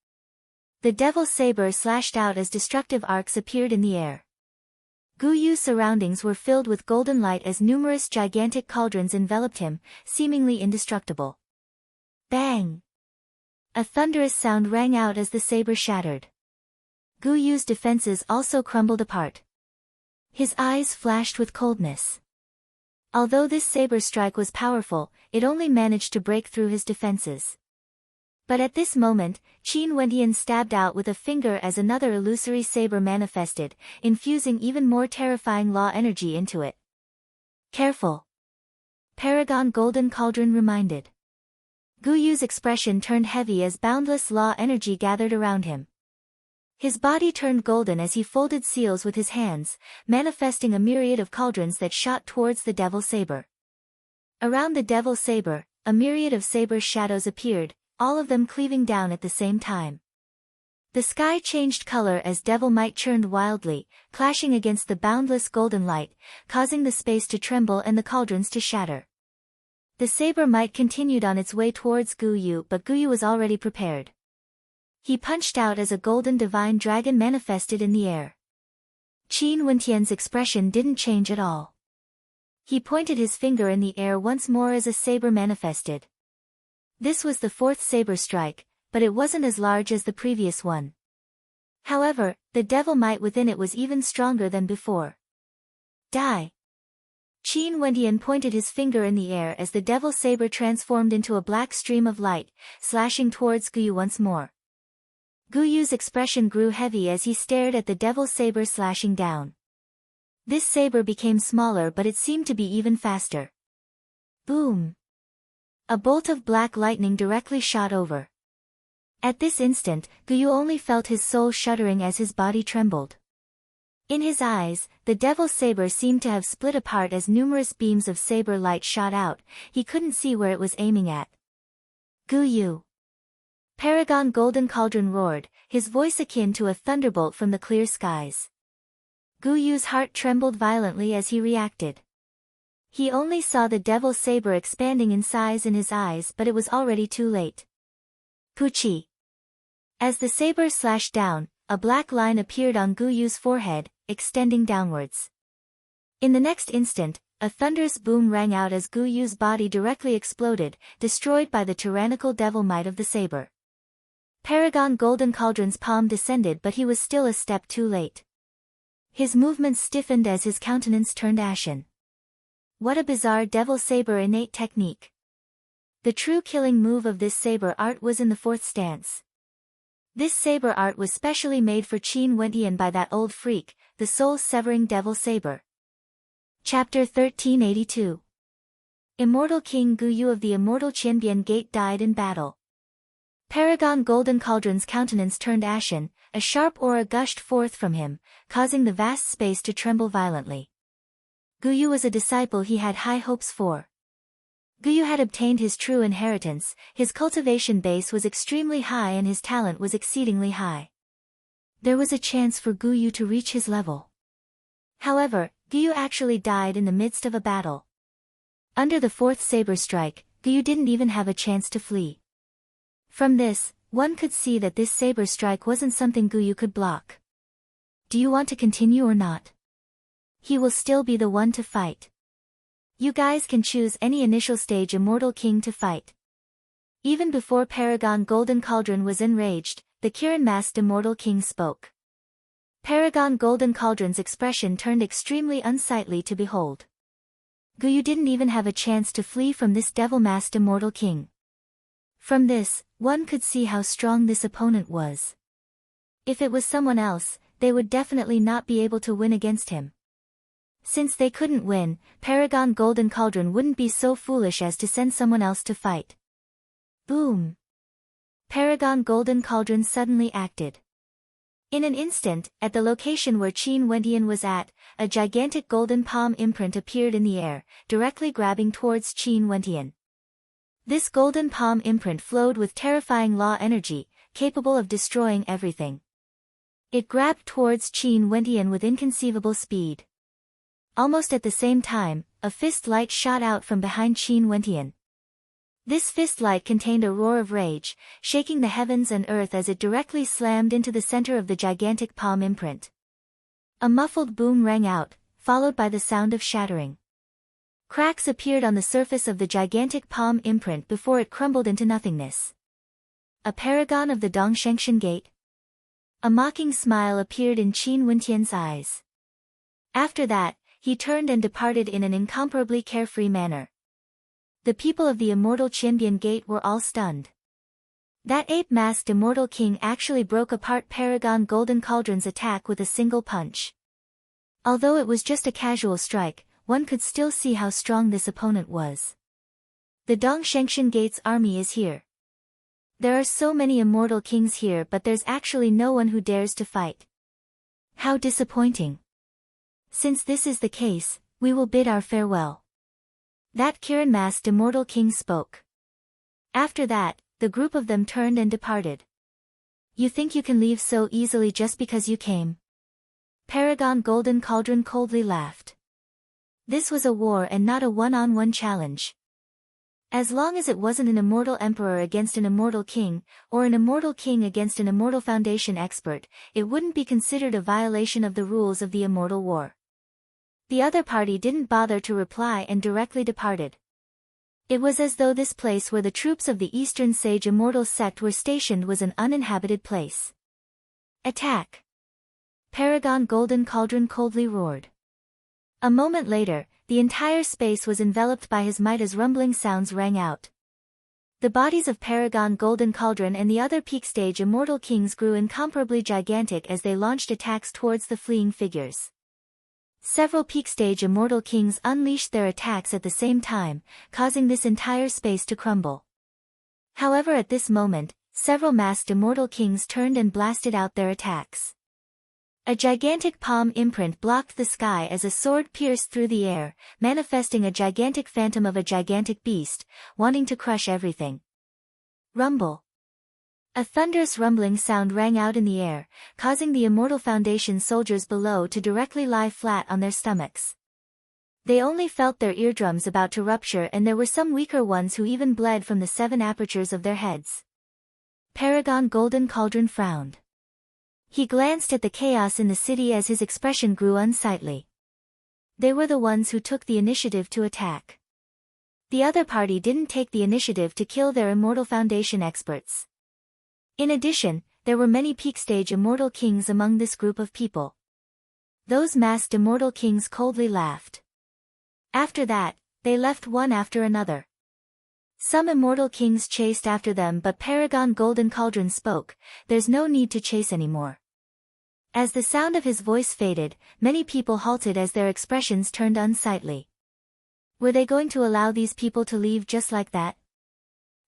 S1: The devil's saber slashed out as destructive arcs appeared in the air. Guyu's surroundings were filled with golden light as numerous gigantic cauldrons enveloped him, seemingly indestructible. Bang! A thunderous sound rang out as the saber shattered. Guyu's defenses also crumbled apart. His eyes flashed with coldness. Although this saber strike was powerful, it only managed to break through his defenses. But at this moment, Qin Wentian stabbed out with a finger as another illusory saber manifested, infusing even more terrifying law energy into it. Careful! Paragon Golden Cauldron reminded. Guyu's expression turned heavy as boundless law energy gathered around him. His body turned golden as he folded seals with his hands, manifesting a myriad of cauldrons that shot towards the devil saber. Around the devil saber, a myriad of saber shadows appeared, all of them cleaving down at the same time. The sky changed color as devil might churned wildly, clashing against the boundless golden light, causing the space to tremble and the cauldrons to shatter. The saber might continued on its way towards Guyu, but Guyu was already prepared. He punched out as a golden divine dragon manifested in the air. Qin Wentian's expression didn't change at all. He pointed his finger in the air once more as a saber manifested. This was the fourth saber strike, but it wasn't as large as the previous one. However, the devil might within it was even stronger than before. Die! Qin Wentian pointed his finger in the air as the devil saber transformed into a black stream of light, slashing towards Guyu once more. Guyu's expression grew heavy as he stared at the devil saber slashing down. This saber became smaller, but it seemed to be even faster. Boom! A bolt of black lightning directly shot over. At this instant, Guyu only felt his soul shuddering as his body trembled. In his eyes, the devil saber seemed to have split apart as numerous beams of saber light shot out. He couldn't see where it was aiming at. Guyu! Paragon Golden Cauldron roared, his voice akin to a thunderbolt from the clear skies. Guyu's heart trembled violently as he reacted. He only saw the devil saber expanding in size in his eyes, but it was already too late. Puchi! As the saber slashed down, a black line appeared on Guyu's forehead, extending downwards. In the next instant, a thunderous boom rang out as Guyu's body directly exploded, destroyed by the tyrannical devil might of the saber. Paragon Golden Cauldron's palm descended, but he was still a step too late. His movements stiffened as his countenance turned ashen. What a bizarre devil saber innate technique. The true killing move of this saber art was in the fourth stance. This saber art was specially made for Qin Wentian by that old freak, the soul-severing devil saber. Chapter 1382. Immortal King Guyu of the Immortal Qianbian Gate died in battle. Paragon Golden Cauldron's countenance turned ashen, a sharp aura gushed forth from him, causing the vast space to tremble violently. Guyu was a disciple he had high hopes for. Guyu had obtained his true inheritance, his cultivation base was extremely high and his talent was exceedingly high. There was a chance for Guyu to reach his level. However, Guyu actually died in the midst of a battle. Under the fourth saber strike, Guyu didn't even have a chance to flee. From this, one could see that this saber strike wasn't something Guyu could block. Do you want to continue or not? He will still be the one to fight. You guys can choose any initial stage Immortal King to fight. Even before Paragon Golden Cauldron was enraged, the Kirin masked Immortal King spoke. Paragon Golden Cauldron's expression turned extremely unsightly to behold. Guyu didn't even have a chance to flee from this devil-masked Immortal King. From this, one could see how strong this opponent was. If it was someone else, they would definitely not be able to win against him. Since they couldn't win, Paragon Golden Cauldron wouldn't be so foolish as to send someone else to fight. Boom! Paragon Golden Cauldron suddenly acted. In an instant, at the location where Qin Wentian was at, a gigantic golden palm imprint appeared in the air, directly grabbing towards Qin Wentian. This golden palm imprint flowed with terrifying law energy, capable of destroying everything. It grabbed towards Qin Wentian with inconceivable speed. Almost at the same time, a fist light shot out from behind Qin Wentian. This fist light contained a roar of rage, shaking the heavens and earth as it directly slammed into the center of the gigantic palm imprint. A muffled boom rang out, followed by the sound of shattering. Cracks appeared on the surface of the gigantic palm imprint before it crumbled into nothingness. A paragon of the Dongshengshan Gate? A mocking smile appeared in Qin Wentian's eyes. After that, he turned and departed in an incomparably carefree manner. The people of the immortal Qinbian Gate were all stunned. That ape-masked immortal king actually broke apart Paragon Golden Cauldron's attack with a single punch. Although it was just a casual strike, one could still see how strong this opponent was. The Dongshengshan Gate's army is here. There are so many immortal kings here, but there's actually no one who dares to fight. How disappointing. Since this is the case, we will bid our farewell. That Kirin-masked immortal king spoke. After that, the group of them turned and departed. You think you can leave so easily just because you came? Paragon Golden Cauldron coldly laughed. This was a war and not a one-on-one challenge. As long as it wasn't an immortal emperor against an immortal king, or an immortal king against an immortal foundation expert, it wouldn't be considered a violation of the rules of the immortal war. The other party didn't bother to reply and directly departed. It was as though this place where the troops of the Eastern Sage Immortal Sect were stationed was an uninhabited place. Attack! Paragon Golden Cauldron coldly roared. A moment later, the entire space was enveloped by his might as rumbling sounds rang out. The bodies of Paragon Golden Cauldron and the other peak stage immortal kings grew incomparably gigantic as they launched attacks towards the fleeing figures. Several peak stage immortal kings unleashed their attacks at the same time, causing this entire space to crumble. However, at this moment, several masked immortal kings turned and blasted out their attacks. A gigantic palm imprint blocked the sky as a sword pierced through the air, manifesting a gigantic phantom of a gigantic beast, wanting to crush everything. Rumble. A thunderous rumbling sound rang out in the air, causing the Immortal Foundation soldiers below to directly lie flat on their stomachs. They only felt their eardrums about to rupture, and there were some weaker ones who even bled from the 7 apertures of their heads. Paragon Golden Cauldron frowned. He glanced at the chaos in the city as his expression grew unsightly. They were the ones who took the initiative to attack. The other party didn't take the initiative to kill their Immortal Foundation experts. In addition, there were many peak stage immortal kings among this group of people. Those masked immortal kings coldly laughed. After that, they left one after another. Some immortal kings chased after them, but Paragon Golden Cauldron spoke, "There's no need to chase anymore." As the sound of his voice faded, many people halted as their expressions turned unsightly. Were they going to allow these people to leave just like that?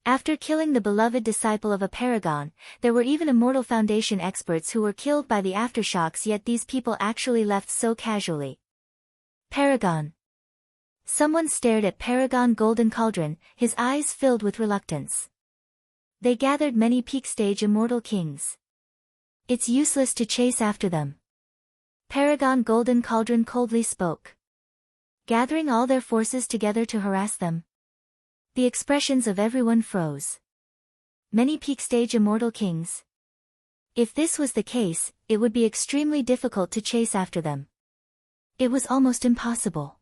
S1: After killing the beloved disciple of a paragon, there were even Immortal Foundation experts who were killed by the aftershocks, yet these people actually left so casually. Paragon. Someone stared at Paragon Golden Cauldron, his eyes filled with reluctance. They gathered many peak stage immortal kings. It's useless to chase after them. Paragon Golden Cauldron coldly spoke. Gathering all their forces together to harass them. The expressions of everyone froze. Many peak stage immortal kings. If this was the case, it would be extremely difficult to chase after them. It was almost impossible.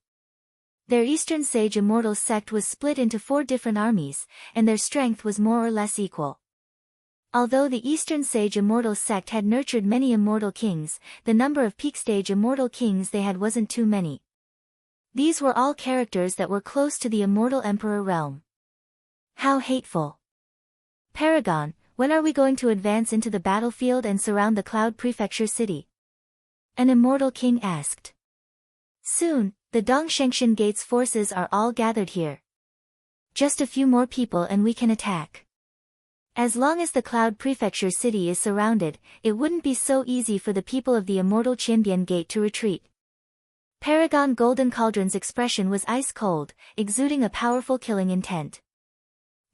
S1: Their Eastern Sage Immortal sect was split into 4 different armies, and their strength was more or less equal. Although the Eastern Sage Immortal sect had nurtured many immortal kings, the number of peak stage immortal kings they had wasn't too many. These were all characters that were close to the Immortal Emperor realm. How hateful. Paragon, when are we going to advance into the battlefield and surround the Cloud Prefecture city? An immortal king asked. Soon, the Dongshengshan Gate's forces are all gathered here. Just a few more people and we can attack. As long as the Cloud Prefecture city is surrounded, it wouldn't be so easy for the people of the immortal Qianbian Gate to retreat. Paragon Golden Cauldron's expression was ice-cold, exuding a powerful killing intent.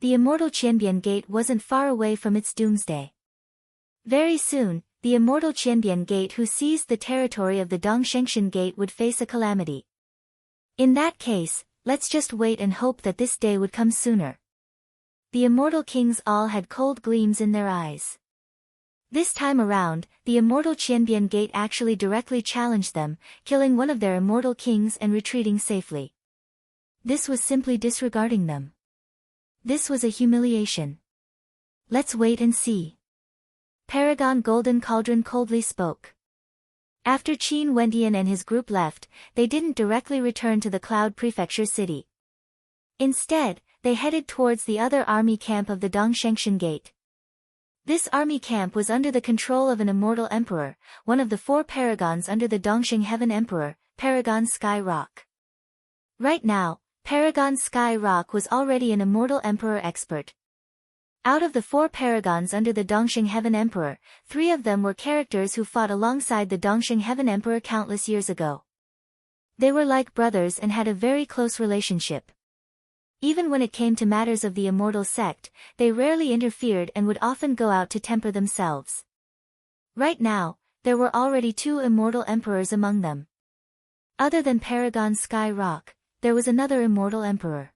S1: The immortal Qianbian Gate wasn't far away from its doomsday. Very soon, the immortal Qianbian Gate who seized the territory of the Dongshengshan Gate would face a calamity. In that case, let's just wait and hope that this day would come sooner. The immortal kings all had cold gleams in their eyes. This time around, the immortal Qianbian Gate actually directly challenged them, killing one of their immortal kings and retreating safely. This was simply disregarding them. This was a humiliation. Let's wait and see. Paragon Golden Cauldron coldly spoke. After Qin Wendian and his group left, they didn't directly return to the Cloud Prefecture city. Instead, they headed towards the other army camp of the Dongshengshan Gate. This army camp was under the control of an immortal emperor, one of the 4 paragons under the Dongsheng Heaven Emperor, Paragon Sky Rock. Right now, Paragon Sky Rock was already an immortal emperor expert. Out of the 4 paragons under the Dongsheng Heaven Emperor, 3 of them were characters who fought alongside the Dongsheng Heaven Emperor countless years ago. They were like brothers and had a very close relationship. Even when it came to matters of the immortal sect, they rarely interfered and would often go out to temper themselves. Right now, there were already 2 immortal emperors among them. Other than Paragon Sky Rock, there was another immortal emperor.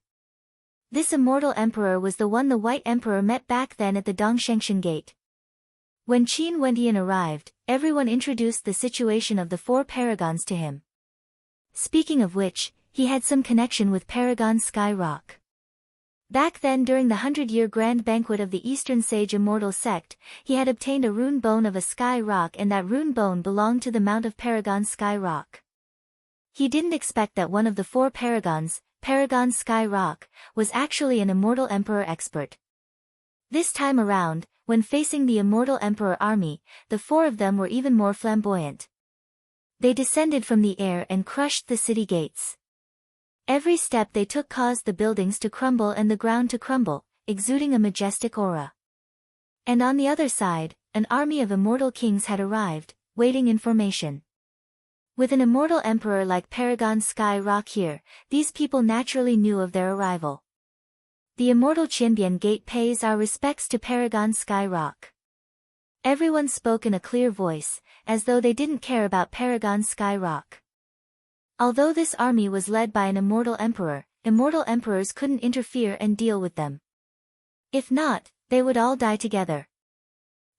S1: This immortal emperor was the one the White Emperor met back then at the Dongshengshan Gate. When Qin Wendian arrived, everyone introduced the situation of the 4 paragons to him. Speaking of which, he had some connection with Paragon Sky Rock. Back then during the 100-year grand banquet of the Eastern Sage Immortal Sect, he had obtained a rune bone of a sky rock and that rune bone belonged to the Mount of Paragon Sky Rock. He didn't expect that one of the 4 paragons, Paragon Sky Rock, was actually an immortal emperor expert. This time around, when facing the immortal emperor army, the 4 of them were even more flamboyant. They descended from the air and crushed the city gates. Every step they took caused the buildings to crumble and the ground to crumble, exuding a majestic aura. And on the other side, an army of immortal kings had arrived, waiting in formation. With an immortal emperor like Paragon Sky Rock here, these people naturally knew of their arrival. The immortal Qianbian Gate pays our respects to Paragon Sky Rock. Everyone spoke in a clear voice, as though they didn't care about Paragon Sky Rock. Although this army was led by an immortal emperor, immortal emperors couldn't interfere and deal with them. If not, they would all die together.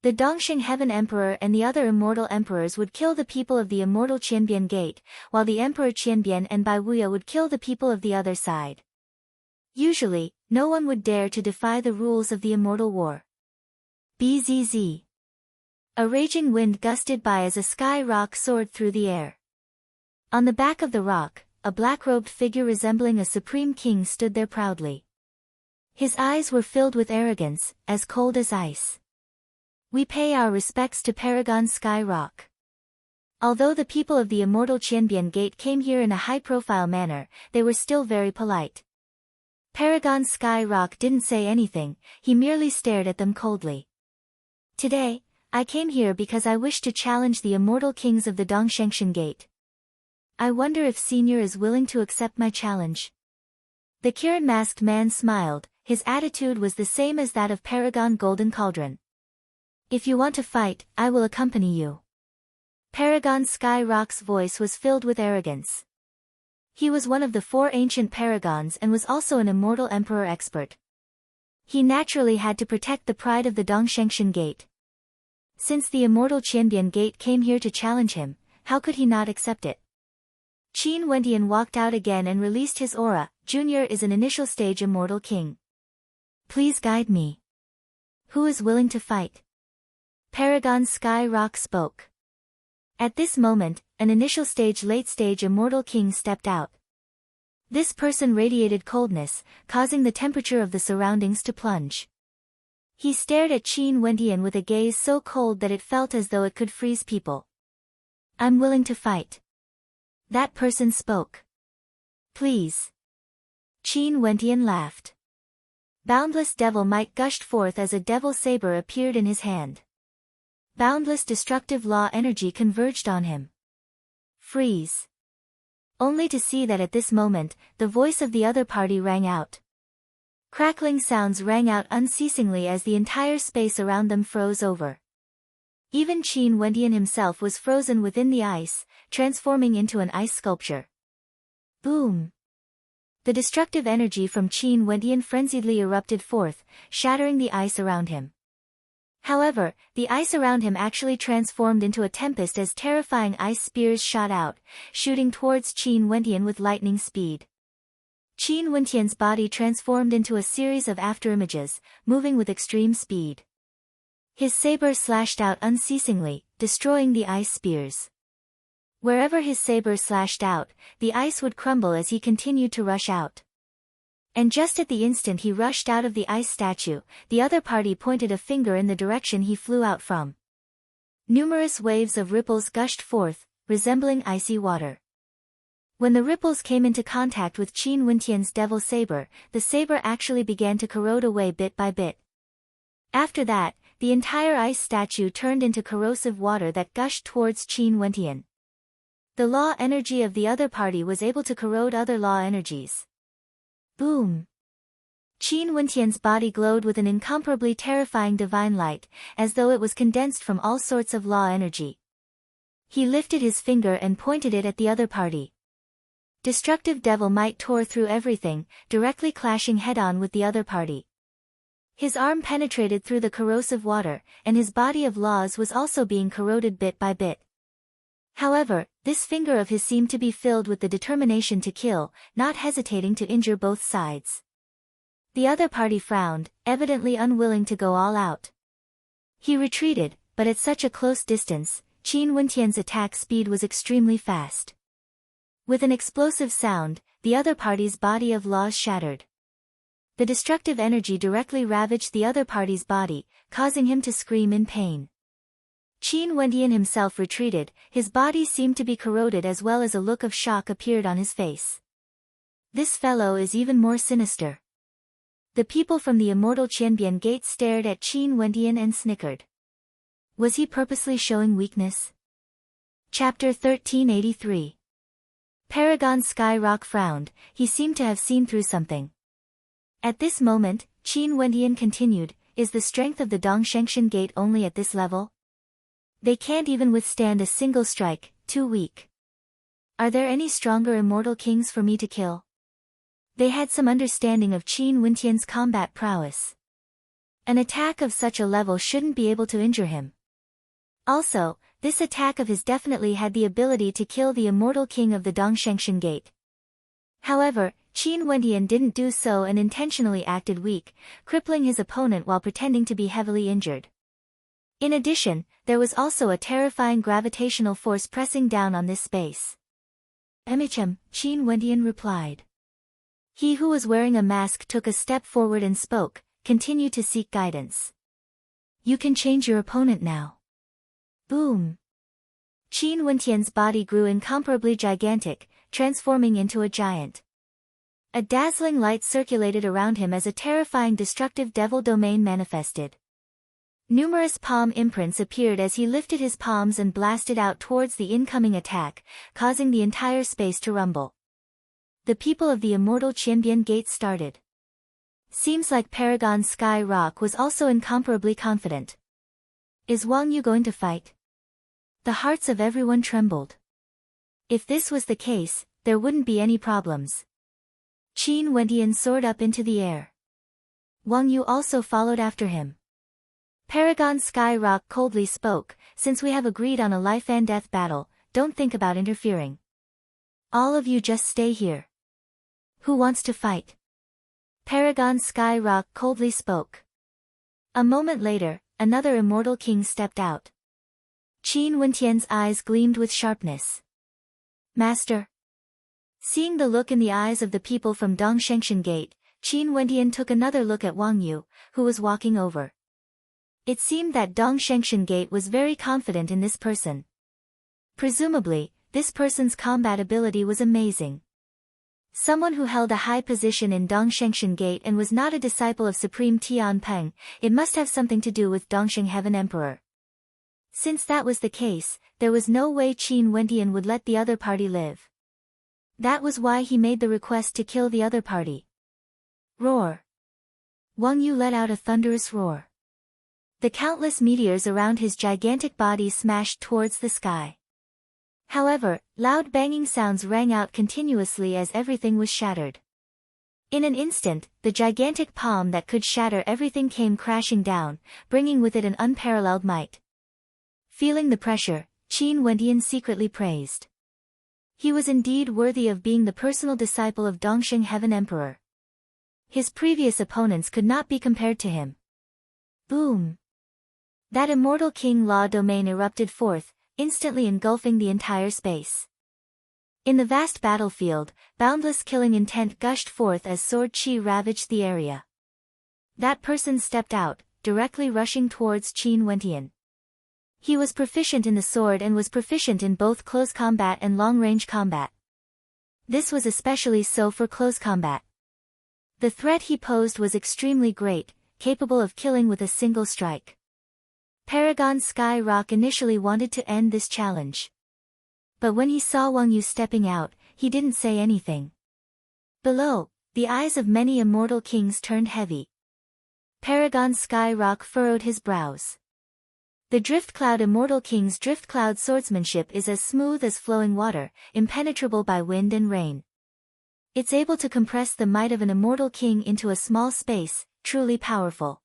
S1: The Dongsheng Heaven Emperor and the other immortal emperors would kill the people of the immortal Qianbian Gate, while the Emperor Qianbian and Bai Wuya would kill the people of the other side. Usually, no one would dare to defy the rules of the immortal war. Bzz. A raging wind gusted by as a sky rock soared through the air. On the back of the rock, a black-robed figure resembling a supreme king stood there proudly. His eyes were filled with arrogance, as cold as ice. We pay our respects to Paragon Sky Rock. Although the people of the immortal Qianbian Gate came here in a high-profile manner, they were still very polite. Paragon Sky Rock didn't say anything, he merely stared at them coldly. Today, I came here because I wish to challenge the immortal kings of the Dongshengshan Gate. I wonder if Senior is willing to accept my challenge. The Kirin-masked man smiled, his attitude was the same as that of Paragon Golden Cauldron. If you want to fight, I will accompany you. Paragon Sky Rock's voice was filled with arrogance. He was one of the 4 ancient paragons and was also an immortal emperor expert. He naturally had to protect the pride of the Dongshengshan Gate. Since the immortal Qianbian Gate came here to challenge him, how could he not accept it? Qin Wendian walked out again and released his aura. Junior is an initial stage immortal king. Please guide me. Who is willing to fight? Paragon Sky Rock spoke. At this moment, an initial stage late stage immortal king stepped out. This person radiated coldness, causing the temperature of the surroundings to plunge. He stared at Qin Wendian with a gaze so cold that it felt as though it could freeze people. I'm willing to fight. That person spoke. Please. Qin Wendian laughed. Boundless devil might gushed forth as a devil saber appeared in his hand. Boundless destructive law energy converged on him. Freeze. Only to see that at this moment, the voice of the other party rang out. Crackling sounds rang out unceasingly as the entire space around them froze over. Even Qin Wendian himself was frozen within the ice, transforming into an ice sculpture. Boom! The destructive energy from Qin Wendian frenziedly erupted forth, shattering the ice around him. However, the ice around him actually transformed into a tempest as terrifying ice spears shot out, shooting towards Qin Wendian with lightning speed. Qin Wendian's body transformed into a series of afterimages, moving with extreme speed. His saber slashed out unceasingly, destroying the ice spears. Wherever his saber slashed out, the ice would crumble as he continued to rush out. And just at the instant he rushed out of the ice statue, the other party pointed a finger in the direction he flew out from. Numerous waves of ripples gushed forth, resembling icy water. When the ripples came into contact with Qin Wendian's devil saber, the saber actually began to corrode away bit by bit. After that, the entire ice statue turned into corrosive water that gushed towards Qin Wendian. The law energy of the other party was able to corrode other law energies. Boom! Qin Wendian's body glowed with an incomparably terrifying divine light, as though it was condensed from all sorts of law energy. He lifted his finger and pointed it at the other party. Destructive devil might tore through everything, directly clashing head-on with the other party. His arm penetrated through the corrosive water, and his body of laws was also being corroded bit by bit. However, this finger of his seemed to be filled with the determination to kill, not hesitating to injure both sides. The other party frowned, evidently unwilling to go all out. He retreated, but at such a close distance, Qin Wendian's attack speed was extremely fast. With an explosive sound, the other party's body of laws shattered. The destructive energy directly ravaged the other party's body, causing him to scream in pain. Qin Wendian himself retreated, his body seemed to be corroded as well as a look of shock appeared on his face. This fellow is even more sinister. The people from the immortal Qianbian Gate stared at Qin Wendian and snickered. Was he purposely showing weakness? Chapter 1383. Paragon Sky Rock frowned, he seemed to have seen through something. At this moment, Qin Wendian continued, is the strength of the Dongshengshan Gate only at this level? They can't even withstand a single strike, too weak. Are there any stronger immortal kings for me to kill? They had some understanding of Qin Wendian's combat prowess. An attack of such a level shouldn't be able to injure him. Also, this attack of his definitely had the ability to kill the immortal king of the Dongshengshan Gate. However, Qin Wendian didn't do so and intentionally acted weak, crippling his opponent while pretending to be heavily injured. In addition, there was also a terrifying gravitational force pressing down on this space. Qin Wendian replied. He who was wearing a mask took a step forward and spoke, continue to seek guidance. You can change your opponent now. Boom! Qin Wendian's body grew incomparably gigantic, transforming into a giant. A dazzling light circulated around him as a terrifying destructive devil domain manifested. Numerous palm imprints appeared as he lifted his palms and blasted out towards the incoming attack, causing the entire space to rumble. The people of the immortal Qianbian Gate started. Seems like Paragon Sky Rock was also incomparably confident. Is Wang Yu going to fight? The hearts of everyone trembled. If this was the case, there wouldn't be any problems. Qin Wendian soared up into the air. Wang Yu also followed after him. Paragon Sky Rock coldly spoke, since we have agreed on a life and death battle, don't think about interfering. All of you just stay here. Who wants to fight? Paragon Sky Rock coldly spoke. A moment later, another immortal king stepped out. Qin Wendian's eyes gleamed with sharpness. Master. Seeing the look in the eyes of the people from Dongshengshan Gate, Qin Wendian took another look at Wang Yu, who was walking over. It seemed that Dong Shengshan Gate was very confident in this person. Presumably, this person's combat ability was amazing. Someone who held a high position in Dong Shengshan Gate and was not a disciple of Supreme Tian Peng, it must have something to do with Dongsheng Heaven Emperor. Since that was the case, there was no way Qin Wendian would let the other party live. That was why he made the request to kill the other party. Roar! Wang Yu let out a thunderous roar. The countless meteors around his gigantic body smashed towards the sky. However, loud banging sounds rang out continuously as everything was shattered. In an instant, the gigantic palm that could shatter everything came crashing down, bringing with it an unparalleled might. Feeling the pressure, Qin Wendian secretly praised. He was indeed worthy of being the personal disciple of Dongsheng Heaven Emperor. His previous opponents could not be compared to him. Boom! That immortal King Law domain erupted forth, instantly engulfing the entire space. In the vast battlefield, boundless killing intent gushed forth as sword chi ravaged the area. That person stepped out, directly rushing towards Qin Wendian. He was proficient in the sword and was proficient in both close combat and long-range combat. This was especially so for close combat. The threat he posed was extremely great, capable of killing with a single strike. Paragon Sky Rock initially wanted to end this challenge. But when he saw Wang Yu stepping out, he didn't say anything. Below, the eyes of many immortal kings turned heavy. Paragon Sky Rock furrowed his brows. The Drift Cloud Immortal King's Drift Cloud swordsmanship is as smooth as flowing water, impenetrable by wind and rain. It's able to compress the might of an immortal king into a small space, truly powerful.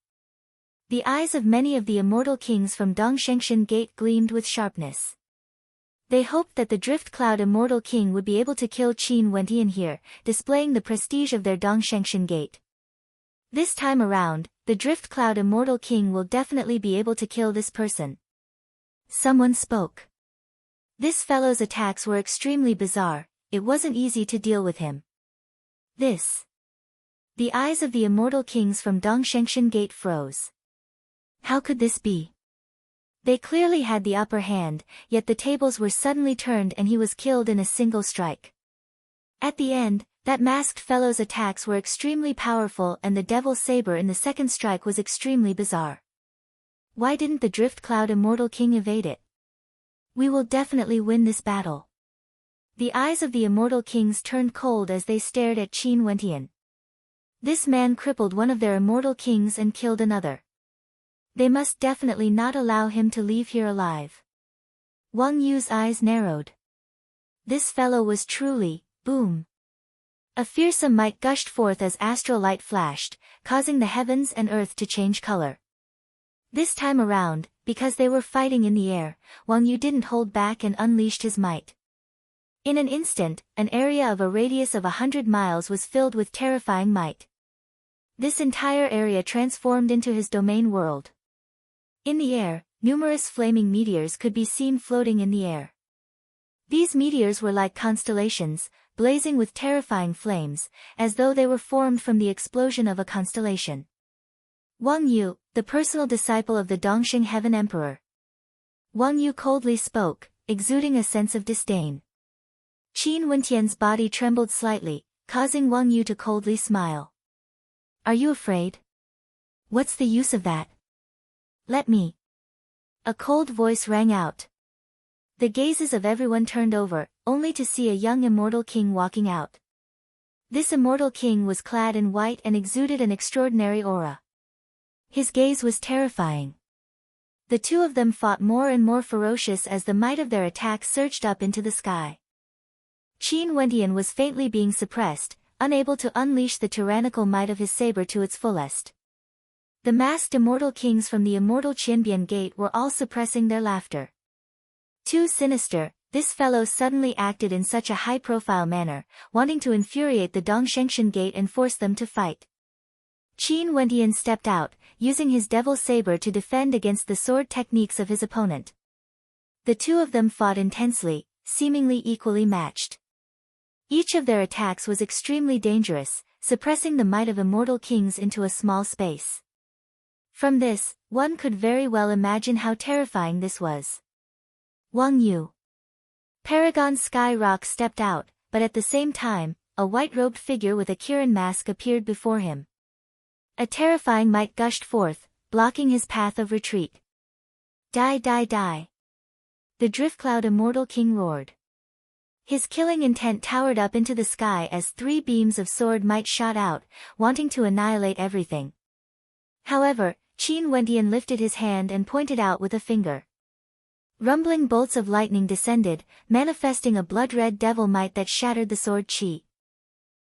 S1: The eyes of many of the immortal kings from Dongshengshan Gate gleamed with sharpness. They hoped that the Drift Cloud Immortal King would be able to kill Qin Wendian here, displaying the prestige of their Dongshengshan Gate. This time around, the Drift Cloud Immortal King will definitely be able to kill this person. Someone spoke. This fellow's attacks were extremely bizarre, it wasn't easy to deal with him. The eyes of the immortal kings from Dongshengshan Gate froze. How could this be? They clearly had the upper hand, yet the tables were suddenly turned and he was killed in a single strike. At the end, that masked fellow's attacks were extremely powerful and the Devil Saber in the second strike was extremely bizarre. Why didn't the Drift Cloud Immortal King evade it? We will definitely win this battle. The eyes of the immortal kings turned cold as they stared at Qin Wendian. This man crippled one of their immortal kings and killed another. They must definitely not allow him to leave here alive. Wang Yu's eyes narrowed. This fellow was truly, boom. A fearsome might gushed forth as astral light flashed, causing the heavens and earth to change color. This time around, because they were fighting in the air, Wang Yu didn't hold back and unleashed his might. In an instant, an area of a radius of 100 miles was filled with terrifying might. This entire area transformed into his domain world. In the air, numerous flaming meteors could be seen floating in the air. These meteors were like constellations, blazing with terrifying flames, as though they were formed from the explosion of a constellation. Wang Yu, the personal disciple of the Dongsheng Heaven Emperor. Wang Yu coldly spoke, exuding a sense of disdain. Qin Wendian's body trembled slightly, causing Wang Yu to coldly smile. Are you afraid? What's the use of that? Let me. A cold voice rang out. The gazes of everyone turned over, only to see a young immortal king walking out. This immortal king was clad in white and exuded an extraordinary aura. His gaze was terrifying. The two of them fought more and more ferocious as the might of their attack surged up into the sky. Qin Wendian was faintly being suppressed, unable to unleash the tyrannical might of his saber to its fullest. The masked immortal kings from the immortal Qianbian Gate were all suppressing their laughter. Too sinister, this fellow suddenly acted in such a high-profile manner, wanting to infuriate the Dongshengshan Gate and force them to fight. Qin Wendian stepped out, using his devil saber to defend against the sword techniques of his opponent. The two of them fought intensely, seemingly equally matched. Each of their attacks was extremely dangerous, suppressing the might of immortal kings into a small space. From this, one could very well imagine how terrifying this was. Wang Yu. Paragon Sky Rock stepped out, but at the same time, a white-robed figure with a Kirin mask appeared before him. A terrifying might gushed forth, blocking his path of retreat. Die, die, die. The Driftcloud Immortal King roared. His killing intent towered up into the sky as 3 beams of sword might shot out, wanting to annihilate everything. However, Qin Wentian lifted his hand and pointed out with a finger. Rumbling bolts of lightning descended, manifesting a blood-red devil might that shattered the sword chi.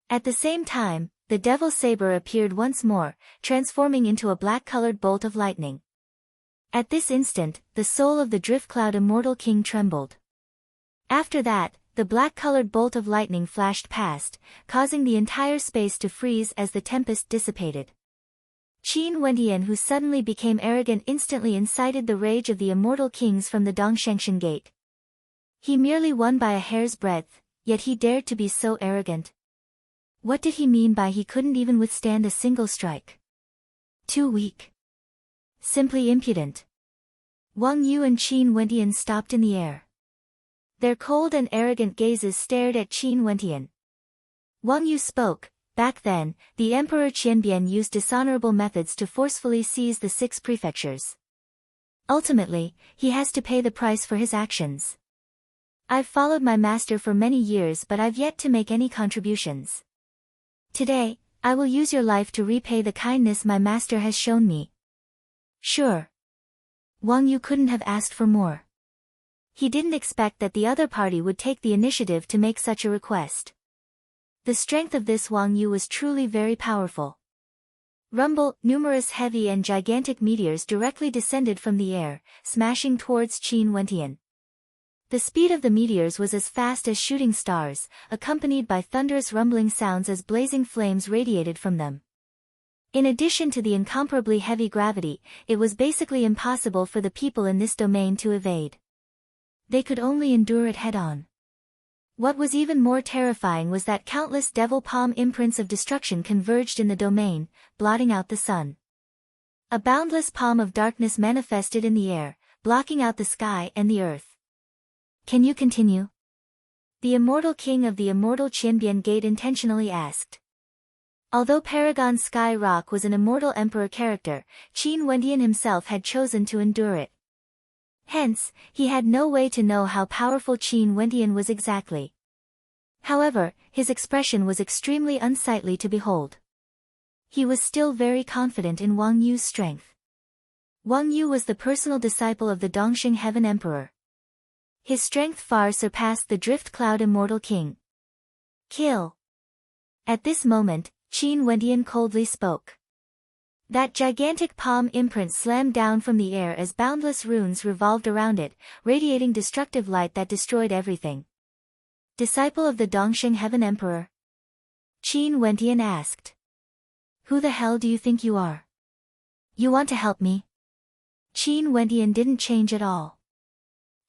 S1: At the same time, the devil saber appeared once more, transforming into a black-colored bolt of lightning. At this instant, the soul of the Driftcloud Immortal King trembled. After that, the black-colored bolt of lightning flashed past, causing the entire space to freeze as the tempest dissipated. Qin Wentian, who suddenly became arrogant, instantly incited the rage of the immortal kings from the Dongshengshan Gate. He merely won by a hair's breadth, yet he dared to be so arrogant. What did he mean by he couldn't even withstand a single strike? Too weak. Simply impudent. Wang Yu and Qin Wentian stopped in the air. Their cold and arrogant gazes stared at Qin Wentian. Wang Yu spoke. Back then, the Emperor Qianbian used dishonorable methods to forcefully seize the 6 prefectures. Ultimately, he has to pay the price for his actions. I've followed my master for many years, but I've yet to make any contributions. Today, I will use your life to repay the kindness my master has shown me. Sure. Wang Yu couldn't have asked for more. He didn't expect that the other party would take the initiative to make such a request. The strength of this Wang Yu was truly very powerful. Rumble, numerous heavy and gigantic meteors directly descended from the air, smashing towards Qin Wentian. The speed of the meteors was as fast as shooting stars, accompanied by thunderous rumbling sounds as blazing flames radiated from them. In addition to the incomparably heavy gravity, it was basically impossible for the people in this domain to evade. They could only endure it head-on. What was even more terrifying was that countless devil palm imprints of destruction converged in the domain, blotting out the sun. A boundless palm of darkness manifested in the air, blocking out the sky and the earth. Can you continue? The immortal king of the immortal Qianbian Gate intentionally asked. Although Paragon Sky Rock was an immortal emperor character, Qin Wentian himself had chosen to endure it. Hence, he had no way to know how powerful Qin Wentian was exactly. However, his expression was extremely unsightly to behold. He was still very confident in Wang Yu's strength. Wang Yu was the personal disciple of the Dongxing Heaven Emperor. His strength far surpassed the Drift Cloud Immortal King. Kill. At this moment, Qin Wentian coldly spoke. That gigantic palm imprint slammed down from the air as boundless runes revolved around it, radiating destructive light that destroyed everything. Disciple of the Dongxing Heaven Emperor? Qin Wentian asked. Who the hell do you think you are? You want to help me? Qin Wentian didn't change at all.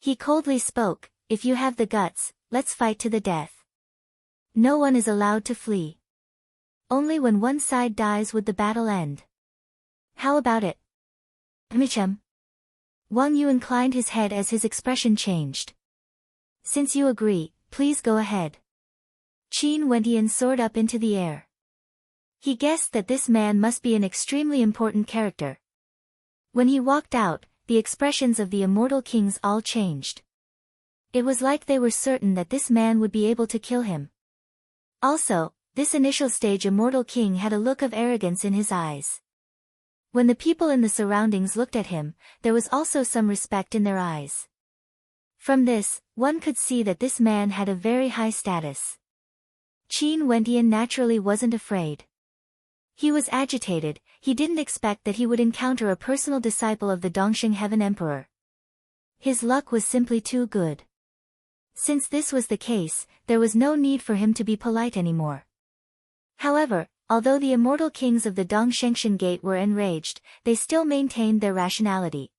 S1: He coldly spoke, if you have the guts, let's fight to the death. No one is allowed to flee. Only when one side dies would the battle end. How about it? Michem. Wang Yu inclined his head as his expression changed. Since you agree, please go ahead. Qin Wentian soared up into the air. He guessed that this man must be an extremely important character. When he walked out, the expressions of the immortal kings all changed. It was like they were certain that this man would be able to kill him. Also, this initial stage immortal king had a look of arrogance in his eyes. When the people in the surroundings looked at him, there was also some respect in their eyes. From this, one could see that this man had a very high status. Qin Wentian naturally wasn't afraid. He was agitated, he didn't expect that he would encounter a personal disciple of the Dongxing Heaven Emperor. His luck was simply too good. Since this was the case, there was no need for him to be polite anymore. However, although the immortal kings of the Dongshengshan Gate were enraged, they still maintained their rationality.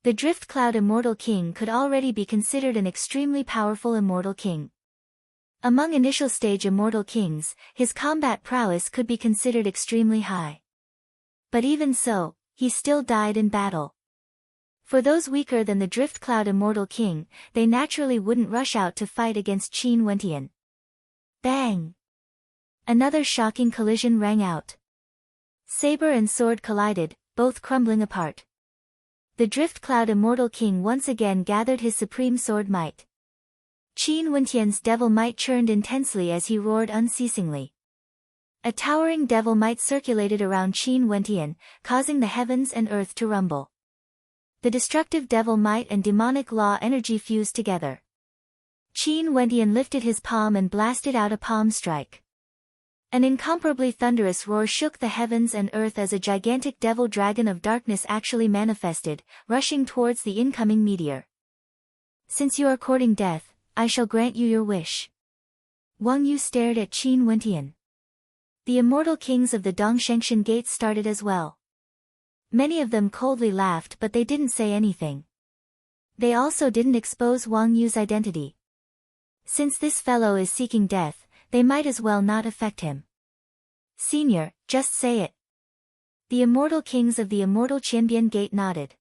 S1: The Drift Cloud Immortal King could already be considered an extremely powerful immortal king. Among initial stage immortal kings, his combat prowess could be considered extremely high. But even so, he still died in battle. For those weaker than the Drift Cloud Immortal King, they naturally wouldn't rush out to fight against Qin Wentian. Bang! Another shocking collision rang out. Saber and sword collided, both crumbling apart. The Drift Cloud Immortal King once again gathered his supreme sword might. Qin Wentian's devil might churned intensely as he roared unceasingly. A towering devil might circulated around Qin Wentian, causing the heavens and earth to rumble. The destructive devil might and demonic law energy fused together. Qin Wentian lifted his palm and blasted out a palm strike. An incomparably thunderous roar shook the heavens and earth as a gigantic devil dragon of darkness actually manifested, rushing towards the incoming meteor. Since you are courting death, I shall grant you your wish. Wang Yu stared at Qin Wentian. The immortal kings of the Dongshengshan Gate started as well. Many of them coldly laughed, but they didn't say anything. They also didn't expose Wang Yu's identity. Since this fellow is seeking death, they might as well not affect him. Senior, just say it. The immortal kings of the immortal Qianbian Gate nodded.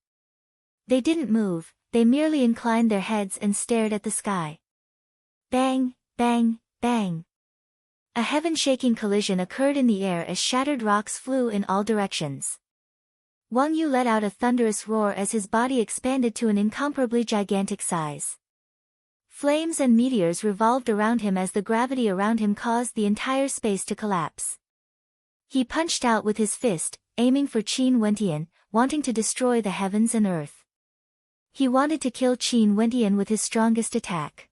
S1: They didn't move, they merely inclined their heads and stared at the sky. Bang, bang, bang. A heaven-shaking collision occurred in the air as shattered rocks flew in all directions. Wang Yu let out a thunderous roar as his body expanded to an incomparably gigantic size. Flames and meteors revolved around him as the gravity around him caused the entire space to collapse. He punched out with his fist, aiming for Qin Wentian, wanting to destroy the heavens and earth. He wanted to kill Qin Wentian with his strongest attack.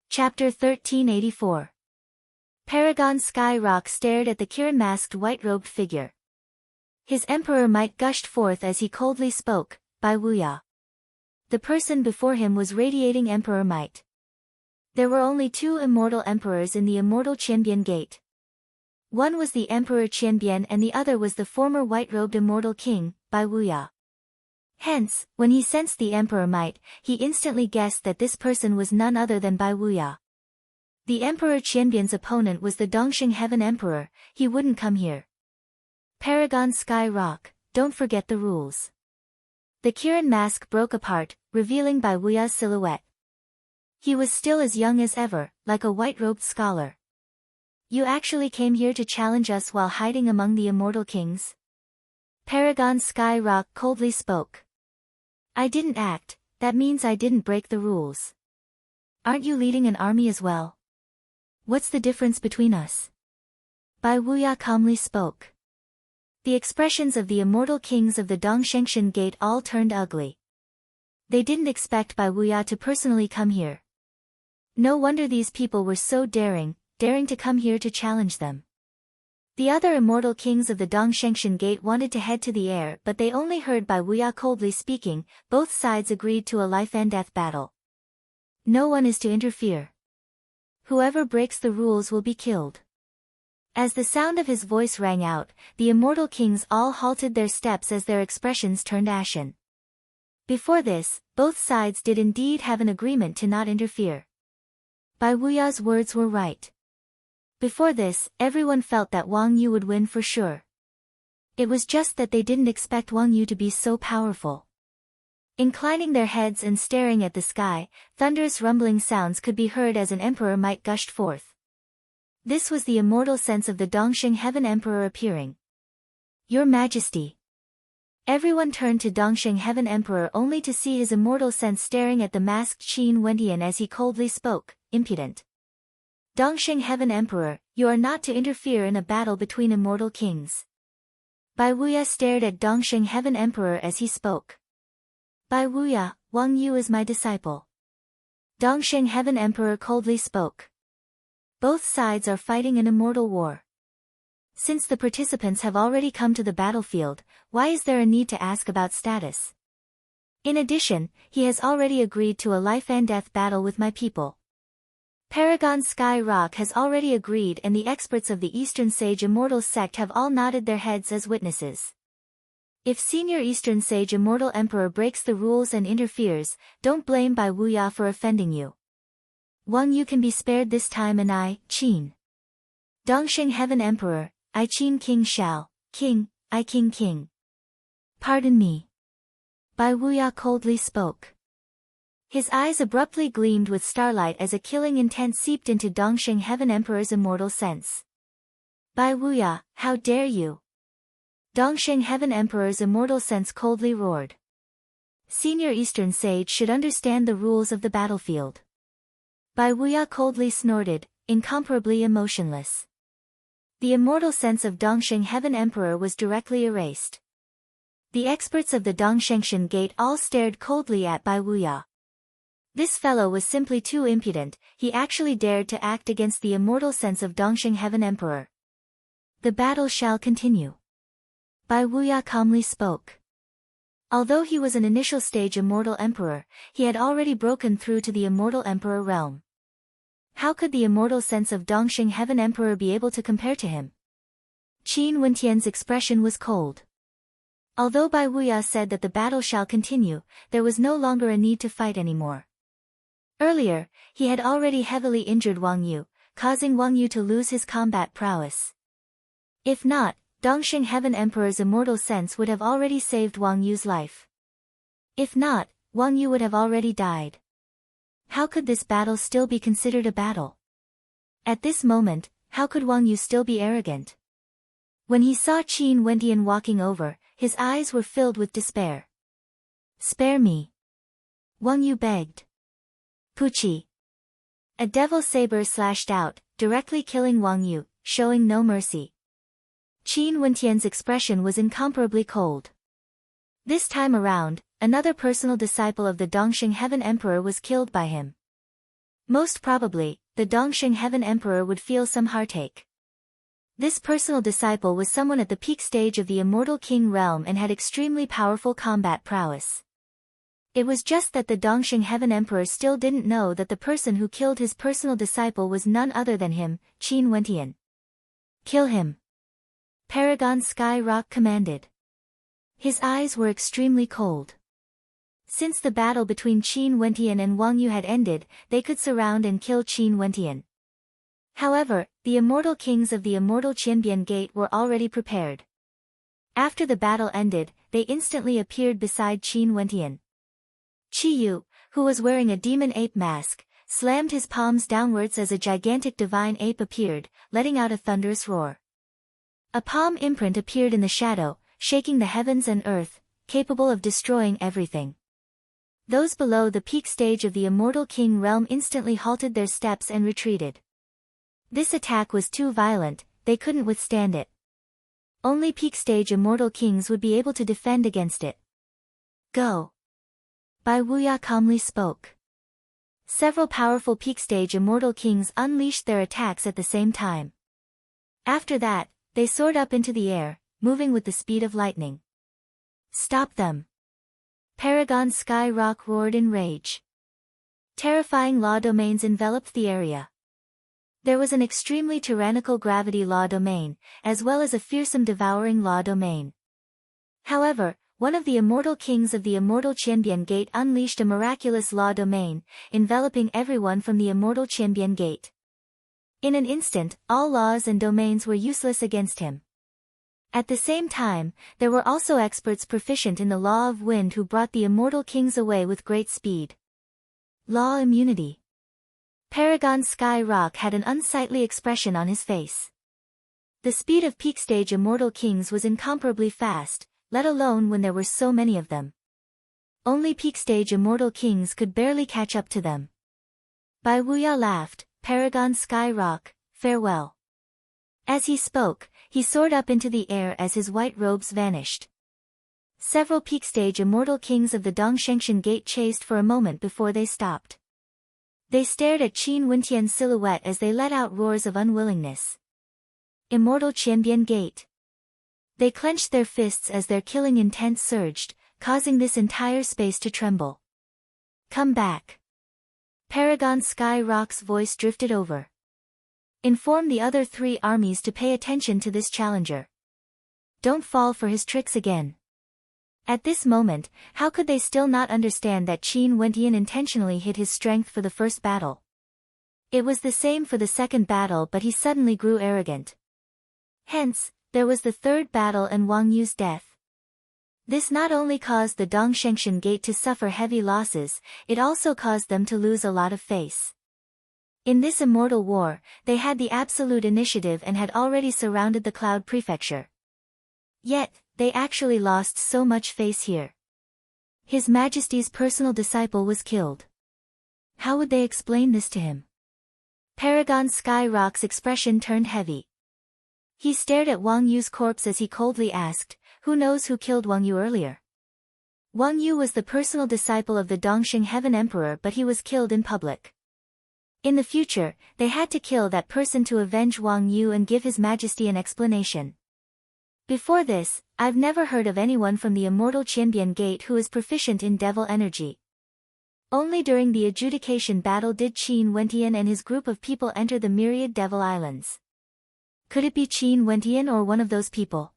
S1: Chapter 1384. Paragon Sky Rock stared at the Kirin-masked white-robed figure. His emperor might gushed forth as he coldly spoke, "Bai Wuya." The person before him was radiating emperor might. There were only two immortal emperors in the immortal Qianbian Gate. One was the Emperor Qianbian and the other was the former white-robed immortal king, Bai Wuya. Hence, when he sensed the emperor might, he instantly guessed that this person was none other than Bai Wuya. The Emperor Qianbian's opponent was the Dongxing Heaven Emperor, he wouldn't come here. Paragon Sky Rock, don't forget the rules. The Kirin mask broke apart, revealing Bai Wuya's silhouette. He was still as young as ever, like a white-robed scholar. You actually came here to challenge us while hiding among the immortal kings? Paragon Sky Rock coldly spoke. I didn't act, that means I didn't break the rules. Aren't you leading an army as well? What's the difference between us? Bai Wuya calmly spoke. The expressions of the immortal kings of the Dongshengshan Gate all turned ugly. They didn't expect Bai Wuya to personally come here. No wonder these people were so daring to come here to challenge them. The other immortal kings of the Dongshengshan Gate wanted to head to the air, but they only heard Bai Wuya coldly speaking. Both sides agreed to a life-and-death battle. No one is to interfere. Whoever breaks the rules will be killed. As the sound of his voice rang out, the immortal kings all halted their steps as their expressions turned ashen. Before this, both sides did indeed have an agreement to not interfere. Bai Wuya's words were right. Before this, everyone felt that Wang Yu would win for sure. It was just that they didn't expect Wang Yu to be so powerful. Inclining their heads and staring at the sky, thunderous rumbling sounds could be heard as an emperor might gushed forth. This was the immortal sense of the Dongxing Heaven Emperor appearing. Your Majesty. Everyone turned to Dongxing Heaven Emperor only to see his immortal sense staring at the masked Qin Wentian as he coldly spoke, impudent. Dongxing Heaven Emperor, you are not to interfere in a battle between immortal kings. Bai Wuya stared at Dongxing Heaven Emperor as he spoke. Bai Wuya, Wang Yu is my disciple. Dongxing Heaven Emperor coldly spoke. Both sides are fighting an immortal war. Since the participants have already come to the battlefield, why is there a need to ask about status? In addition, he has already agreed to a life-and-death battle with my people. Paragon Sky Rock has already agreed and the experts of the Eastern Sage Immortal sect have all nodded their heads as witnesses. If Senior Eastern Sage Immortal Emperor breaks the rules and interferes, don't blame Bai Wuya for offending you. Wang Yu can be spared this time and I, Qin. Dongxing Heaven Emperor, I Qin King shall, King, I King King. Pardon me. Bai Wuya coldly spoke. His eyes abruptly gleamed with starlight as a killing intent seeped into Dongxing Heaven Emperor's immortal sense. Bai Wuya, how dare you? Dongxing Heaven Emperor's immortal sense coldly roared. Senior Eastern Sage should understand the rules of the battlefield. Bai Wuya coldly snorted, incomparably emotionless. The immortal sense of Dongxing Heaven Emperor was directly erased. The experts of the Dongshengshan Gate all stared coldly at Bai Wuya. This fellow was simply too impudent, he actually dared to act against the immortal sense of Dongxing Heaven Emperor. The battle shall continue. Bai Wuya calmly spoke. Although he was an initial stage immortal emperor, he had already broken through to the immortal emperor realm. How could the immortal sense of Dongxing Heaven Emperor be able to compare to him? Qin Wentian's expression was cold. Although Bai Wuya said that the battle shall continue, there was no longer a need to fight anymore. Earlier, he had already heavily injured Wang Yu, causing Wang Yu to lose his combat prowess. If not, Dongxing Heaven Emperor's immortal sense would have already saved Wang Yu's life. If not, Wang Yu would have already died. How could this battle still be considered a battle? At this moment, how could Wang Yu still be arrogant? When he saw Qin Wentian walking over, his eyes were filled with despair. Spare me. Wang Yu begged. Puchi. A devil saber slashed out, directly killing Wang Yu, showing no mercy. Qin Wentian's expression was incomparably cold. This time around, another personal disciple of the Dongxing Heaven Emperor was killed by him. Most probably, the Dongxing Heaven Emperor would feel some heartache. This personal disciple was someone at the peak stage of the Immortal King realm and had extremely powerful combat prowess. It was just that the Dongxing Heaven Emperor still didn't know that the person who killed his personal disciple was none other than him, Qin Wentian. Kill him. Paragon Sky Rock commanded. His eyes were extremely cold. Since the battle between Qin Wentian and Wang Yu had ended, they could surround and kill Qin Wentian. However, the immortal kings of the immortal Qianbian Gate were already prepared. After the battle ended, they instantly appeared beside Qin Wentian. Qi Yu, who was wearing a demon ape mask, slammed his palms downwards as a gigantic divine ape appeared, letting out a thunderous roar. A palm imprint appeared in the shadow, shaking the heavens and earth, capable of destroying everything. Those below the peak stage of the Immortal King realm instantly halted their steps and retreated. This attack was too violent, they couldn't withstand it. Only peak stage Immortal Kings would be able to defend against it. Go. Bai Wuya calmly spoke. Several powerful peak stage Immortal Kings unleashed their attacks at the same time. After that, they soared up into the air, moving with the speed of lightning. Stop them. Paragon Sky Rock roared in rage. Terrifying law domains enveloped the area. There was an extremely tyrannical gravity law domain, as well as a fearsome devouring law domain. However, one of the immortal kings of the immortal Qianbian Gate unleashed a miraculous law domain, enveloping everyone from the immortal Qianbian Gate. In an instant, all laws and domains were useless against him. At the same time, there were also experts proficient in the law of wind who brought the immortal kings away with great speed. Law immunity. Paragon Sky Rock had an unsightly expression on his face. The speed of peak stage immortal kings was incomparably fast, let alone when there were so many of them. Only peak stage immortal kings could barely catch up to them. Bai Wuya laughed, Paragon Sky Rock, farewell. As he spoke, he soared up into the air as his white robes vanished. Several peak stage immortal kings of the Dongshengshan Gate chased for a moment before they stopped. They stared at Qin Wentian's silhouette as they let out roars of unwillingness. Immortal Qianbian Gate. They clenched their fists as their killing intent surged, causing this entire space to tremble. Come back. Paragon Sky Rock's voice drifted over. Inform the other three armies to pay attention to this challenger. Don't fall for his tricks again. At this moment, how could they still not understand that Qin Wentian intentionally hid his strength for the first battle? It was the same for the second battle, but he suddenly grew arrogant. Hence, there was the third battle and Wang Yu's death. This not only caused the Dongshengshan Gate to suffer heavy losses, it also caused them to lose a lot of face. In this immortal war, they had the absolute initiative and had already surrounded the Cloud Prefecture. Yet, they actually lost so much face here. His Majesty's personal disciple was killed. How would they explain this to him? Paragon Sky Rock's expression turned heavy. He stared at Wang Yu's corpse as he coldly asked, "Who knows who killed Wang Yu earlier?" Wang Yu was the personal disciple of the Dongxing Heaven Emperor, but he was killed in public. In the future, they had to kill that person to avenge Wang Yu and give His Majesty an explanation. Before this, I've never heard of anyone from the immortal Qianbian Gate who is proficient in devil energy. Only during the adjudication battle did Qin Wentian and his group of people enter the myriad devil islands. Could it be Qin Wentian or one of those people?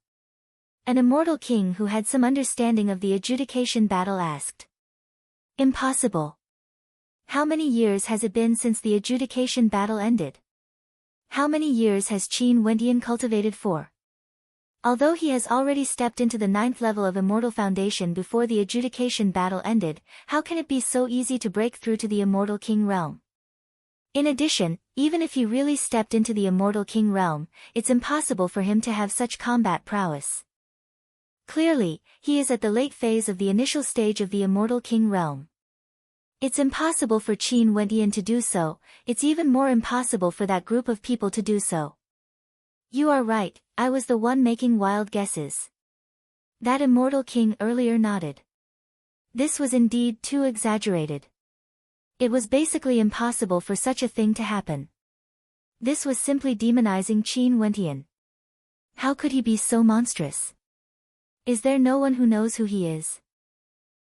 S1: An immortal king who had some understanding of the adjudication battle asked. Impossible. How many years has it been since the adjudication battle ended? How many years has Qin Wentian cultivated for? Although he has already stepped into the 9th level of Immortal Foundation before the adjudication battle ended, how can it be so easy to break through to the Immortal King realm? In addition, even if he really stepped into the Immortal King realm, it's impossible for him to have such combat prowess. Clearly, he is at the late phase of the initial stage of the Immortal King realm. It's impossible for Qin Wentian to do so, it's even more impossible for that group of people to do so. You are right, I was the one making wild guesses. That immortal king earlier nodded. This was indeed too exaggerated. It was basically impossible for such a thing to happen. This was simply demonizing Qin Wentian. How could he be so monstrous? Is there no one who knows who he is?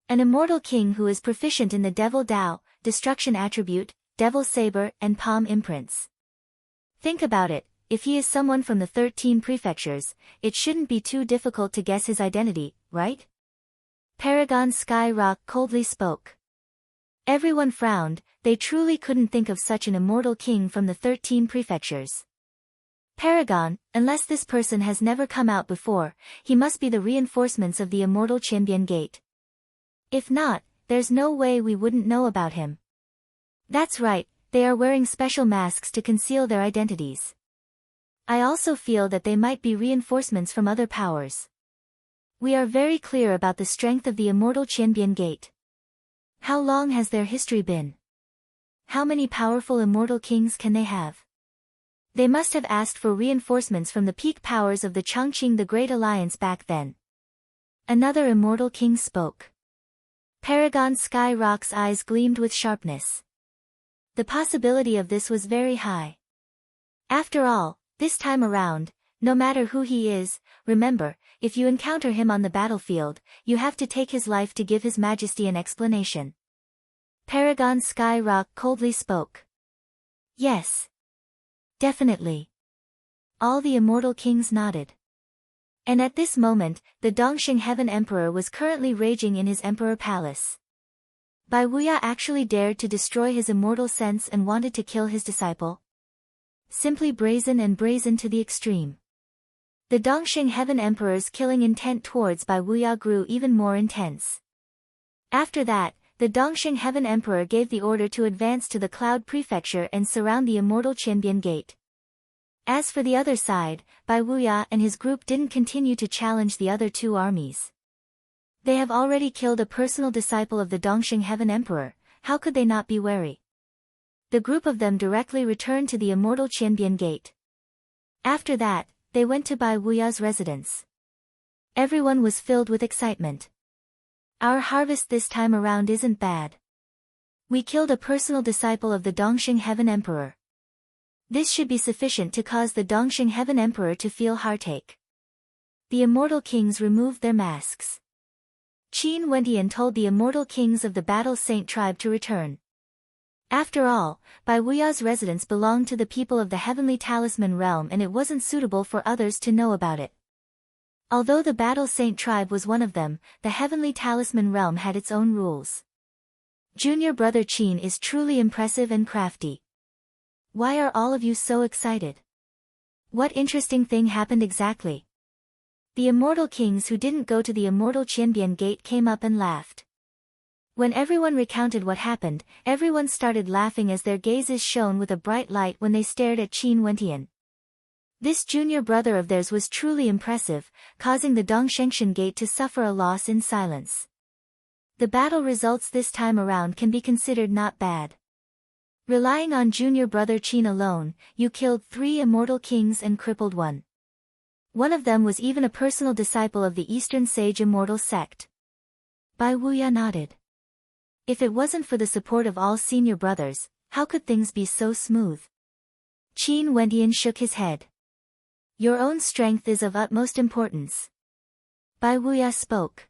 S1: An immortal king who is proficient in the Devil Dao, Destruction Attribute, Devil Saber and Palm Imprints. Think about it, if he is someone from the 13 prefectures, it shouldn't be too difficult to guess his identity, right? Paragon Sky Rock coldly spoke. Everyone frowned, they truly couldn't think of such an immortal king from the 13 prefectures. Paragon, unless this person has never come out before, he must be the reinforcements of the immortal Qianbian Gate. If not, there's no way we wouldn't know about him. That's right, they are wearing special masks to conceal their identities. I also feel that they might be reinforcements from other powers. We are very clear about the strength of the immortal Qianbian Gate. How long has their history been? How many powerful immortal kings can they have? They must have asked for reinforcements from the peak powers of the Chongqing the Great Alliance back then. Another immortal king spoke. Paragon Sky Rock's eyes gleamed with sharpness. The possibility of this was very high. After all, this time around, no matter who he is, remember, if you encounter him on the battlefield, you have to take his life to give His Majesty an explanation. Paragon Sky Rock coldly spoke. Yes. Definitely. All the immortal kings nodded. And at this moment, the Dongxing Heaven Emperor was currently raging in his Emperor Palace. Bai Wuya actually dared to destroy his immortal sense and wanted to kill his disciple. Simply brazen and brazen to the extreme. The Dongxing Heaven Emperor's killing intent towards Bai Wuya grew even more intense. After that, the Dongxing Heaven Emperor gave the order to advance to the Cloud Prefecture and surround the immortal Qianbian Gate. As for the other side, Bai Wuya and his group didn't continue to challenge the other two armies. They have already killed a personal disciple of the Dongxing Heaven Emperor, how could they not be wary? The group of them directly returned to the immortal Qianbian Gate. After that, they went to Bai Wuya's residence. Everyone was filled with excitement. Our harvest this time around isn't bad. We killed a personal disciple of the Dongxing Heaven Emperor. This should be sufficient to cause the Dongxing Heaven Emperor to feel heartache. The immortal kings removed their masks. Qin Wentian told the immortal kings of the Battle Saint tribe to return. After all, Bai Wuya's residence belonged to the people of the Heavenly Talisman realm and it wasn't suitable for others to know about it. Although the Battle Saint tribe was one of them, the Heavenly Talisman realm had its own rules. Junior brother Qin is truly impressive and crafty. Why are all of you so excited? What interesting thing happened exactly? The immortal kings who didn't go to the immortal Qianbian gate came up and laughed. When everyone recounted what happened, everyone started laughing as their gazes shone with a bright light when they stared at Qin Wentian. This junior brother of theirs was truly impressive, causing the Dongshengshan gate to suffer a loss in silence. The battle results this time around can be considered not bad. Relying on junior brother Qin alone, you killed 3 immortal kings and crippled 1. One of them was even a personal disciple of the Eastern Sage Immortal Sect. Bai Wuya nodded. If it wasn't for the support of all senior brothers, how could things be so smooth? Qin Wentian shook his head. Your own strength is of utmost importance. Bai Wuya spoke.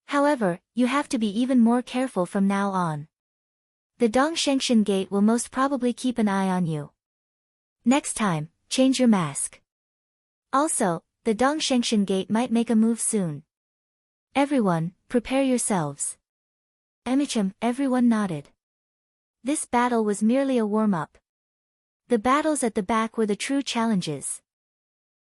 S1: However, you have to be even more careful from now on. The Dongshengshan gate will most probably keep an eye on you. Next time, change your mask. Also, the Dongshengshan gate might make a move soon. Everyone, prepare yourselves. Everyone nodded. This battle was merely a warm-up. The battles at the back were the true challenges.